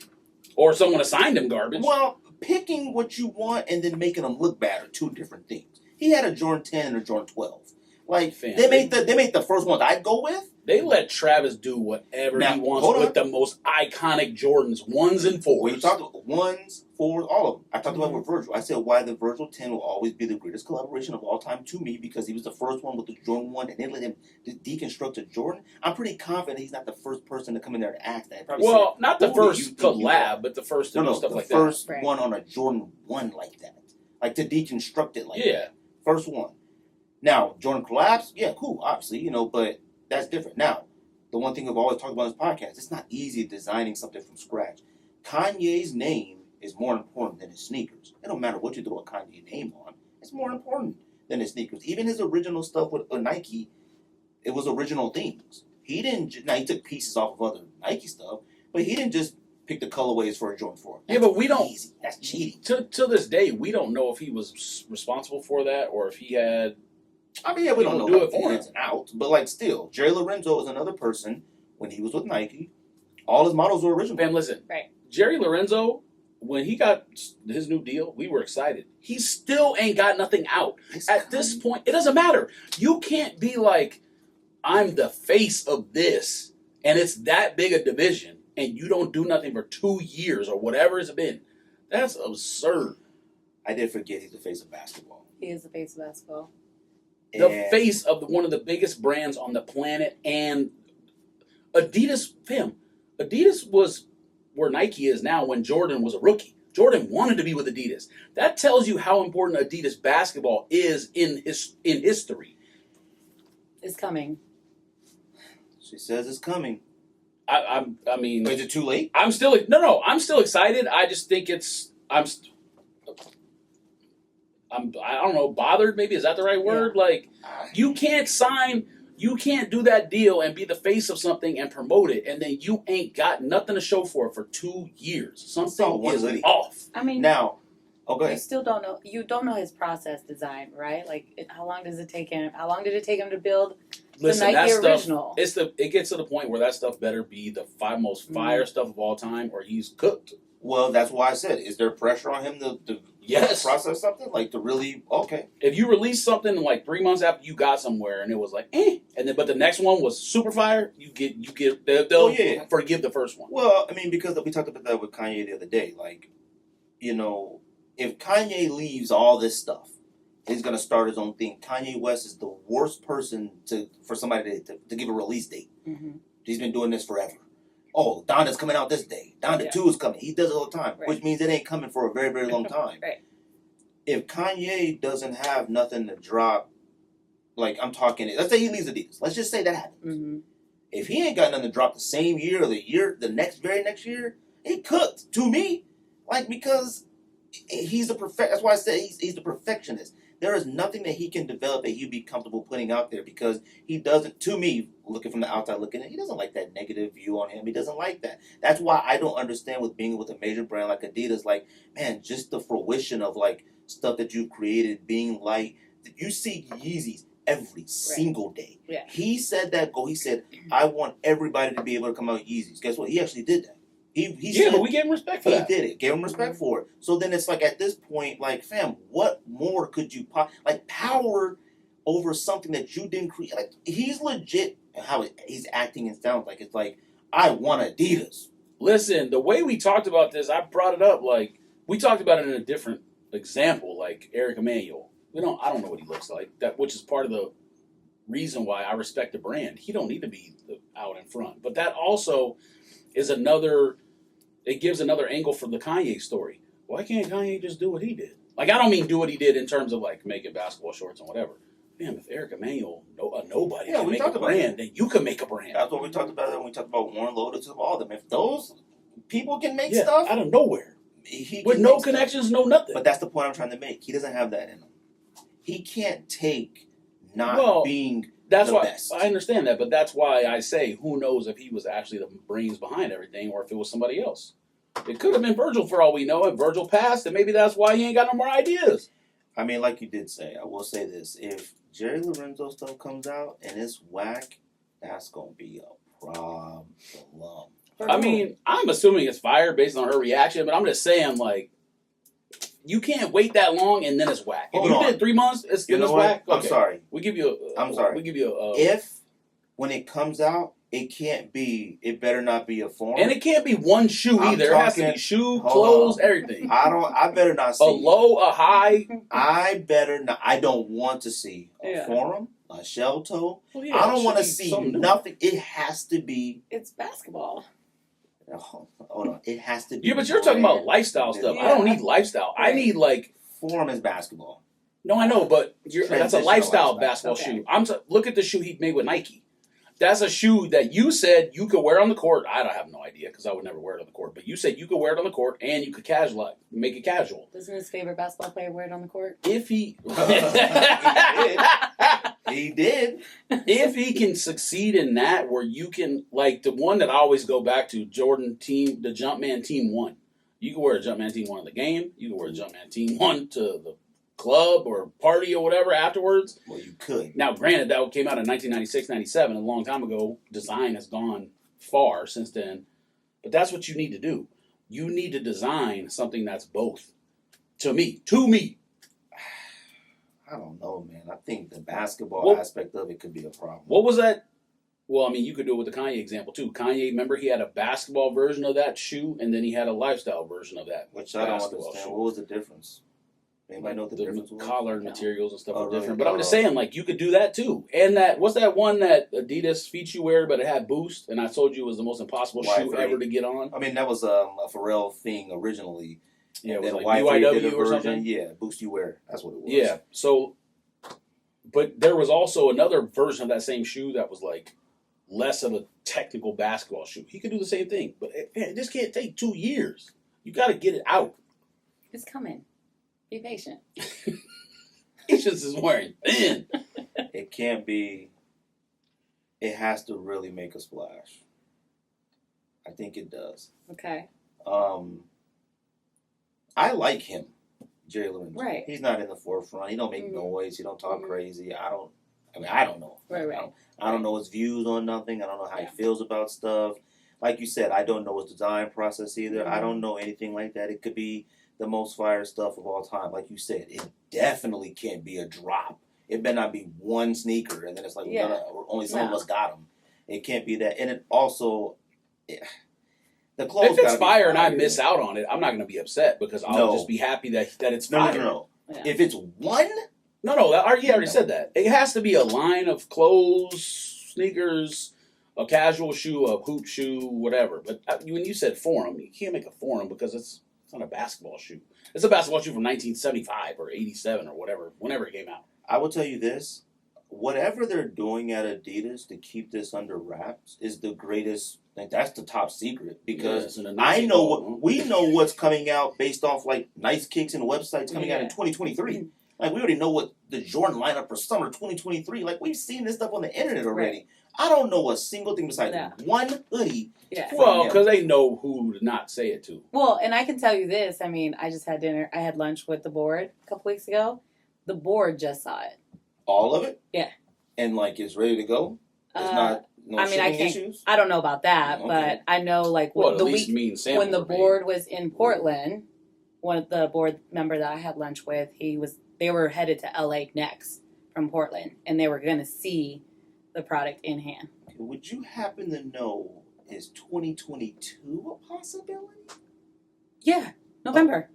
or someone assigned him garbage. Well, picking what you want and then making them look bad are two different things. He had a Jordan 10 and a Jordan 12. Like, they made the first ones I'd go with. They let Travis do whatever he wants with the most iconic Jordans, 1s and 4s. When you talk about 1s, 4s, all of them. I talked about with Virgil. I said why the Virgil 10 will always be the greatest collaboration of all time to me because he was the first one with the Jordan 1 and they let him deconstruct a Jordan. I'm pretty confident he's not the first person to come in there and ask that. Well, not the first collab, but the first to do stuff like that. The first one on a Jordan 1 like that. Like to deconstruct it like that. First one. Now, Jordan collabs, yeah, cool, obviously, but that's different. Now, the one thing we've always talked about in this podcast, it's not easy designing something from scratch. Kanye's name is more important than his sneakers. It don't matter what you throw a Kanye name on. It's more important than his sneakers. Even his original stuff with Nike, it was original things. He took pieces off of other Nike stuff, but he didn't just pick the colorways for a Jordan 4. Yeah, but we don't. Easy. That's cheating. To this day, we don't know if he was responsible for that or if he had. I mean, yeah, we don't know the ins and outs, but like still, Jerry Lorenzo is another person. When he was with Nike, all his models were original. Man, listen, Jerry Lorenzo, when he got his new deal, we were excited. He still ain't got nothing out. At this point, it doesn't matter. You can't be like, I'm the face of this, and it's that big a division, and you don't do nothing for 2 years or whatever it's been. That's absurd. I did forget he's the face of basketball. He is the face of basketball. The face of one of the biggest brands on the planet, and Adidas, Adidas was where Nike is now when Jordan was a rookie. Jordan wanted to be with Adidas. That tells you how important Adidas basketball is in history. It's coming. She says it's coming. I mean, Is it too late? I'm still excited. I just think I don't know, bothered. Maybe is that the right word? Yeah. Like, you can't do that deal and be the face of something and promote it, and then you ain't got nothing to show for it for 2 years. Something is off. I mean, Now, go you ahead. still don't know. You don't know his process design, right? Like, how long does it take him? How long did it take him to build Listen, the Nike that original? stuff. It gets to the point where that stuff better be the most fire stuff of all time, or he's cooked. Well, that's why I said, is there pressure on him to Yes. process something? Like, to really, okay. If you release something like 3 months after you got somewhere and it was like, and then but the next one was super fire, they'll forgive the first one. Well, I mean, because we talked about that with Kanye the other day. Like, if Kanye leaves all this stuff, he's going to start his own thing. Kanye West is the worst person for somebody to give a release date. Mm-hmm. He's been doing this forever. Oh, Donda's coming out this day. Donda 2 is coming. He does it all the time, which means it ain't coming for a very, very long time. Right. If Kanye doesn't have nothing to drop, like I'm talking, let's say he leaves Adidas. Let's just say that happens. Mm-hmm. If he ain't got nothing to drop the same year or the very next year, he cooked to me. Like, because he's that's why I said he's the perfectionist. There is nothing that he can develop that he'd be comfortable putting out there because he doesn't, to me, looking from the outside looking in, he doesn't like that negative view on him. He doesn't like that. That's why I don't understand with being with a major brand like Adidas, like, man, just the fruition of, like, stuff that you created, being light. You see Yeezys every single day. Yeah. He said that goal. He said, I want everybody to be able to come out with Yeezys. Guess what? He actually did that. He said, but we gave him respect for that. He did it. Gave him respect for it. So then it's like, at this point, like, fam, what more could you power over something that you didn't create? Like, he's legit how he's acting and sounds like. It's like, I want Adidas. Listen, the way we talked about this, I brought it up, like, we talked about it in a different example, like Eric Emanuel. I don't know what he looks like, which is part of the reason why I respect the brand. He don't need to be out in front. But that also is it gives another angle from the Kanye story. Why can't Kanye just do what he did? Like, I don't mean do what he did in terms of, like, making basketball shorts and whatever. Damn, if Eric Emanuel, nobody can make a brand, then you can make a brand. That's what we talked about when we talked about Warren Lotus and all of them. If those people can make stuff out of nowhere, he with no connections, no nothing. But that's the point I'm trying to make. He doesn't have that in him. He can't take being that's the why best. I understand that, but that's why I say, who knows if he was actually the brains behind everything or if it was somebody else. It could have been Virgil for all we know, and Virgil passed, and maybe that's why he ain't got no more ideas. I mean, like you did say, I will say this. If Jerry Lorenzo stuff comes out and it's whack, that's going to be a problem. I mean, I'm assuming it's fire based on her reaction, but I'm just saying, like, you can't wait that long and then it's whack. If you did 3 months, it's whack. Okay. I'm sorry. We give you if when it comes out, it better not be a form. And it can't be one shoe either. It has to be shoe, clothes, everything. I better not see a low, a high. I better not. I don't want to see a forum, a shell toe. Well, I don't want to see nothing. It has to be. It's basketball. Hold on. It has to be. Yeah, but you're talking about lifestyle stuff. I don't need lifestyle. I need, like, form is basketball. No, I know, but that's a lifestyle basketball shoe. Look at the shoe he made with Nike. That's a shoe that you said you could wear on the court. I don't have no idea because I would never wear it on the court. But you said you could wear it on the court and you could make it casual. Doesn't his favorite basketball player wear it on the court? If he he did. If he can succeed in that, where you can, like the one that I always go back to, Jordan team, the Jumpman Team 1. You can wear a Jumpman Team 1 in the game. You can wear a Jumpman Team 1 to the club or party or whatever afterwards. Well, you could. Now, granted, that came out in 1996, 97, a long time ago. Design has gone far since then. But that's what you need to do. You need to design something that's both. To me. I don't know, man. I think the basketball aspect of it could be a problem. What was Well, I mean, you could do it with the Kanye example too. Kanye, remember, he had a basketball version of that shoe, and then he had a lifestyle version of that. Which I don't understand. What was the difference? Anybody know the difference? Collar materials and stuff are really? different. But I'm just saying, like, you could do that too. And that, what's that one that Adidas feet you wear, but it had Boost, and I told you it was the most impossible shoe ever to get on? I mean, that was a Pharrell thing originally. Yeah, it was like BYW or something. Yeah, Boost You Wear. That's what it was. Yeah. So, but there was also another version of that same shoe that was like less of a technical basketball shoe. He could do the same thing, but this can't take 2 years. You got to get it out. It's coming. Be patient. He just is wearing thin. It can't be. It has to really make a splash. I think it does. Okay. I like him, Jerry Lorenzo. Right. He's not in the forefront. He don't make noise. He don't talk crazy. I don't know. Right. I don't know his views on nothing. I don't know how he feels about stuff. Like you said, I don't know his design process either. I don't know anything like that. It could be the most fire stuff of all time. Like you said, it definitely can't be a drop. It better not be one sneaker, and then it's like, only some of us got them. It can't be that. And it also... The clothes if it's fire and I miss out on it, I'm not going to be upset because I'll just be happy that it's fire. No. Yeah. If it's one... No, he already said that. It has to be a line of clothes, sneakers, a casual shoe, a hoop shoe, whatever. But when you said Forum, you can't make a Forum because it's not a basketball shoe. It's a basketball shoe from 1975 or 87 or whatever, whenever it came out. I will tell you this. Whatever they're doing at Adidas to keep this under wraps is the greatest... Like, that's the top secret because we know what's coming out based off like Nice Kicks and websites coming out in 2023. Like we already know what the Jordan lineup for summer 2023. Like we've seen this stuff on the internet already. Right. I don't know a single thing besides one hoodie. Yeah. Well, because they know who to not say it to. Well, and I can tell you this. I mean, I just had dinner. I had lunch with the board a couple weeks ago. The board just saw it. All of it? Yeah. And like it's ready to go. It's not. No I mean, I can't. Issues? I don't know about that, but I know like when the board was in Portland, one of the board member that I had lunch with, they were headed to LA next from Portland, and they were going to see the product in hand. Would you happen to know, is 2022 a possibility? Yeah, November.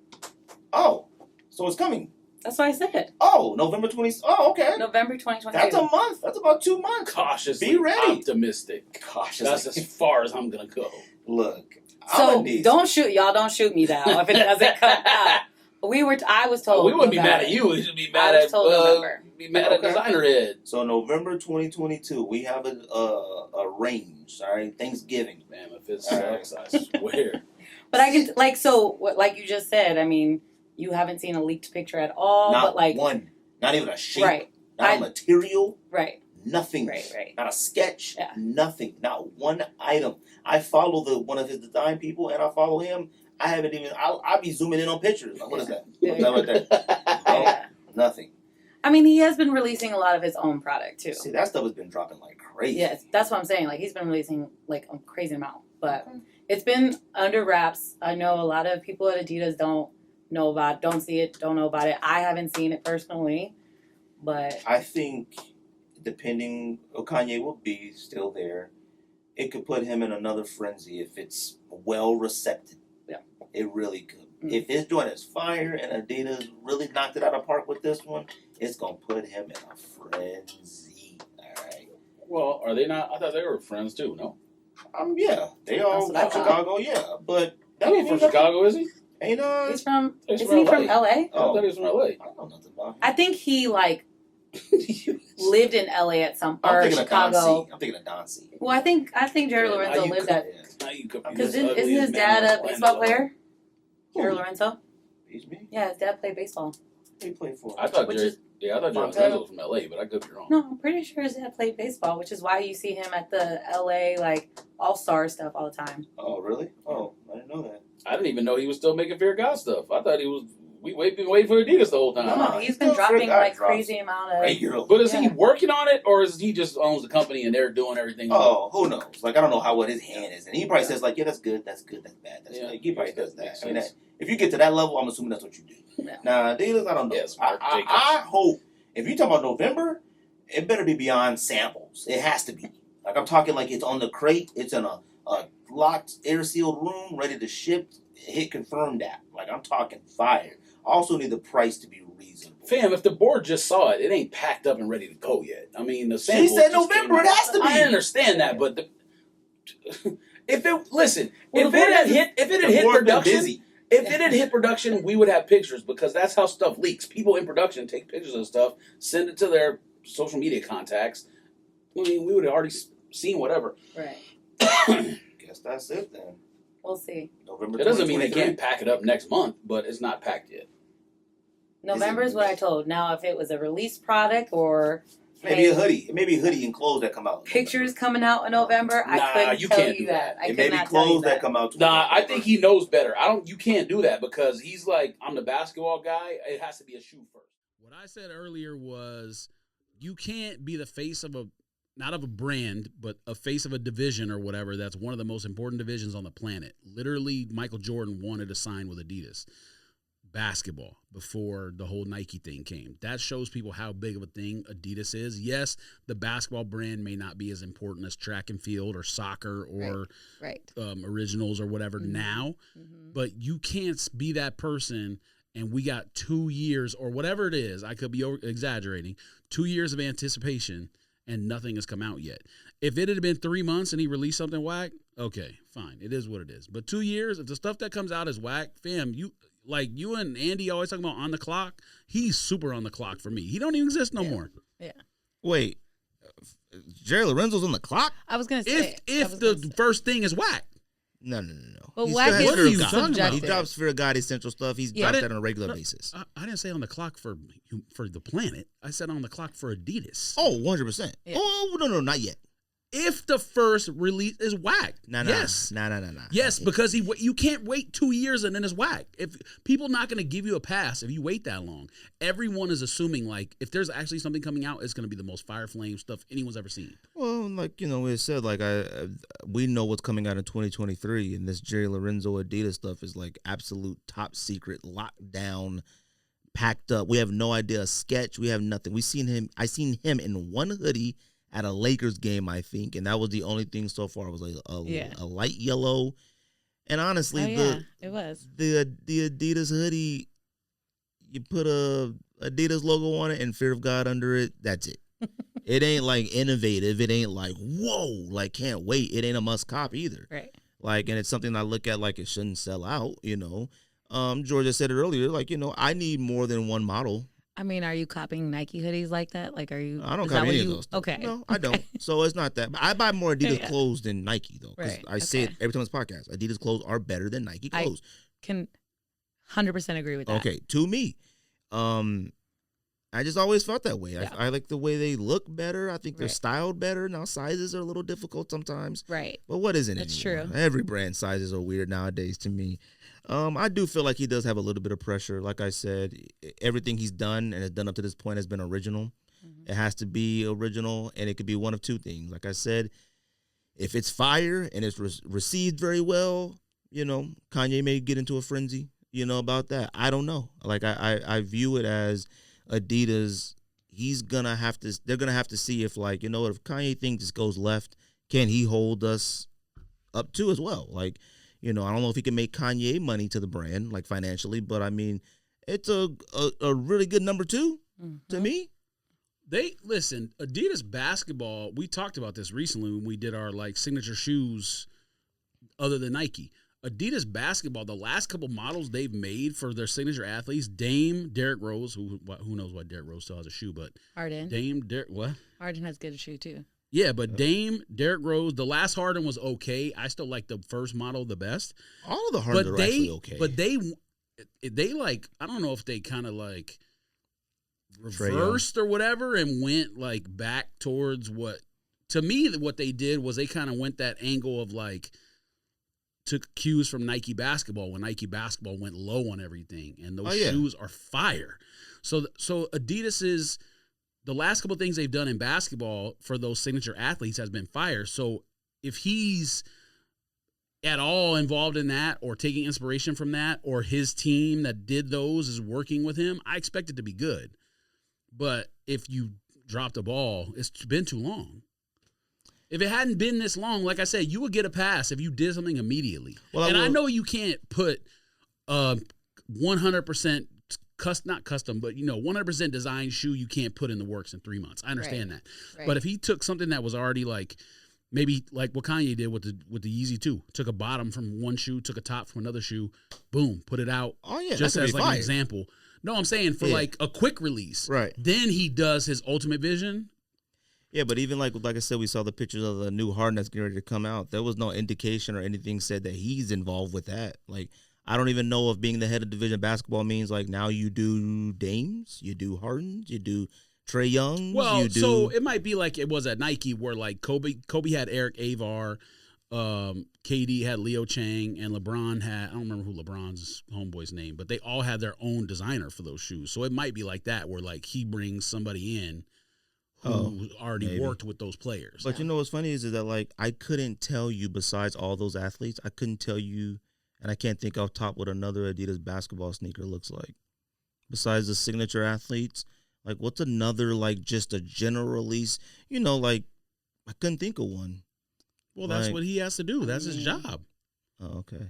Oh, so it's coming. That's what I said. Oh, November 20. Oh, okay. November 2022. That's a month. That's about 2 months. Cautiously be ready. Optimistic. Cautiously. That's as far as I'm gonna go. Look. So don't shoot me down if it doesn't come out. I was told. We wouldn't be mad at you. We should be mad at November. Be mad at Designer Head. So November 2022, we have a range. All right, Thanksgiving. Man, if it sucks, I swear. But I can like you just said. I mean. You haven't seen a leaked picture at all, not but like one, not even a shape, right? Not a material, right? Nothing, right? Not a sketch, nothing, not one item. I follow one of his design people, and I follow him. I haven't even. I'll be zooming in on pictures. Like, what is that? What's that right there? Nothing. I mean, he has been releasing a lot of his own product too. See, that stuff has been dropping like crazy. Yes, that's what I'm saying. Like he's been releasing like a crazy amount, but it's been under wraps. I know a lot of people at Adidas don't know see it, don't know about it. I haven't seen it personally, but I think depending, Kanye will be still there. It could put him in another frenzy if it's well received. Yeah, it really could. If his joint is fire and Adidas really knocked it out of the park with this one, it's gonna put him in a frenzy. All right. Well, are they not? I thought they were friends too. No. Yeah, they all from Chicago. Yeah, but that ain't from Chicago, is he? He's from LA. Isn't he from LA? Oh, I thought he was from LA. I don't know nothing about him. I think he lived in LA at some point. Or Chicago. I'm thinking of Don C. Well, I think Jerry Lorenzo lived at. Because isn't his dad a baseball player? Jerry Lorenzo. Excuse me. Yeah, his dad played baseball. He played for. I thought Jerry Lorenzo was from LA, but I could be wrong. No, I'm pretty sure his dad played baseball, which is why you see him at the LA All-Star stuff all the time. Oh, really? Oh, I didn't know that. I didn't even know he was still making Fear God stuff. I thought he was. Been waiting for Adidas the whole time. No, he's been dropping crazy amount of. Regular. But is he working on it, or is he just owns the company and they're doing everything? Oh, who knows? Like I don't know what his hand is, and he probably says that's good, that's bad, that's good. He probably does that. I mean, if you get to that level, I'm assuming that's what you do. Yeah. Now Adidas, I don't know. Yes, I hope if you talk about November, it better be beyond samples. It has to be. Like I'm talking like it's on the crate. It's in a locked, air sealed room, ready to ship. Hit confirm that. Like I'm talking fire. I also need the price to be reasonable. Fam, if the board just saw it, it ain't packed up and ready to go yet. I mean, the sample. She said just November. came It out. has to be. I understand that, but if it had hit board been production, busy. if it had hit production, we would have pictures because that's how stuff leaks. People in production take pictures of stuff, send it to their social media contacts. I mean, we would have already seen whatever. Right. Guess that's it then. We'll see. November. It doesn't mean they 2023. can't pack it up next month, but it's not packed yet. November is what I told. Now, if it was a release product or Maybe a hoodie. Maybe a hoodie and clothes that come out. pictures coming out in November, I Nah, couldn't you tell can't you do that. I It could may be not tell you clothes that that. come out. Nah, I think he knows better. You can't do that because he's like, I'm the basketball guy. It has to be a shoe first. What I said earlier was you can't be the face of not of a brand, but a face of a division or whatever that's one of the most important divisions on the planet. Literally, Michael Jordan wanted to sign with Adidas basketball before the whole Nike thing came. That shows people how big of a thing Adidas is. Yes, the basketball brand may not be as important as track and field or soccer or Right. originals or whatever now, but you can't be that person. And we got 2 years or whatever it is. I could be exaggerating. 2 years of anticipation and nothing has come out yet. If it had been 3 months and he released something whack, okay, fine. It is what it is. But 2 years, if the stuff that comes out is whack, fam, you and Andy always talking about on the clock, he's super on the clock for me. He don't even exist no more. Yeah. Wait, Jerry Lorenzo's on the clock? I was gonna say If the first thing is whack. No. But He whack still has is What are you Fear of God. talking about? He subjective. drops Fear of God Essential stuff. He's Yeah. drops that on a regular basis. I didn't say on the clock for the planet. I said on the clock for Adidas. Oh, 100%. Yeah. Oh, no, not yet. If the first release is whack, yes. Nah. Yes, because you can't wait 2 years and then it's whack. If people not going to give you a pass if you wait that long, everyone is assuming like if there's actually something coming out, it's going to be the most fire flame stuff anyone's ever seen. Well, like, it said, like, we know what's coming out in 2023, and this Jerry Lorenzo Adidas stuff is, like, absolute top secret, locked down, packed up. We have no idea, a sketch. We have nothing. I seen him in one hoodie at a Lakers game, I think, and that was the only thing so far. It was, like, a light yellow. And honestly, it was. the Adidas hoodie, you put a Adidas logo on it and Fear of God under it, that's it. It ain't like innovative. It ain't like, whoa, like can't wait. It ain't a must cop either. Right. Like, and it's something I look at like it shouldn't sell out, Georgia said it earlier, like, I need more than one model. I mean, are you copying Nike hoodies like that? Like, are you? I don't is that copy what any of you- those stuff. Okay. No, I don't. So it's not that. But I buy more Adidas Yeah. clothes than Nike, though. Because Right, I say it okay. every time it's podcast. Adidas clothes are better than Nike clothes. Can 100% agree with that. Okay, to me. I just always felt that way. Yeah. I like the way they look better. I think they're Right. styled better. Now, sizes are a little difficult sometimes. Right. But what isn't That's anymore? true. Every brand sizes are weird nowadays to me. I do feel like he does have a little bit of pressure. Like I said, everything he's done and has done up to this point has been original. It has to be original, and it could be one of two things. Like I said, if it's fire and it's received very well, Kanye may get into a frenzy, about that. I don't know. Like I view it as Adidas. They're gonna have to see if, like, if Kanye thinks this goes left, can he hold us up to as well? Like, I don't know if he can make Kanye money to the brand, like financially, but I mean, it's a really good number two to me. Listen, Adidas basketball, we talked about this recently when we did our like signature shoes other than Nike. Adidas basketball, the last couple models they've made for their signature athletes, Dame, Derrick Rose, who knows why Derrick Rose still has a shoe, but Harden. what? Harden has good shoe too. Yeah, but Dame, Derrick Rose, the last Harden was okay. I still like the first model the best. All of the Hardens are actually okay. But they like, I don't know if they kind of like Trae Young. reversed or whatever and went like back towards what, to me, what they did was they kind of went that angle of like, took cues from Nike basketball when Nike basketball went low on everything, and those shoes are fire. So Adidas is, the last couple of things they've done in basketball for those signature athletes has been fire. So if he's at all involved in that or taking inspiration from that, or his team that did those is working with him, I expect it to be good. But if you drop the ball, it's been too long. If it hadn't been this long, like I said, you would get a pass if you did something immediately. Well, I know you can't put 100% not custom, but 100% design shoe you can't put in the works in 3 months. I understand that. Right. But if he took something that was already like maybe like what Kanye did with the Yeezy 2, took a bottom from one shoe, took a top from another shoe, boom, put it out. Oh yeah, just that could as be like an fire. example. No, I'm saying for like a quick release. Right. Then he does his ultimate vision. Yeah, but even like I said, we saw the pictures of the new Harden that's getting ready to come out. There was no indication or anything said that he's involved with that. Like, I don't even know if being the head of division basketball means like now you do Dames, you do Hardens, you do Trey Youngs. Well, you do... so it might be like it was at Nike where like Kobe had Eric Avar, KD had Leo Chang, and LeBron had, I don't remember who LeBron's homeboy's name, but they all had their own designer for those shoes. So it might be like that where like he brings somebody in who already worked with those players. But you know what's funny is that like I couldn't tell you besides all those athletes, I couldn't tell you, and I can't think off top what another Adidas basketball sneaker looks like. Besides the signature athletes, like what's another like just a general release? Like I couldn't think of one. Well, that's what he has to do. That's his job. Oh, okay.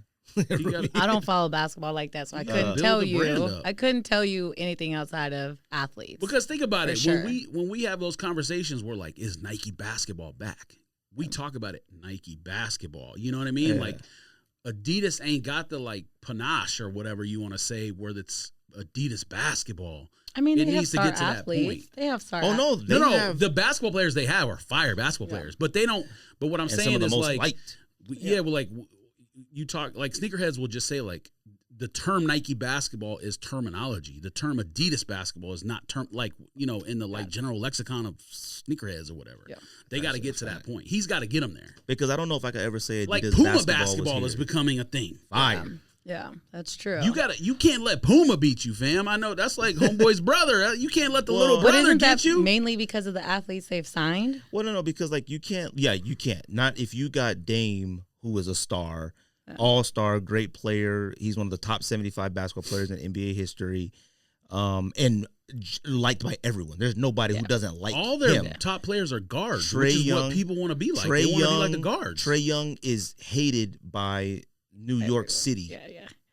I don't follow basketball like that, so I couldn't build tell the brand you. up. I couldn't tell you anything outside of athletes. Because think about For it, sure. when we have those conversations, we're like, is Nike basketball back? We talk about it, Nike basketball. You know what I mean? Yeah. Like Adidas ain't got the like panache or whatever you want to say where it's Adidas basketball. I mean, It they have needs to star get to that athletes. point. They have star. Oh no, they No, have, the basketball players they have are fire basketball players, but they don't. But what I'm and saying some of the is most like, liked. you talk like sneakerheads will just say like the term Nike basketball is terminology. The term Adidas basketball is not term like in the like general lexicon of sneakerheads or whatever. Yeah. They got to get to that point. He's got to get them there. Because I don't know if I could ever say Adidas Like Puma basketball basketball was is here. becoming a thing. Fire. Yeah, that's true. You can't let Puma beat you, fam. I know that's like homeboy's brother. You can't let the little but brother isn't get that you. mainly because of the athletes they've signed? Well, no, because like you can't. Yeah, you can't. Not if you got Dame, who is a star, all-star, great player. He's one of the top 75 basketball players in NBA history, and liked by everyone. There's nobody who doesn't like All their him. top players are guards, Trey which is Young- what people want to be like. Trey They want to be like Young- the guards. Trey Young is hated by New York City. Yeah.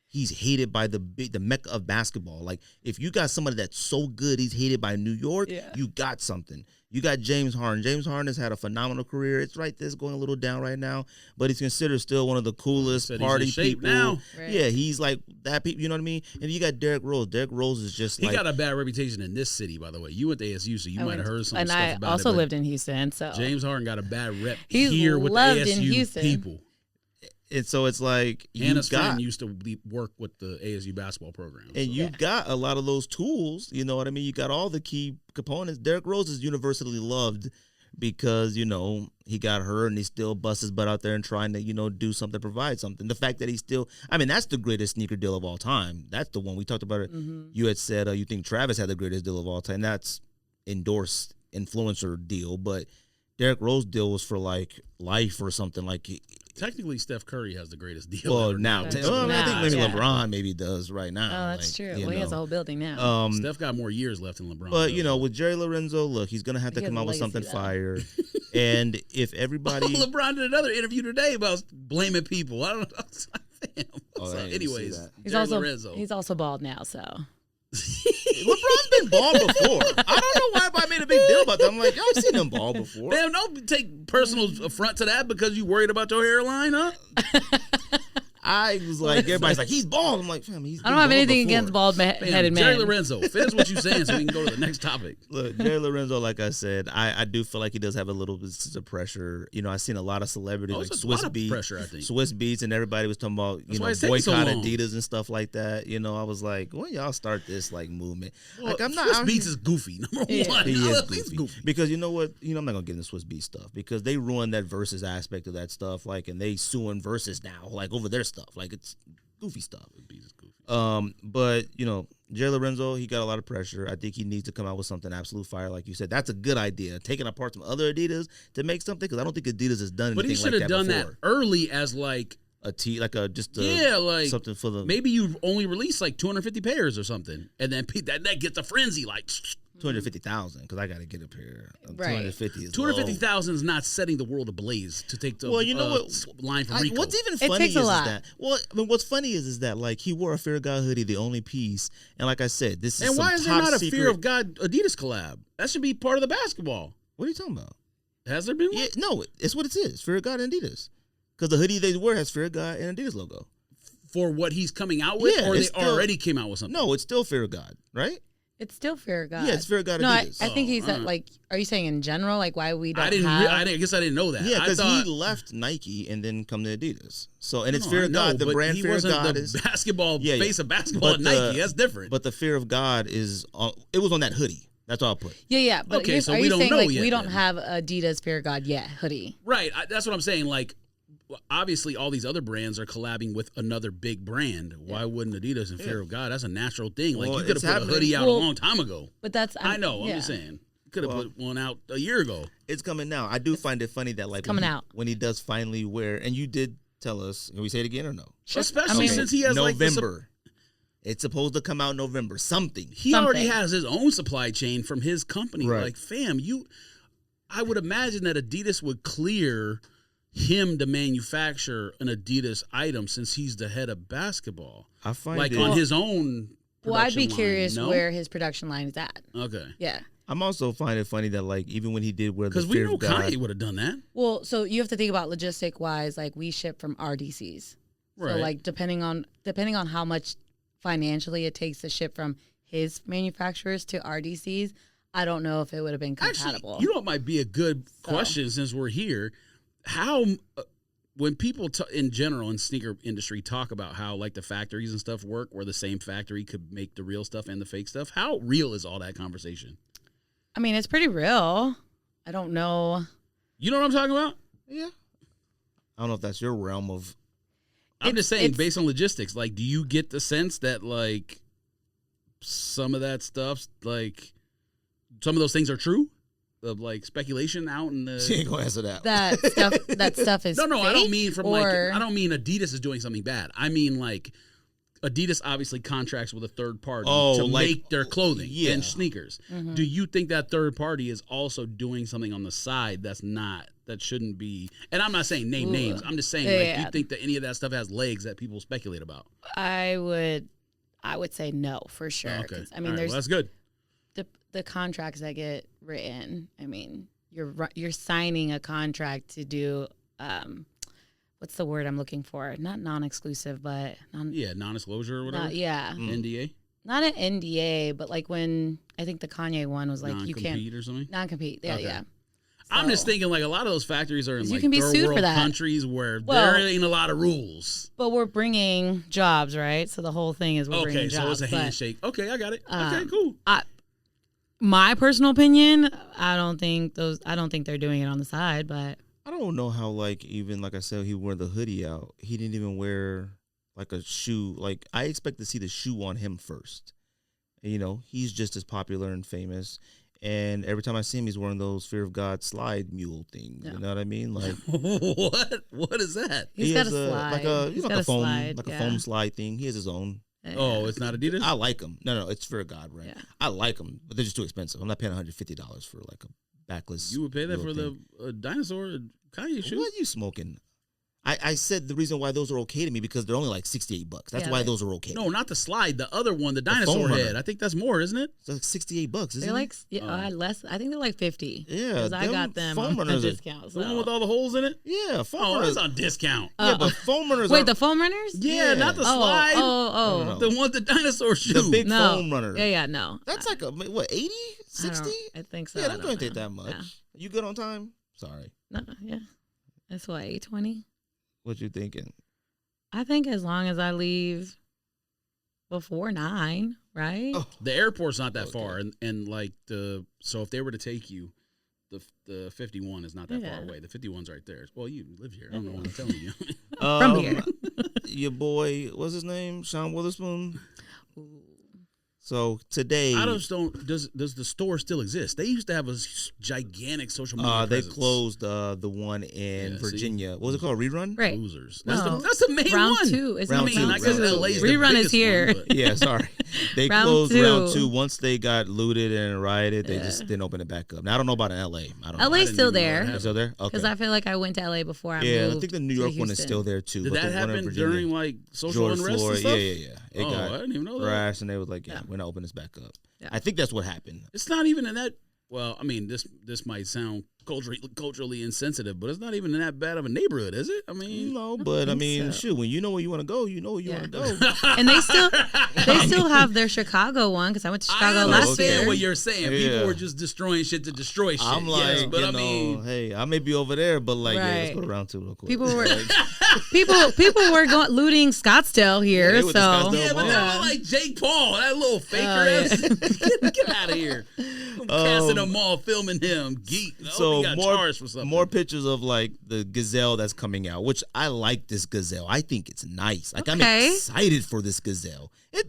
He's hated by the mecca of basketball. Like if you got somebody that's so good, he's hated by New York. Yeah. You got something. You got James Harden. James Harden has had a phenomenal career. It's right there's going a little down right now, but he's considered still one of the coolest Said he's party in shape people. now. Right. Yeah, he's like that. People, you know what I mean. And you got Derrick Rose. Derrick Rose is just He like got a bad reputation in this city, by the way. You went to ASU, so you might have heard some and stuff I about also it. but lived in Houston, so James Harden got a bad rep He's here with the loved in ASU Houston. people. And so it's like you Hannah's got friend used to work with the ASU basketball program. and so. you got a lot of those tools. You know what I mean? You got all the key components. Derrick Rose is universally loved because, he got hurt and he still busts his butt out there and trying to, do something, provide something. The fact that he still, that's the greatest sneaker deal of all time. That's the one we talked about it. Mm-hmm. You had said you think Travis had the greatest deal of all time. That's endorsed influencer deal, but Derrick Rose deal was for like life or something like. Technically, Steph Curry has the greatest deal. Well, ever. now, That's I think now, maybe yeah. LeBron maybe does right now. Oh, that's true. you Well, he has a know. whole building now. Steph got more years left than LeBron. But does. with Jerry Lorenzo, look, he's gonna have to He has come a out with something legacy, though. fire. And if everybody, LeBron did another interview today about blaming people. I don't know. Damn. Oh, I So, didn't see anyways, that. he's also bald now, so LeBron's been bald before. I don't know why I made a big deal about that. I'm like, y'all seen him bald before. Damn, don't take personal affront to that because you worried about your hairline, huh? I was like, everybody's like, he's bald. I'm like, fam, he's. I don't have anything against bald-headed Jerry men. Lorenzo, finish what you're saying so we can go to the next topic. Look, Jerry Lorenzo, like I said, I do feel like he does have a little bit of pressure. I've seen a lot of celebrities like It's a Swiss lot of Beats, pressure, I think. Swiss Beats, and everybody was talking about That's why it's taking so boycott long. Adidas and stuff like that. I was like, when y'all start this like movement? Well, Like I'm not. Swiss out Beats here- is goofy. Number Yeah. one, He is He's goofy. Because you know what? I'm not gonna get into Swiss Beat stuff because they ruined that versus aspect of that stuff. Like, and they suing versus now, like over their stuff. Like it's goofy stuff. Beats is goofy. But Jerry Lorenzo, he got a lot of pressure. I think he needs to come out with something absolute fire, like you said. That's a good idea. Taking apart some other Adidas to make something because I don't think Adidas has done But he anything should like have that done before. that early as like Something for the maybe you only release like 250 pairs or something, and then that gets a frenzy like 250,000 because I got to get up here. Right. 250 is 250,000 is not setting the world ablaze to take the you know what? line from Rico. What's even It funny takes a lot. is that what's funny is that like he wore a Fear of God hoodie, the only piece, and like I said, this is and why some is there top not a secret. Fear of God Adidas collab? That should be part of the basketball. What are you talking about? Has there been one? Yeah, no, it's what it is. Fear of God and Adidas, because the hoodie they wear has Fear of God and Adidas logo. For what he's coming out with, Yeah, or they it's still- already came out with something? No, it's still Fear of God, right? It's still Fear of God. Yeah, it's Fear of God No, Adidas. I think he said, alright. like, are you saying in general, like, why we don't I didn't. have... I guess I didn't know that. Yeah, I because thought- he left Nike and then come to Adidas. So and it's No, Fear I of God. know, The but brand he Fear of wasn't God the is basketball Yeah, yeah. face of basketball at But Nike. That's different. But the Fear of God is it was on that hoodie. That's all I put. Yeah, but Okay, so are we you don't saying, know like, yet we don't then. have Adidas Fear of God yet hoodie? right, that's what I'm saying. Like, obviously, all these other brands are collabing with another big brand. Why wouldn't Adidas and Fear of God? That's a natural thing. Like, Well, you could it's have put happening. a hoodie out Well, a long time ago. But that's... I know. I'm yeah. just saying. You could have Well- put one out a year ago. It's coming now. I do find it funny that like coming when out. when he does finally wear, and you did tell us. Can we say it again or no? Especially I mean, since he has like this. November. It's supposed to come out November. Something. He already Something. has his own supply chain from his company. Right. Like, fam, I would imagine that Adidas would clear him to manufacture an Adidas item since he's the head of basketball. I find Like it. on his own. Well, I'd be production line, curious no? where his production line is at. Okay. Yeah. I'm also find it funny that like even when he did wear the Because we Fear know of God, Kanye would have done that. Well, so you have to think about logistic wise, like we ship from RDCs. Right. So like depending on how much financially it takes to ship from his manufacturers to RDCs, I don't know if it would have been compatible. Actually, you know what might be a good So- question since we're here? How, when people in general in sneaker industry talk about how like the factories and stuff work, where the same factory could make the real stuff and the fake stuff, how real is all that conversation? I mean, it's pretty real. I don't know. You know what I'm talking about? yeah. I don't know if that's your realm of. I'm It's- just saying, it's- based on logistics, like, do you get the sense that like some of that stuff, like some of those things are true? Of like speculation out in the. She ain't gonna answer that. That stuff is No, I don't fake, mean from or... like I don't mean Adidas is doing something bad. I mean like Adidas obviously contracts with a third party to like- make their clothing yeah. and sneakers. Mhm. Do you think that third party is also doing something on the side that shouldn't be? And I'm not saying name Ooh. names. I'm just saying Yeah. like you think that any of that stuff has legs that people speculate about. I would say no for sure. Oh, okay. 'Cause, I mean, All right, there's well, that's good. the contracts that get written. I mean, you're signing a contract to do what's the word I'm looking for? Not non-exclusive, but Yeah, non-disclosure or whatever. yeah, NDA, not an NDA, but like when I think the Kanye one was like you can't non-compete or something. non-compete. Yeah, Okay. yeah. I'm just So- thinking like a lot of those factories are in You like can be third sued for world that. countries where Well- there ain't a lot of rules. But we're bringing jobs, right? So the whole thing is we're Okay, bringing so jobs. it's a but, handshake. Okay, I got it. Okay, um, cool. my personal opinion, I don't think they're doing it on the side, but I don't know how like even like I said he wore the hoodie out. He didn't even wear like a shoe. Like I expect to see the shoe on him first. You know, he's just as popular and famous. And every time I see him, he's wearing those Fear of God slide mule things. Yeah. You know what I mean? Like What is that? he's he got a has slide. like a He's like got a foam slide, like yeah. a foam slide thing. He has his own. Yeah. Oh, it's not Adidas. I like them. No, it's Fear of God, right? Yeah. I like them, but they're just too expensive. I'm not paying $150 for like a backless. You would pay that mule for thing. the dinosaur Kanye shoe? What are you smoking? I said the reason why those are okay to me because they're only like $68. That's Yeah, why they- those are okay. No, not the slide. The other one, the dinosaur foam head. runner. I think that's more, isn't it? It's like $68, isn't They're it? like Oh. less. I think they're like 50. Yeah, because I them got them foam on a runners are- discount. The So. one with all the holes in it? Yeah, foam Oh, runners. that's on discount. Yeah, but foam runners Wait, are the foam runners? Yeah, not the Yeah. slide. Oh. No. The one, the dinosaur shoe. the big No. foam runner. Yeah, no. That's like a what 80, I 60? I think so. Yeah, I that don't don't take know. that much. Yeah. You good on time? Sorry. No, yeah. That's what, 820? What you thinking? I think as long as I leave before 9, right? Oh. The airport's not that Okay. far, and like so if they were to take you, the 51 is not that Yeah. far away. The 51's right there. Well, you live here. I don't know what I'm telling you. From here. Your boy, what's his name? Sean Witherspoon. Ooh. So today, I just don't. Does the store still exist? They used to have a gigantic social media they presence. closed the one in Yeah, Virginia. What was it called? Rerun? Right. Losers. No. That's the main Round one. 2. It's Round not two. round I guess 2. LA is the Rerun is biggest here. one, but- Yeah, sorry. They Round closed 2. round 2 once they got looted and rioted. They just didn't open it back up. Now I don't know about in LA. I don't know. LA's didn't still even know there. that It's still there? Okay. Because I feel like I went to LA before I moved. Yeah, I think the New to York one is Houston. still there too. Did but that the one in happen Virginia, during like social George unrest Floyd? and stuff? Yeah. It Oh, got I didn't even know that. crashed, and they was like, Yeah. we're not opening this back up. Yeah. I think that's what happened. It's not even in that. Well, I mean, this might sound culturally insensitive, but it's not even in that bad of a neighborhood, is it? I mean, No, but I think mean, so. shoot, when you know where you want to go, you know where you Yeah. want to go. And they still have their Chicago one because I went to Chicago I last understand year. what you're saying. Yeah. People were just destroying shit to destroy shit. I'm like, yes, but you I know, mean, hey, I may be over there, but like, yeah, let's Right. go to round 2 real quick. People were people were looting Scottsdale here, Yeah, they went to so Scottsdale yeah, but Mall. that was like Jake Paul, that little faker yeah. ass. Get out of here. Passing a mall, filming him, geek. I hope So he got charged for something. more pictures of like the gazelle that's coming out, which I like this gazelle. I think it's nice. Like I'm Okay. excited for this gazelle. This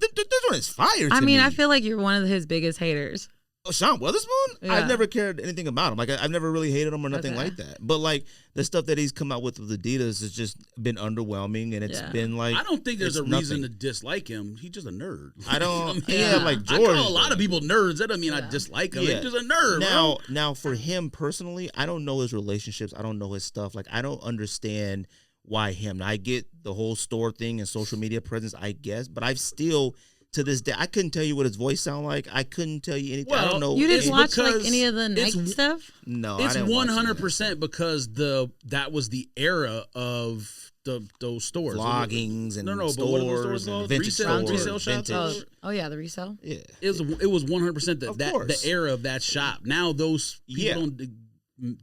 one is fire. I to mean, me. I feel like you're one of his biggest haters. Oh, Sean Witherspoon? Yeah. I've never cared anything about him. Like I've never really hated him or nothing Okay. like that. But like the stuff that he's come out with Adidas has just been underwhelming, and it's Yeah. been like I don't think there's a it's reason nothing. to dislike him. He's just a nerd. I don't. I mean, yeah, like I Jordan. call a lot of people nerds. That doesn't mean I Yeah. dislike him. Yeah. He's just a nerd. bro. Now for him personally, I don't know his relationships. I don't know his stuff. Like I don't understand why him. Now, I get the whole store thing and social media presence, I guess, but I've still to this day I couldn't tell you what his voice sound like. I couldn't tell you anything. I Well, don't know. You It's didn't watch like because any of the it's- Nike stuff? No, I It's didn't watch any of that 100% because that was the era of those stores. vloggings and No, but what are those stores stores and called? vintage Resale stores, shops? vintage. Oh yeah, the resale. Yeah. It was 100% Of that course. the era of that shop. Now those people Yeah. don't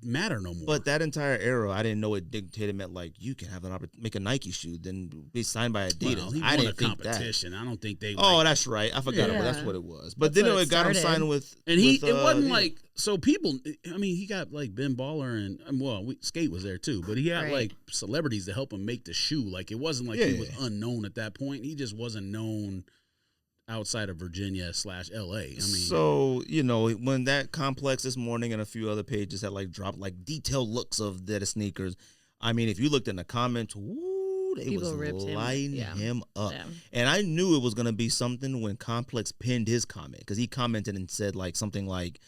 matter no more. But that entire era, I didn't know it dictated meant like you can have an opportunity make a Nike shoe, then be signed by Adidas. Well, he I won didn't a think that. competition. I don't think they. Oh, like, that's right. I forgot about that's Yeah. what it was. But That's then what it it got him started. signed with. and he with, it wasn't yeah. like so people. I mean, he got like Ben Baller and Skate was there too, but he had Right. like celebrities to help him make the shoe. Like it wasn't like Yeah, he was yeah. unknown at that point. He just wasn't known outside of Virginia / LA. I mean, So, you know, when that complex this morning and a few other pages had like dropped like detailed looks of the sneakers, I mean, if you looked in the comments, woo, they People was ripped him. lighting Yeah. him up. Yeah. And I knew it was going to be something when Complex pinned his comment because he commented and said like something like,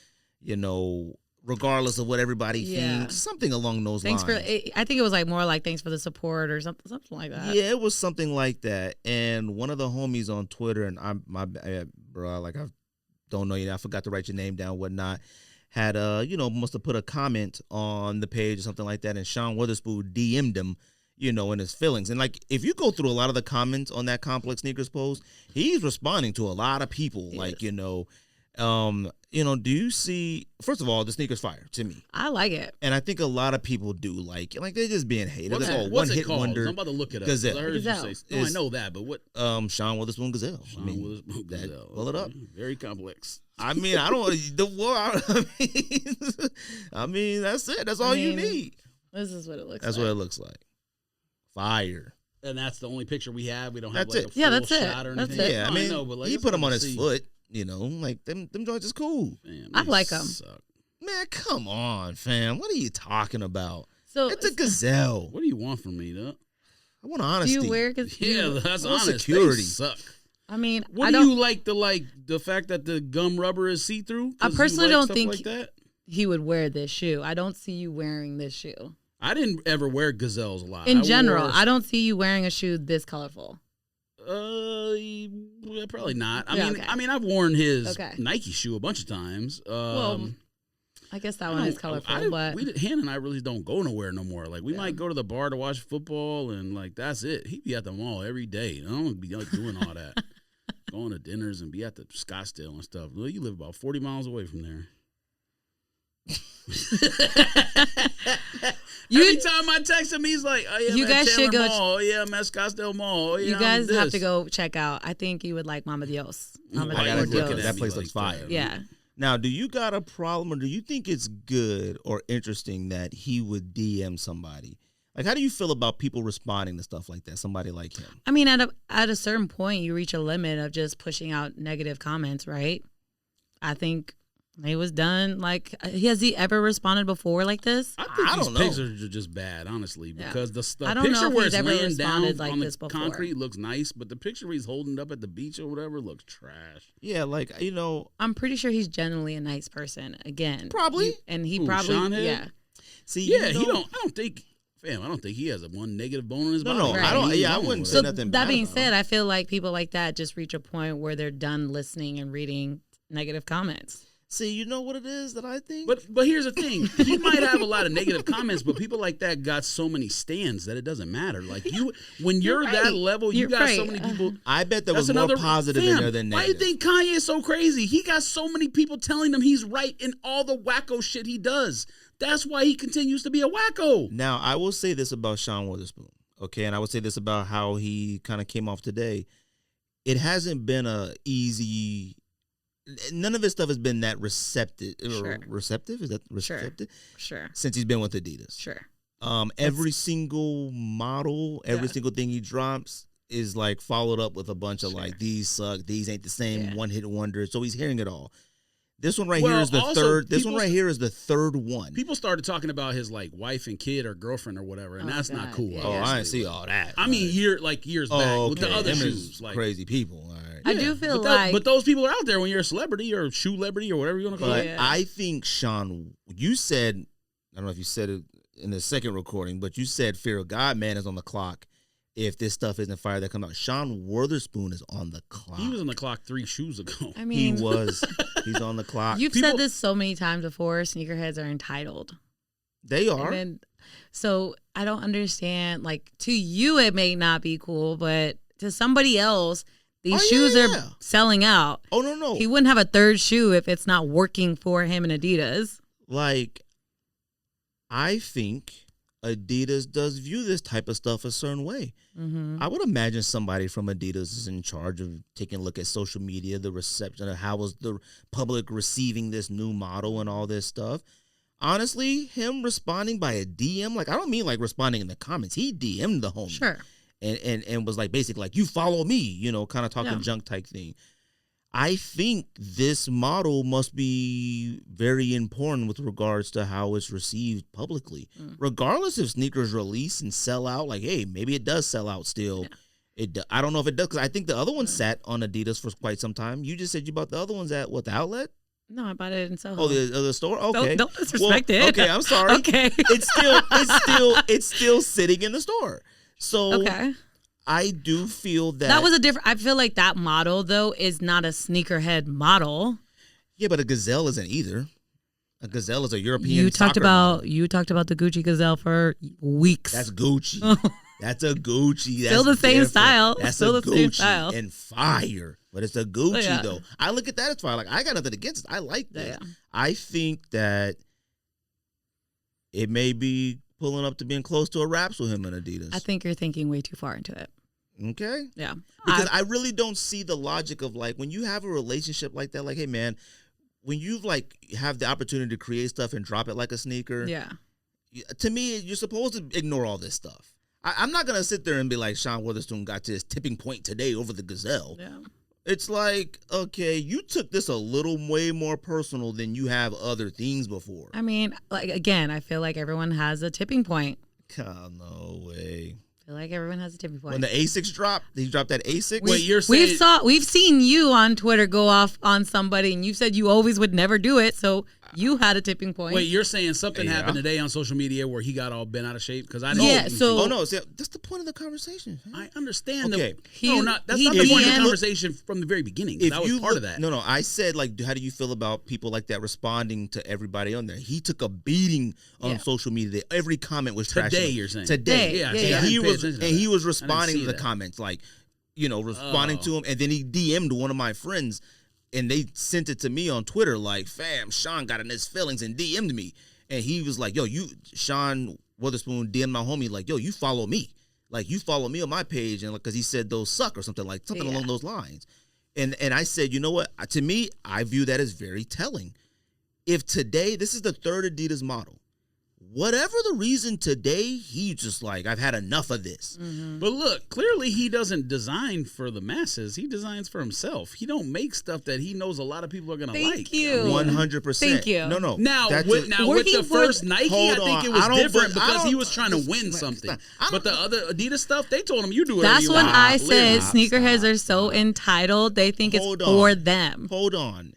you know, regardless of what everybody Yeah. thinks, something along those Thanks for. lines. I think it was like more like thanks for the support or something like that. Yeah, it was something like that. And one of the homies on Twitter, and bro, like I don't know you. I forgot to write your name down, whatnot. Had must have put a comment on the page or something like that, and Sean Witherspoon DM'd him, in his feelings. And like, if you go through a lot of the comments on that Complex Sneakers post, he's responding to a lot of people. He Like, is. do you see? First of all, the sneakers fire to me. I like it. And I think a lot of people do like they're just being hated. what's, They're it, all what's one it hit called? wonder. I'm about to look it up. Gazelle. 'Cause I heard Gazelle. you say. No, I Is- know that, but what? Sean Witherspoon Gazelle. Sean Witherspoon that, Gazelle. pull it up. Very complex. I mean, I don't the war. I mean, that's it. That's all you mean, need. This is what it looks That's like. what it looks like. Fire. And that's the only picture we have. We don't have That's like it. a full Yeah, that's it. shot or That's anything. it. Yeah, I No, mean, know, but like, he it's put them hard on to his see. foot. Like them joints is cool. Man, I they like 'em. suck. Man, come on, fam. What are you talking about? So It's a gazelle. What do you want from me, though? I want do honesty. you wear? Cause Yeah, that's I want honest. security. They suck. I mean, What I do don't. you like the fact that the gum rubber is see through? I personally don't think like that. he would wear this shoe. I don't see you wearing this shoe. I didn't ever wear gazelles a lot. In I general, wore- I don't see you wearing a shoe this colorful. Yeah, probably not. Yeah, okay. I mean, I've worn his Okay. Nike shoe a bunch of times. Well, I guess that one is colorful, but Hannah and I really don't go nowhere no more. Like we might go to the bar to watch football, and like that's it. He be at the mall every day. I don't be like doing all that, going to dinners and be at the Scottsdale and stuff. Well, you live about 40 miles away from there. Every time I text him, he's like, "Oh yeah, You I'm at guys should Chandler go- Mall. Oh yeah, I'm at Scottsdale Mall. Oh, yeah, you I'm guys have this." to go check out. I think you would like Mama Dios. Mama Why I you gotta or look looking at Dios. that me place looks fire. that? Yeah. Now, do you got a problem, or do you think it's good or interesting that he would DM somebody? Like, how do you feel about people responding to stuff like that? Somebody like him. I mean, at a certain point, you reach a limit of just pushing out negative comments, right? I think it was done. Like, has he ever responded before like this? I think these don't know. pictures are just bad, honestly, Yeah. because I don't know picture if where he's it's ever laying responded down like on this the before. concrete looks nice, but the picture where he's holding up at the beach or whatever looks trash. Yeah, like, you know. I'm pretty sure he's genuinely a nice person. Again, Probably. and he Who, probably, Sean Head? yeah. See, Yeah, you he know, don't. I don't think. Fam, I don't think he has a one negative bone in his body. No, I don't- yeah, I wouldn't say So nothing that bad being about said, him. I feel like people like that just reach a point where they're done listening and reading negative comments. See, you know what it is that I think? But here's the thing: he might have a lot of negative comments, but people like that got so many stands that it doesn't matter. Like when you're You're that right. level, you You're got so right. many people. I bet there That's was more another positive in fam, there than why do you negative. think Kanye is so crazy? He got so many people telling him he's right in all the wacko shit he does. That's why he continues to be a wacko. Now, I will say this about Sean Witherspoon, okay? And I would say this about how he kind of came off today. It hasn't been a easy... None of his stuff has been that receptive. Sure. Receptive? Is that receptive? Sure. Since he's been with Adidas. Sure. Every single model, every single thing he drops is like followed up with a bunch of like, these suck, these ain't the same, one-hit wonder. So he's hearing it all. This one right here is the also, third. This one right here is the third one. People started talking about his like wife and kid or girlfriend or whatever, and that's not cool. Yeah. Oh, I obviously. didn't see all that. I mean, years back with the other Them shoes. is Like, crazy people. All right. I do feel but those people are out there when you're a celebrity or shoe celebrity or whatever you want to call But it. I think, Sean, you said, I don't know if you said it in the second recording, but you said Fear of God Man is on the clock. If this stuff isn't fire that comes out, Sean Witherspoon is on the clock. He was on the clock 3 shoes ago. I mean, He's on the clock. you've said this so many times before. Sneakerheads are entitled. They are. And then, so I don't understand. Like, to you, it may not be cool, but to somebody else, these shoes are selling out. Oh, no. He wouldn't have a third shoe if it's not working for him in Adidas. Like, I think Adidas does view this type of stuff a certain way. Mm-hmm. I would imagine somebody from Adidas is in charge of taking a look at social media, the reception of how was the public receiving this new model and all this stuff. Honestly, him responding by a DM, like, I don't mean like responding in the comments. He DM'd the homie. Sure. And was like, basically like, you follow me, you know, kind of talking junk type thing. I think this model must be very important with regards to how it's received publicly. Regardless if sneakers release and sell out, like, hey, maybe it does sell out still. Yeah. I don't know if it does, because I think the other one sat on Adidas for quite some time. You just said you bought the other ones at, what, the outlet? No, I bought it in Soho. Oh, the store? Okay. Don't disrespect it. Okay, I'm sorry. Okay. It's still sitting in the store. So okay. I do feel That was a different. I feel like that model though is not a sneakerhead model. Yeah, but a Gazelle isn't either. A Gazelle is a European. You talked soccer about model. the Gucci Gazelle for weeks. That's Gucci. That's a Gucci. That's Still the same different. style. That's Still a the same Gucci style. and fire. But it's a Gucci Yeah. though. I look at that as fire. Like, I got nothing against it. I like that. Yeah. I think that it may be pulling up to being close to a raps with him and Adidas. I think you're thinking way too far into it. Okay. Yeah. Because I really don't see the logic of, like, when you have a relationship like that, like, hey man, when you like have the opportunity to create stuff and drop it like a sneaker, Yeah. to me, you're supposed to ignore all this stuff. I'm not going to sit there and be like, Sean Witherspoon got to his tipping point today over the Gazelle. Yeah. It's like, okay, you took this a little way more personal than you have other things before. I mean, like, again, I feel like everyone has a tipping point. God, no way. I feel like everyone has a tipping point. When the Asics dropped, he dropped that Asics. Wait, you're saying We've seen you on Twitter go off on somebody, and you said you always would never do it. So you had a tipping point. Wait, you're saying something Yeah. happened today on social media where he got all bent out of shape? Because I didn't. Yeah, so- Oh no, see, that's the point of the conversation. I understand. Okay. That's he not the point of the DM'd conversation from the very beginning. That was part of that. No, I said, like, how do you feel about people like that responding to everybody on there? He took a beating on social media. Every comment was trashing Today, him. you're saying. Today, Yeah, and yeah. he was responding see to the that. comments, like, you know, responding to him, and then he DM'd one of my friends, and they sent it to me on Twitter, like, fam, Sean got in his feelings and DM'd me, and he was like, yo, Sean Witherspoon DM'd my homie, like, yo, you follow me, like, you follow me on my page, and because he said those suck or something along those lines, and I said, you know what, to me, I view that as very telling. If today, this is the third Adidas model, whatever the reason today, he just like, I've had enough of this. Mm-hmm. But look, clearly he doesn't design for the masses. He designs for himself. He don't make stuff that he knows a lot of people are going to like. Thank you. 100%. Thank you. No. Now, That's with it. the first Nike, I Hold think on. it was I don't- different but I because he don't- was trying to win something. But the other Adidas stuff, they told him, you do whatever That's you when want. I said Stop, sneakerheads stop, are so entitled. They think Hold it's for on. them. Hold on.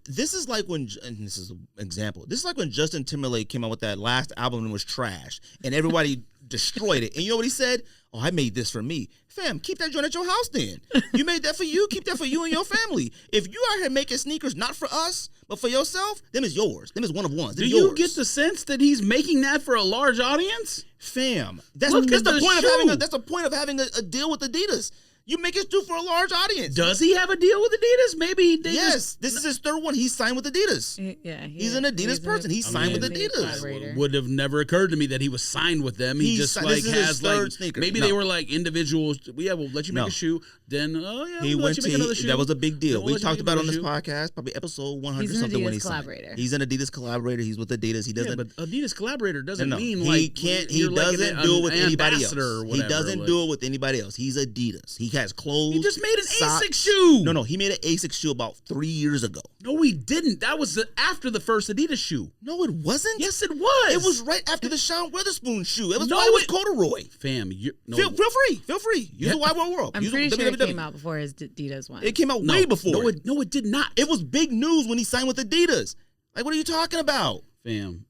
This is like when, and this is an example, this is like when Justin Timberlake came out with that last album and was trash, and everybody destroyed it. And you know what he said? Oh, I made this for me. Fam, keep that joint at your house then. You made that for you, keep that for you and your family. If you out here making sneakers not for us, but for yourself, them is yours. Them is one of ones. Them Do yours. you get the sense that he's making that for a large audience? Fam, that's Look the at the point of shoe. having that's the point of having a deal with Adidas. You make it do for a large audience. Does he have a deal with Adidas? Maybe they Yes, this is his third one. He's signed with Adidas. Yeah, He's an Adidas person. He's signed with Adidas. collaborator. would have never occurred to me that he was signed with them. He He's just signed- like this is his has third like sneaker. maybe No. they were like individuals. Yeah, we'll let you make No. a shoe. Then we'll He let went you to make another shoe. that was a big deal. Then we'll We let you talked make about it on this another podcast, probably episode 100 He's an something when Adidas he signed. collaborator. He's an Adidas collaborator. He's with Adidas. He Yeah, doesn't. but Adidas collaborator doesn't no, mean he like can't. He you're like doesn't an do it with anybody else. ambassador or He whatever, doesn't like- do it with anybody else. He's Adidas. He has clothes. He just made an socks. ASICS shoe. No, he made an ASICS shoe about 3 years ago. No, he didn't. That was after the first Adidas shoe. No, it wasn't. Yes, it was. It was right after the Sean Weatherspoon shoe. It was No, why it was it- corduroy. Fam, no. Feel free. Feel free. Use Yeah. the Wide World. I'm Use pretty the sure it www. came out before his Adidas one. It came out no, way before. No, it did not. It was big news when he signed with Adidas. Like, what are you talking about? Fam.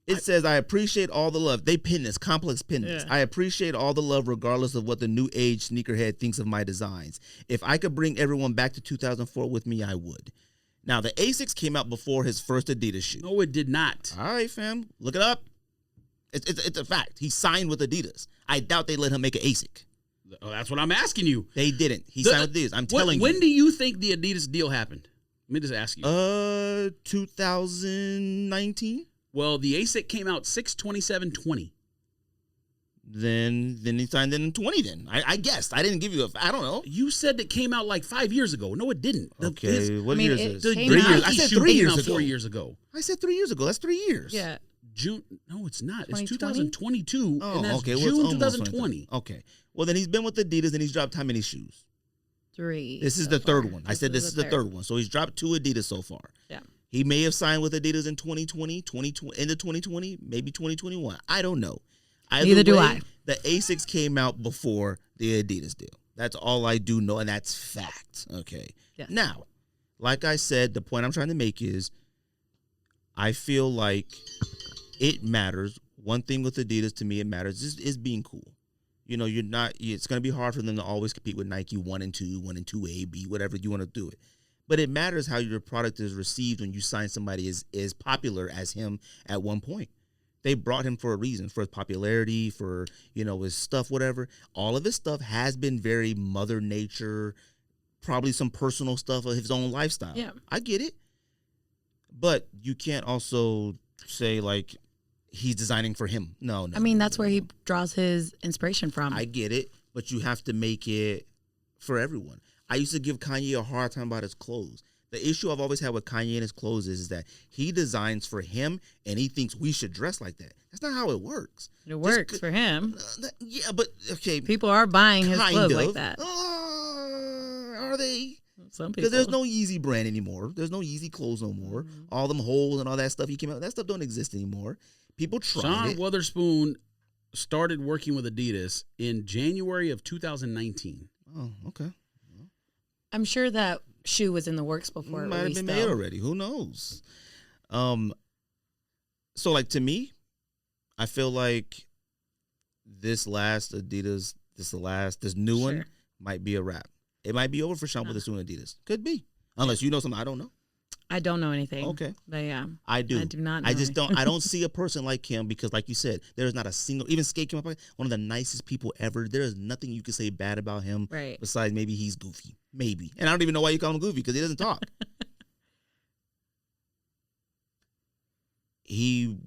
It says, I appreciate all the love. They pin this, Complex pin this. Yeah. I appreciate all the love regardless of what the new age sneakerhead thinks of my designs. If I could bring everyone back to 2004 with me, I would. Now, the ASICS came out before his first Adidas shoe. No, it did not. All right, fam. Look it up. It's a fact. He signed with Adidas. I doubt they let him make an ASIC. Oh, that's what I'm asking you. They didn't. He signed with Adidas. I'm telling When you. do you think the Adidas deal happened? Let me just ask you. 2019? Well, the ASIC came out 6/27/20. Then he signed in 20 then. I guessed. I didn't give you I don't know. You said it came out like 5 years ago. No, it didn't. What I mean, year it is The this? came 3 out- years. I Nike said shoe 3 came years out ago. 4 years ago. I said 3 years ago. That's 3 years. Yeah. June? No, it's not. It's 2020? 2022, Oh, and that's okay. Well, it's June almost 2020. Okay. Well, then he's been with Adidas and he's dropped how many shoes? 3. This is so the third far. one. I said this is the third one. So he's dropped 2 Adidas so far. Yeah. He may have signed with Adidas in 2020, end of 2020, maybe 2021. I don't know. Neither do I. The ASICS came out before the Adidas deal. That's all I do know, and that's fact. Okay. Yes. Now, like I said, the point I'm trying to make is I feel like it matters. One thing with Adidas, to me, it matters is being cool. You know, it's going to be hard for them to always compete with Nike 1 and 2, 1 and 2A, B, whatever you want to do it. But it matters how your product is received when you sign somebody as popular as him at one point. They brought him for a reason, for his popularity, for, his stuff, whatever. All of his stuff has been very Mother Nature, probably some personal stuff of his own lifestyle. Yeah. I get it. But you can't also say, like, he's designing for him. No. I mean, no, that's no, where no. he draws his inspiration from. I get it, but you have to make it for everyone. I used to give Kanye a hard time about his clothes. The issue I've always had with Kanye and his clothes is that he designs for him and he thinks we should dress like that. That's not how it works. It works for him. Yeah, but okay. People are buying his kind clothes of. like that. Are they? Some people. Because there's no Yeezy brand anymore. There's no Yeezy clothes no more. Mm-hmm. All them holes and all that stuff he came out. That stuff don't exist anymore. People tried Sean it. Witherspoon started working with Adidas in January of 2019. Oh, okay. I'm sure that shoe was in the works before it Might have released, been made though. already. Who knows? So like to me, I feel like this last Adidas, this new one Sure. might be a wrap. It might be over for Sean Witherspoon and Adidas. Could be. Unless you know something I don't know. I don't know anything. Okay. But yeah. I do. I do not know I just anything. don't. I don't see a person like him because, like you said, there is not a single. Even Skate came up like one of the nicest people ever. There is nothing you can say bad about him. Right. Besides, maybe he's goofy. Maybe, and I don't even know why you call him goofy because he doesn't talk. He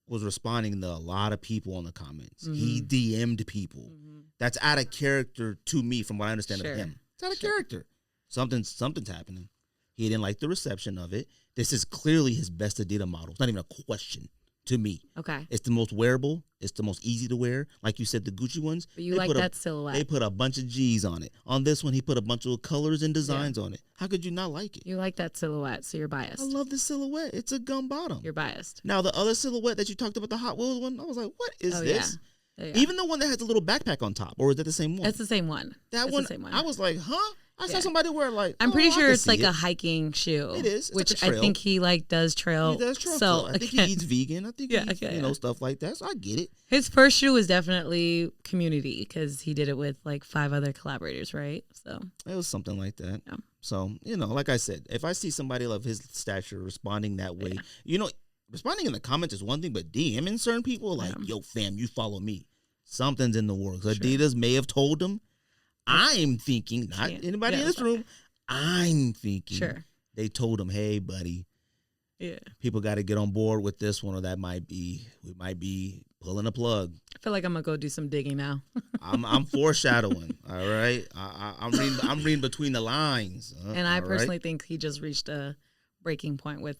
was responding to a lot of people in the comments. He DM'd people. That's out of character to me, from what I understand Sure. of him. It's out of character. Something's happening. He didn't like the reception of it. This is clearly his best Adidas model. It's not even a question to me. Okay. It's the most wearable. It's the most easy to wear. Like you said, the Gucci ones. But you like that silhouette. They put a bunch of G's on it. On this one, he put a bunch of colors and designs on it. How could you not like it? You like that silhouette, so you're biased. I love the silhouette. It's a gum bottom. You're biased. Now, the other silhouette that you talked about, the Hot Wheels one, I was like, what is this? Yeah. Even the one that has a little backpack on top, or is that the same one? It's the same one. That one, I was like, huh? I saw somebody wear like. I'm pretty sure it's like a a hiking shoe. It is. It's which like a trail. I think he like does trail. He does trail. So I think he eats vegan. I think he eats, stuff like that. So I get it. His first shoe was definitely community because he did it with like 5 other collaborators, right? So it was something like that. Yeah. So, like I said, if I see somebody of his stature responding that way, responding in the comments is one thing, but DMing certain people like, yo, fam, you follow me. Something's in the works. Sure. Adidas may have told him. I'm thinking, not anybody in this room, I'm thinking they told him, hey, buddy, people got to get on board with this one, or we might be pulling a plug. I feel like I'm gonna go do some digging now. I'm foreshadowing. All right, I'm reading between the lines. And I personally think he just reached a breaking point with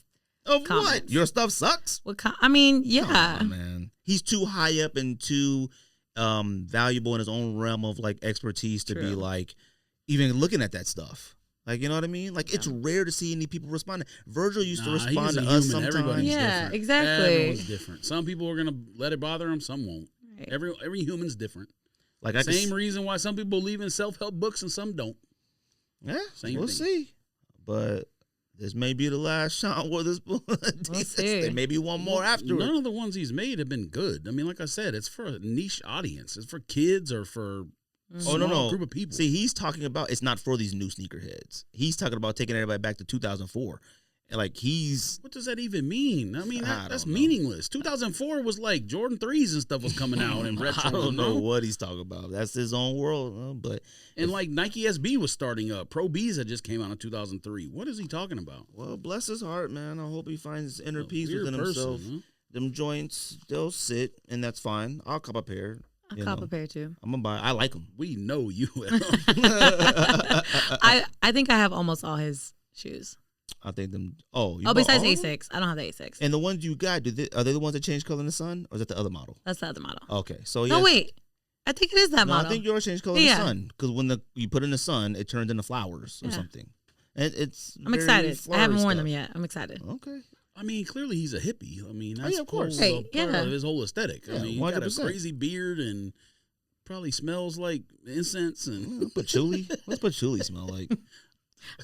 comments. What? Your stuff sucks. I mean, yeah, come on, man. He's too high up and too valuable in his own realm of like expertise to be like even looking at that stuff. Like, you know what I mean? Like, it's rare to see any people responding. Virgil used to respond to us sometimes. Everybody's different. Exactly. Everyone's different. Some people are going to let it bother them. Some won't. Right. Every human's different. Like same reason why some people believe in self-help books and some don't. Yeah, same we'll thing. See. But this may be the last Sean Wotherspoon. We'll see. There may be one more afterwards. None of the ones he's made have been good. I mean, like I said, it's for a niche audience. It's for kids or for no group of people. See, he's talking about it's not for these new sneakerheads. He's talking about taking everybody back to 2004. And like what does that even mean? I mean, that's meaningless. 2004 was like Jordan 3s and stuff was coming out and retro. I don't know what he's talking about. That's his own world. But like Nike SB was starting up. Pro Bs that just came out in 2003. What is he talking about? Well, bless his heart, man. I hope he finds inner peace within himself. Huh? Them joints, they'll sit, and that's fine. I'll cop a pair. I'll cop a pair too. I'm gonna buy. I like them. We know you. I think I have almost all his shoes. I think them. Besides A6, I don't have the A6. And the ones you got, are they the ones that change color in the sun, or is that the other model? That's the other model. Okay, so no, wait. I think it is that model. I think yours changed color in the sun because when you put it in the sun, it turns into flowers or something. And I'm excited. I haven't worn them yet. I'm excited. Okay. I mean, clearly he's a hippie. I mean, that's of course. part of his whole aesthetic. Yeah, I mean, he got a crazy beard and probably smells like incense and patchouli. What's patchouli smell like?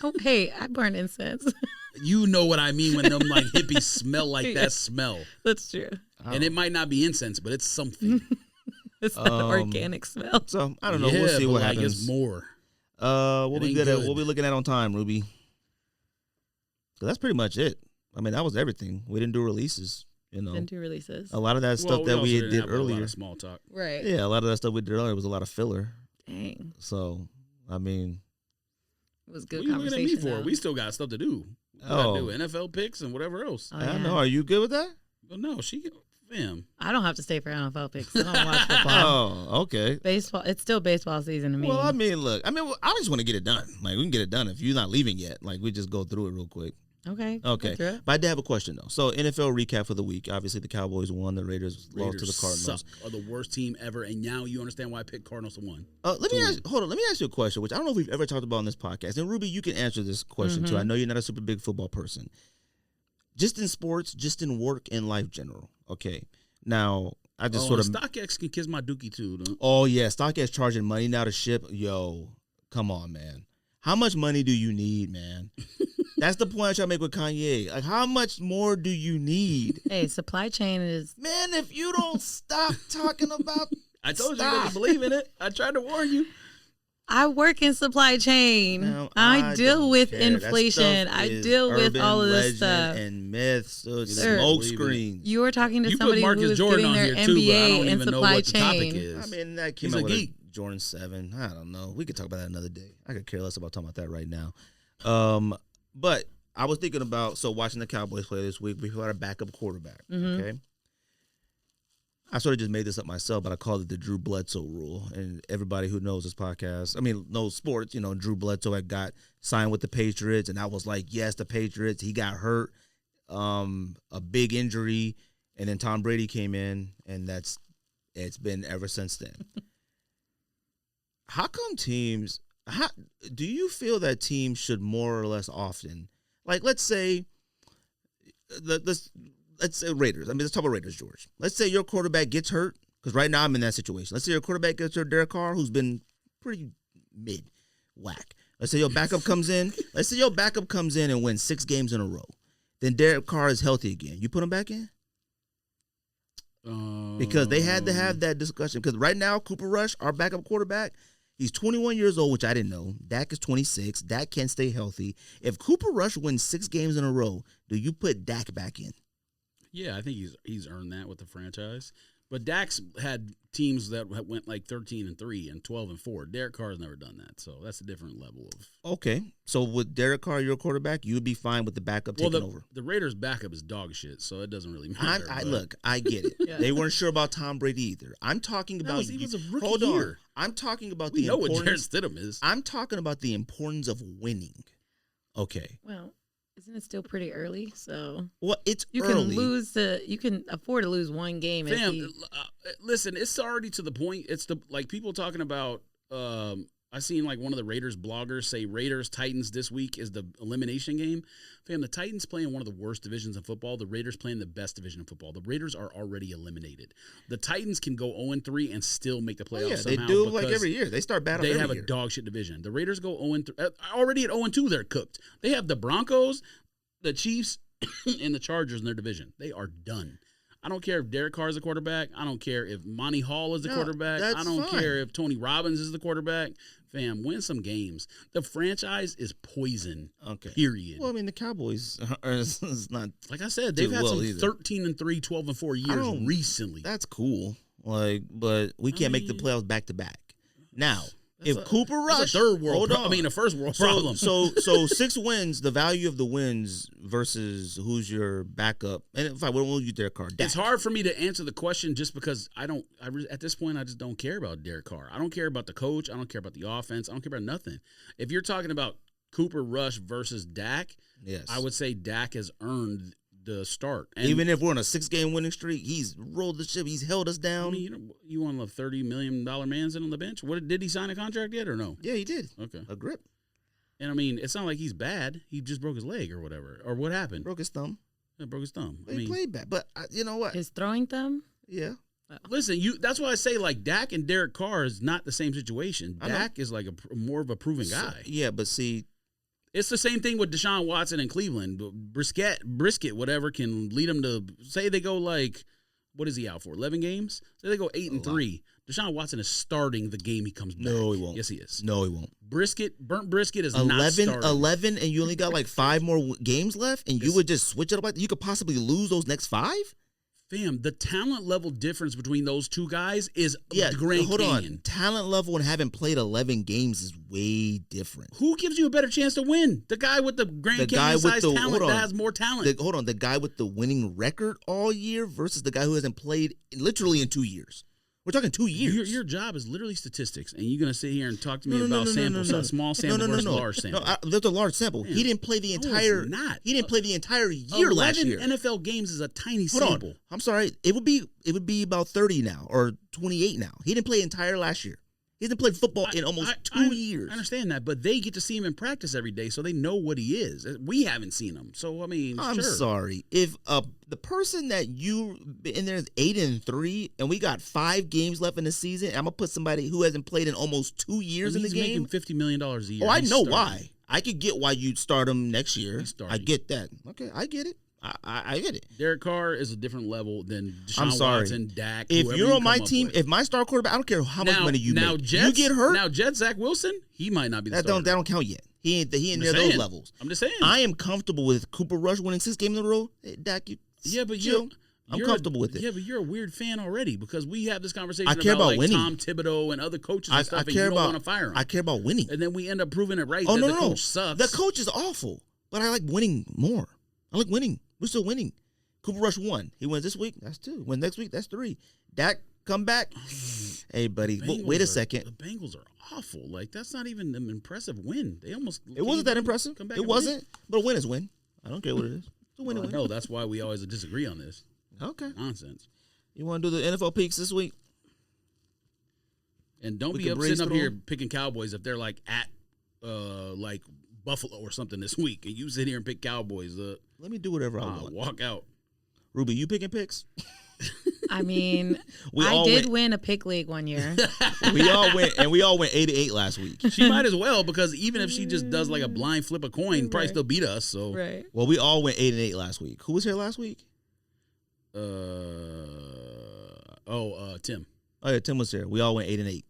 Oh, hey, I burn incense. You know what I mean when them like hippies smell like that smell. That's true. And it might not be incense, but it's something. It's not the organic smell. So I don't know. We'll see what happens. It's more. What we looking at on time, Ruby? So that's pretty much it. I mean, that was everything. We didn't do releases. Didn't do releases. A lot of that stuff that we did earlier. A lot of small talk. Right. Yeah, a lot of that stuff we did earlier was a lot of filler. Dang. So, I mean, it was good what conversation. What are you looking at me for? We still got stuff to do. We gotta do NFL picks and whatever else. I don't know. Are you good with that? Well, no, fam. I don't have to stay for NFL picks. I don't watch football. Oh, okay. Baseball. It's still baseball season to me. Well, I mean, look. I just want to get it done. Like, we can get it done. If you're not leaving yet, like, we just go through it real quick. Okay. But I did have a question, though. So, NFL recap for the week. Obviously, the Cowboys won. The Raiders lost to the Cardinals. Are the worst team ever, and now you understand why I picked Cardinals to win. Let me ask you a question, which I don't know if we've ever talked about on this podcast. And, Ruby, you can answer this question, too. I know you're not a super big football person. Just in sports, just in work, and life general. Okay. Now, I just StockX can kiss my dookie, too. Though. Oh, yeah. StockX charging money now to ship. Yo, come on, man. How much money do you need, man? That's the point I try to make with Kanye. Like, how much more do you need? Hey, supply chain is... Man, if you don't stop talking about... I told you to believe in it. I tried to warn you. I work in supply chain. Now, I deal with inflation. I deal with all of this stuff. And myths, smoke screens. You were talking to somebody who was getting their MBA in supply chain. I mean, that came out with a Jordan 7. I don't know. We could talk about that another day. I could care less about talking about that right now. But I was thinking about, watching the Cowboys play this week, we had a backup quarterback, okay? I sort of just made this up myself, but I called it the Drew Bledsoe rule. And everybody who knows this podcast, knows sports, Drew Bledsoe had got signed with the Patriots, and I was like, yes, the Patriots. He got hurt, a big injury, And then Tom Brady came in, and it's been ever since then. How come teams? Do you feel that teams should more or less often, like let's say Raiders. I mean, let's talk about Raiders, George. Let's say your quarterback gets hurt, because right now I'm in that situation. Let's say your quarterback gets hurt, Derek Carr, who's been pretty whack. Let's say your backup comes in. Let's say your backup comes in and wins 6 games in a row. Then Derek Carr is healthy again. You put him back in? Because they had to have that discussion. Because right now, Cooper Rush, our backup quarterback, he's 21 years old, which I didn't know. Dak is 26. Dak can't stay healthy. If Cooper Rush wins 6 games in a row, do you put Dak back in? Yeah, I think he's earned that with the franchise. But Dak's had teams that went like 13-3 and 12-4. Derek Carr's never done that, so that's a different level of. Okay, so with Derek Carr, your quarterback, you would be fine with the backup taking over. The Raiders' backup is dog shit, so it doesn't really matter. Look, I get it. Yeah. They weren't sure about Tom Brady either. I'm talking about he was a rookie hold year. On. I'm talking about we the know importance. What Jared Stidham is. I'm talking about the importance of winning. Okay. Well, isn't it still pretty early? So it's you early. You can afford to lose one game. Fam, listen, it's already to the point. It's like people talking about. I seen like one of the Raiders bloggers say Raiders Titans this week is the elimination game. Fam, the Titans playing one of the worst divisions in football. The Raiders playing the best division in football. The Raiders are already eliminated. The Titans can go 0-3 and still make the playoffs. They do like every year. They start bad. They have a dog shit division. The Raiders go 0-3. Already at 0-2, they're cooked. They have the Broncos, the Chiefs, and the Chargers in their division. They are done. I don't care if Derek Carr is the quarterback. I don't care if Monty Hall is the quarterback. I don't care if Tony Robbins is the quarterback. Fam, win some games. The franchise is poison. Okay. Period. Well, I mean, the Cowboys is not. Like I said, they've had some 13-3, 12-4 years recently. That's cool. But we can't make the playoffs back to back. Now, if Cooper Rush, that's a third world a first world problem. So 6 wins, the value of the wins versus who's your backup. And if I won't use Derek Carr, it's hard for me to answer the question just because at this point, I just don't care about Derek Carr. I don't care about the coach. I don't care about the offense. I don't care about nothing. If you're talking about Cooper Rush versus Dak, yes, I would say Dak has earned the start. And even if we're on a 6-game winning streak, he's rolled the ship. He's held us down. I mean, you want a $30 million man sitting on the bench? Did he sign a contract yet or no? Yeah, he did. Okay. A grip. And I mean, it's not like he's bad. He just broke his leg or whatever. Or what happened? Broke his thumb. Yeah, broke his thumb. He played bad. But you know what? His throwing thumb? Yeah. Listen, that's why I say like Dak and Derek Carr is not the same situation. Dak is like more of a proven guy. Yeah, but see, it's the same thing with Deshaun Watson in Cleveland. Brisket, whatever, can lead them to say they go like, what is he out for? 11 games? Say they go 8-3. Deshaun Watson is starting the game he comes back. No, he won't. Yes, he is. No, he won't. Burnt brisket is 11, not starting. 11, and you only got like 5 more games left, and you would just switch it up like you could possibly lose those next 5? Fam, the talent level difference between those two guys is Grand Canyon. Talent level and having played 11 games is way different. Who gives you a better chance to win? The guy with the Grand Canyon-sized talent that has more talent. The guy with the winning record all year versus the guy who hasn't played literally in 2 years. We're talking 2 years. Your job is literally statistics, and you're going to sit here and talk to me about small sample versus large sample. No, there's a large sample. Yeah. He didn't play the entire. He didn't play the entire year last year. 11 NFL games is a tiny sample. On. I'm sorry. It would be about 30 now or 28 now. He didn't play the entire last year. He hasn't played football in almost 2 years. I understand that, but they get to see him in practice every day, so they know what he is. We haven't seen him, so I mean, I'm sorry. If the person that you in there is 8-3, and we got 5 games left in the season, I'm gonna put somebody who hasn't played in almost 2 years in the game. He's making $50 million a year. Oh, I know why. I could get why you'd start him next year. I get that. Okay, I get it. I get it. Derek Carr is a different level than Deshaun Watson, Dak. If you're on my team, if my star quarterback, I don't care how much money you make. You get hurt. Now, Zach Wilson, he might not be the starter. That don't count yet. He ain't near those levels. I'm just saying. I am comfortable with Cooper Rush winning 6 games in a row. Hey, Dak, I'm comfortable with it. Yeah, but you're a weird fan already because we have this conversation about like winning. Tom Thibodeau and other coaches and stuff, and you don't want to fire him. I care about winning. And then we end up proving it right that the coach sucks. The coach is awful, but I like winning more. I like winning. We're still winning. Cooper Rush won. He wins this week. That's 2. Wins next week. That's 3. Dak come back. Hey, buddy. Wait a second. The Bengals are awful. Like that's not even an impressive win. They almost. It wasn't that impressive. It wasn't. But a win is win. I don't care what it is. It's a win. No, that's why we always disagree on this. Okay. Nonsense. You want to do the NFL peaks this week? And don't be up sitting up here picking Cowboys if they're like at like Buffalo or something this week, and you sit here and pick Cowboys. Let me do whatever I want. Walk out. Ruby, you picking picks? I mean, I did win a pick league one year. We all went 8-8 last week. She might as well, because even if she just does like a blind flip a coin, probably still beat us. So right. Well, we all went 8-8 last week. Who was here last week? Tim. Oh yeah, Tim was here. We all went 8-8.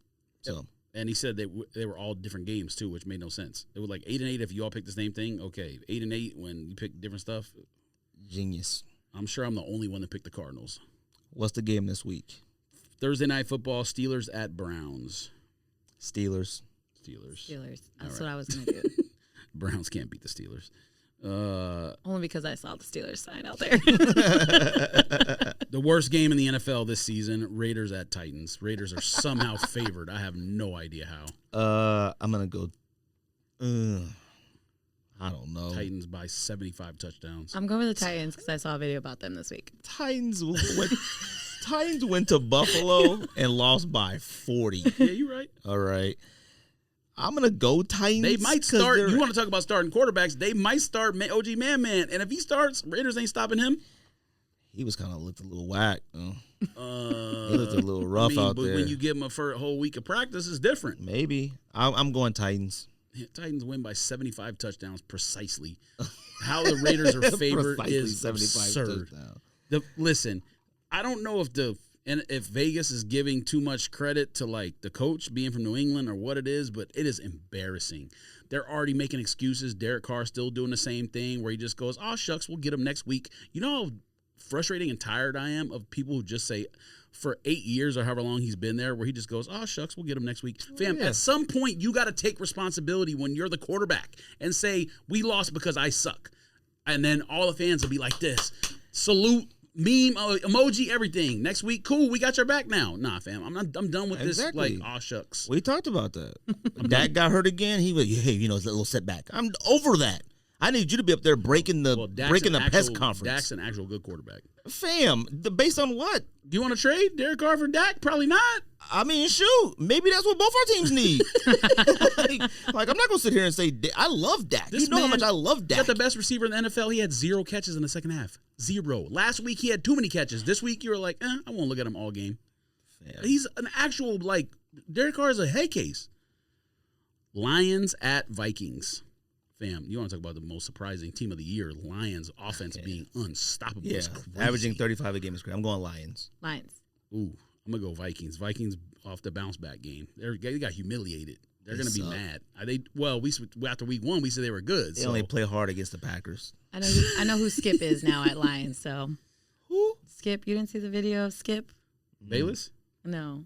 So. And he said they were all different games too, which made no sense. It was like 8-8 if you all picked the same thing. Okay, 8-8 when you pick different stuff. Genius. I'm sure I'm the only one that picked the Cardinals. What's the game this week? Thursday Night Football, Steelers at Browns. Steelers. That's what I was going to do. Browns can't beat the Steelers. Only because I saw the Steelers sign out there. The worst game in the NFL this season, Raiders at Titans. Raiders are somehow favored. I have no idea how. I'm going to go... I don't know. Titans by 75 touchdowns. I'm going with the Titans because I saw a video about them this week. Titans went to Buffalo and lost by 40. Yeah, you're right. All right. I'm going to go Titans. They might start. You want to talk about starting quarterbacks. They might start OG Man. And if he starts, Raiders ain't stopping him. He was kind of looked a little whack. He looked a little rough out there. But when you give him a whole week of practice, it's different. Maybe. I'm going Titans. Titans win by 75 touchdowns precisely. How the Raiders are favored is absurd. Listen, I don't know if Vegas is giving too much credit to like the coach being from New England or what it is, but it is embarrassing. They're already making excuses. Derek Carr's still doing the same thing where he just goes, "Oh shucks, we'll get him next week." You know how frustrating and tired I am of people who just say, for 8 years or however long he's been there, where he just goes, "Oh shucks, we'll get him next week." Fam, at some point you got to take responsibility when you're the quarterback and say, "We lost because I suck," and then all the fans will be like this, salute, meme, emoji, everything. Next week, cool, we got your back now. Nah, fam, I'm done with this. Like, "Oh shucks." We talked about that. Dak got hurt again. He was, hey, it's a little setback. I'm over that. I need you to be up there breaking the press conference. Dak's an actual good quarterback. Fam, based on what? Do you want to trade Derek Carr for Dak? Probably not. I mean, shoot, maybe that's what both our teams need. like, I'm not gonna sit here and say I love Dak. You know how much I love Dak. Got the best receiver in the NFL. He had 0 catches in the second half. 0. Last week he had too many catches. This week you were like, I won't look at him all game. Fam. He's an actual Derek Carr is a head case. Lions at Vikings. Fam, you want to talk about the most surprising team of the year? Lions offense being unstoppable. Yeah, averaging 35 a game is great. I'm going Lions. Ooh, I'm gonna go Vikings. Vikings off the bounce back game. They got humiliated. They're gonna be mad. After week 1 we said they were good. They only play hard against the Packers. I know who Skip is now at Lions. So who? Skip? You didn't see the video of Skip? Bayless? No.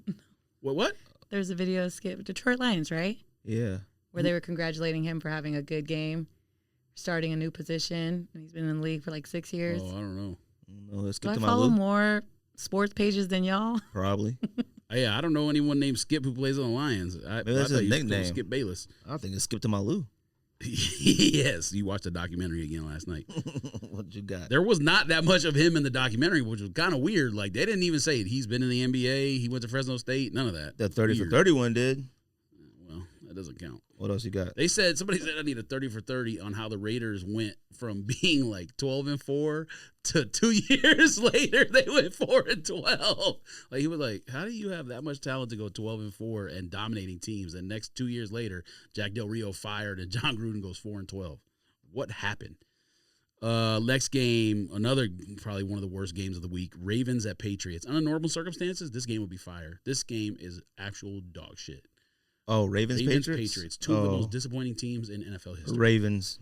What? There's a video of Skip. Detroit Lions, right? Yeah. Where they were congratulating him for having a good game, starting a new position, and he's been in the league for like 6 years. Oh, I don't know. Do I follow more sports pages than y'all? Probably. Yeah, I don't know anyone named Skip who plays on the Lions. Maybe that's his nickname. Skip Bayless. I think it's Skip to Malou. Yes, you watched the documentary again last night. What you got? There was not that much of him in the documentary, which was kind of weird. Like, they didn't even say it. He's been in the NBA. He went to Fresno State. None of that. That 30 for 31 did. Well, that doesn't count. What else you got? Somebody said I need a 30 for 30 on how the Raiders went from being like 12-4 to 2 years later they went 4-12. Like, he was like, how do you have that much talent to go 12-4 and dominating teams? And next 2 years later, Jack Del Rio fired and John Gruden goes 4-12. What happened? Next game, another probably one of the worst games of the week. Ravens at Patriots. Under normal circumstances, this game would be fire. This game is actual dog shit. Oh, Ravens Patriots? Two of the most disappointing teams in NFL history. Ravens.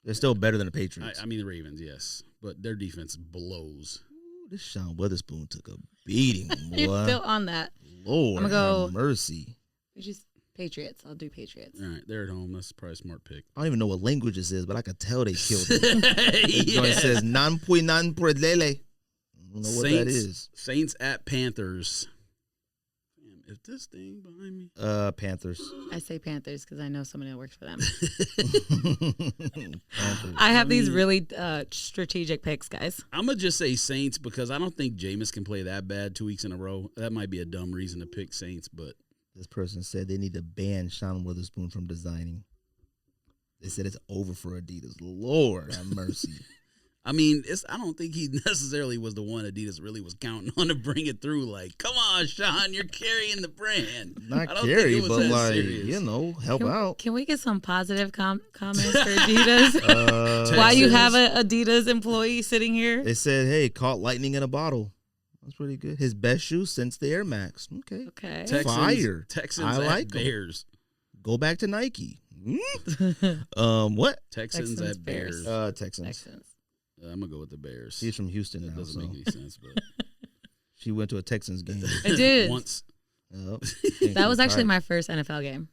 They're still better than the Patriots. I mean the Ravens, yes. But their defense blows. Ooh, this Sean Witherspoon took a beating, boy. You're still on that. Lord, I'm gonna have mercy. Just Patriots. I'll do Patriots. All right, they're at home. That's probably a smart pick. I don't even know what language this is, but I could tell they killed him. It says, nan por lele. I don't know what that is. Saints at Panthers. If this thing behind me. Panthers. I say Panthers because I know somebody that works for them. Panthers. I have these really strategic picks, guys. I'm going to just say Saints because I don't think Jameis can play that bad 2 weeks in a row. That might be a dumb reason to pick Saints, but. This person said they need to ban Sean Witherspoon from designing. They said it's over for Adidas. Lord have mercy. I mean, I don't think he necessarily was the one Adidas really was counting on to bring it through. Like, come on, Sean, you're carrying the brand. Not I don't carry, think it was but that like, serious. help out. Can we get some positive comments for Adidas? Why Texans. you have an Adidas employee sitting here? They said, hey, caught lightning in a bottle. That's pretty good. His best shoe since the Air Max. Okay. Okay. Fire. Texans I at like 'em. Bears. Go back to Nike. What? Texans at Bears. Texans. I'm going to go with the Bears. She's from Houston That now, doesn't so make any sense, but. she went to a Texans game. I did. Once. Oh, That was actually my first NFL game.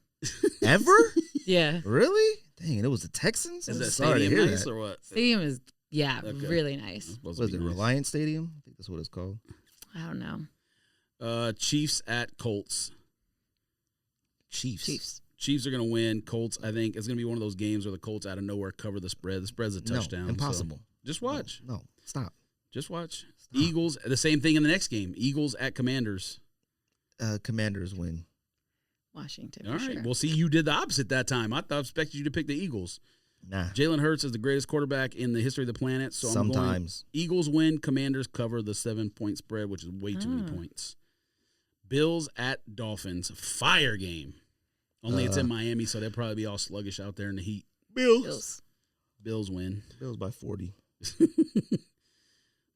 Ever? Yeah. Really? Dang, it was the Texans? Is I'm that sorry to stadium hear nice that. or what? Stadium is, Okay. really nice. It's supposed Was to it be nice. Reliance Stadium? I think that's what it's called. I don't know. Chiefs at Colts. Chiefs. Chiefs are going to win. Colts, I think, it's going to be one of those games where the Colts out of nowhere cover the spread. The spread's a touchdown. No, impossible. So just watch. No, stop. Just watch. Stop. Eagles, the same thing in the next game. Eagles at Commanders. Commanders win. Washington. All for right. Sure. Well, see, you did the opposite that time. I expected you to pick the Eagles. Nah. Jalen Hurts is the greatest quarterback in the history of the planet. So I'm going Sometimes. Eagles win. Commanders cover the 7-point spread, which is way too many points. Bills at Dolphins. Fire game. Only it's in Miami, so they'll probably be all sluggish out there in the heat. Bills win. Bills by 40.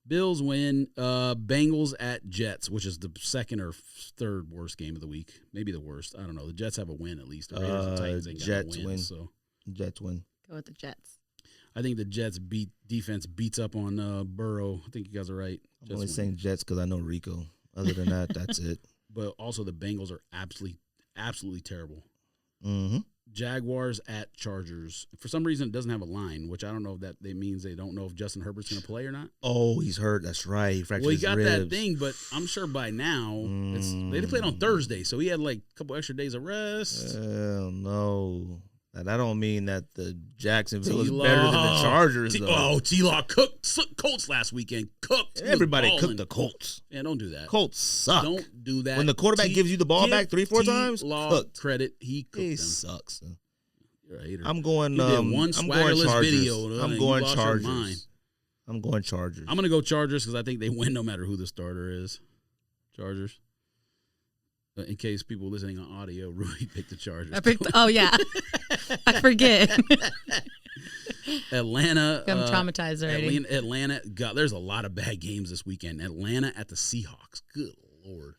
Bills win. Bengals at Jets, which is the second or third worst game of the week. Maybe the worst. I don't know. The Jets have a win at least. The Raiders and Titans ain't got Jets no win. win. So Jets win. Go with the Jets. I think the Jets defense beats up on Burrow. I think you guys are right. I'm Jets only win. saying Jets because I know Rico. Other than that, that's it. But also the Bengals are absolutely terrible. Mm-hmm. Jaguars at Chargers. For some reason, it doesn't have a line, which I don't know if that means they don't know if Justin Herbert's going to play or not. Oh, he's hurt. That's right. He fractured Well, he his got ribs. that thing, but I'm sure by now they played on Thursday, so he had like a couple extra days of rest. No. Now, that don't mean that the Jacksonville is better than the Chargers, though. T-Law cooked Colts last weekend. Cooked. He was Everybody balling. cooked the Colts. Yeah, don't do that. Colts suck. Don't do that. When the quarterback gives you the ball back 3-4 times, T-Law cooked. credit. He cooked He them. sucks. You're a hater. I'm going. You did one I'm going swaggerless Chargers. video. I'm You going lost your mind. Chargers. I'm going Chargers. I'm going to go Chargers because I think they win no matter who the starter is. Chargers. In case people listening on audio, Rudy picked the Chargers. I picked. Oh yeah, I forget. Atlanta. I'm traumatized already. Atlanta. God, there's a lot of bad games this weekend. Atlanta at the Seahawks. Good Lord.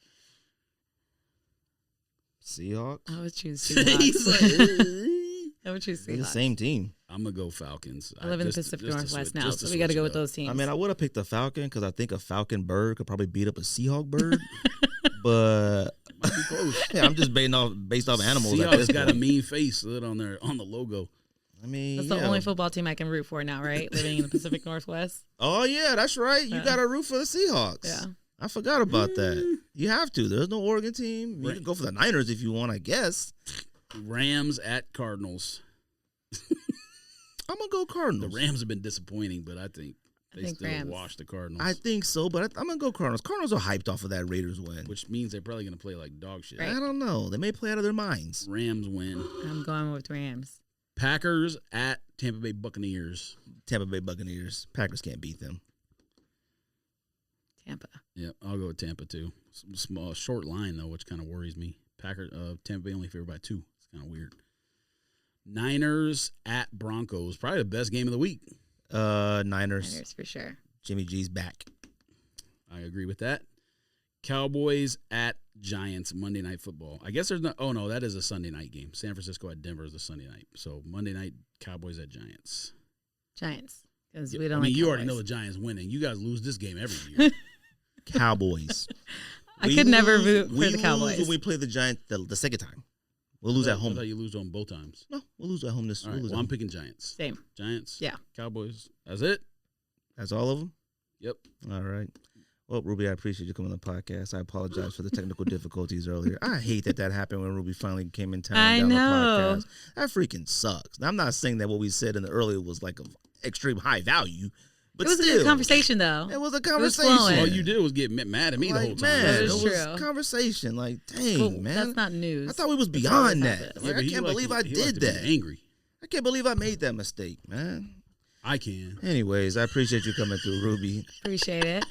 Seahawks. I would choose He's Seahawks. I would choose They're the Seahawks. same team. I'm going to go Falcons. I live in the Pacific Northwest now, so we got to go with those teams. I mean, I would have picked a Falcon because I think a Falcon bird could probably beat up a Seahawk bird. But Might be close. yeah, I'm just based off animals. At this Seahawks got a point. mean face on the logo. I mean, That's yeah. the only football team I can root for now, right? Living in the Pacific Northwest. Oh yeah, that's right. You Yeah. got to root for the Seahawks. Yeah. I forgot about that. You have to. There's no Oregon team. You Right. can go for the Niners if you want, I guess. Rams at Cardinals. I'm gonna go The Cardinals. Rams have been disappointing, but I think I they think still Rams. wash the Cardinals. I think so, but I'm gonna go Cardinals. Cardinals are hyped off of that Raiders win. which means they're probably going to play like dog shit. Right. I don't know. They may play out of their minds. Rams win. I'm going with Rams. Packers at Tampa Bay Buccaneers. Tampa Bay Buccaneers. Packers can't beat them. Tampa. Yeah, I'll go with Tampa too. Small, short line though, which kind of worries me. Tampa Bay only favored by 2. It's kind of weird. Niners at Broncos. Probably the best game of the week. Niners. Niners for sure. Jimmy G's back. I agree with that. Cowboys at Giants. Monday Night Football. I guess there's no. Oh no, that is a Sunday night game. San Francisco at Denver is a Sunday night. So Monday night Cowboys at Giants. Giants. Because Yeah, we don't. I mean, like you already Cowboys. know the Giants winning. You guys lose this game every year. Cowboys. I could never root for we the Cowboys. lose when we play the Giants the second time. We'll lose I at home. thought you lose on both times. No, we'll lose at home this. All We'll right, lose well, at I'm home. picking Giants. Same. Giants. Yeah. Cowboys. That's it. That's all of them. Yep. All right. Well, Ruby, I appreciate you coming on the podcast. I apologize for the technical difficulties earlier. I hate that happened when Ruby finally came in town. I down know. The podcast. That freaking sucks. Now, I'm not saying that what we said in the earlier was like of extreme high value, but It was still, a good conversation, though. It was a flowing. conversation. All you did was get mad at me the whole time. Man, That it is was true. conversation. Like, dang, Cool. man. That's not news. I thought we was That's beyond always that. happened. Like, but I he can't liked believe to- I he liked did to be that. Angry. I can't believe I made that mistake, man. I can. Anyways, I appreciate you coming through, Ruby. Appreciate it.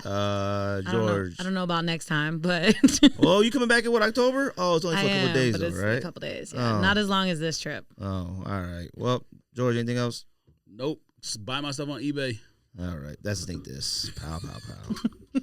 George. I don't know about next time, but Oh, you coming back in what, October? Oh, it's only for a couple of days, but though, it's right? a couple days. Yeah. Oh. Not as long as this trip. Oh, all right. Well, George, anything else? Nope. Just buy my stuff on eBay. All right. Let's think this. Pow, pow, pow.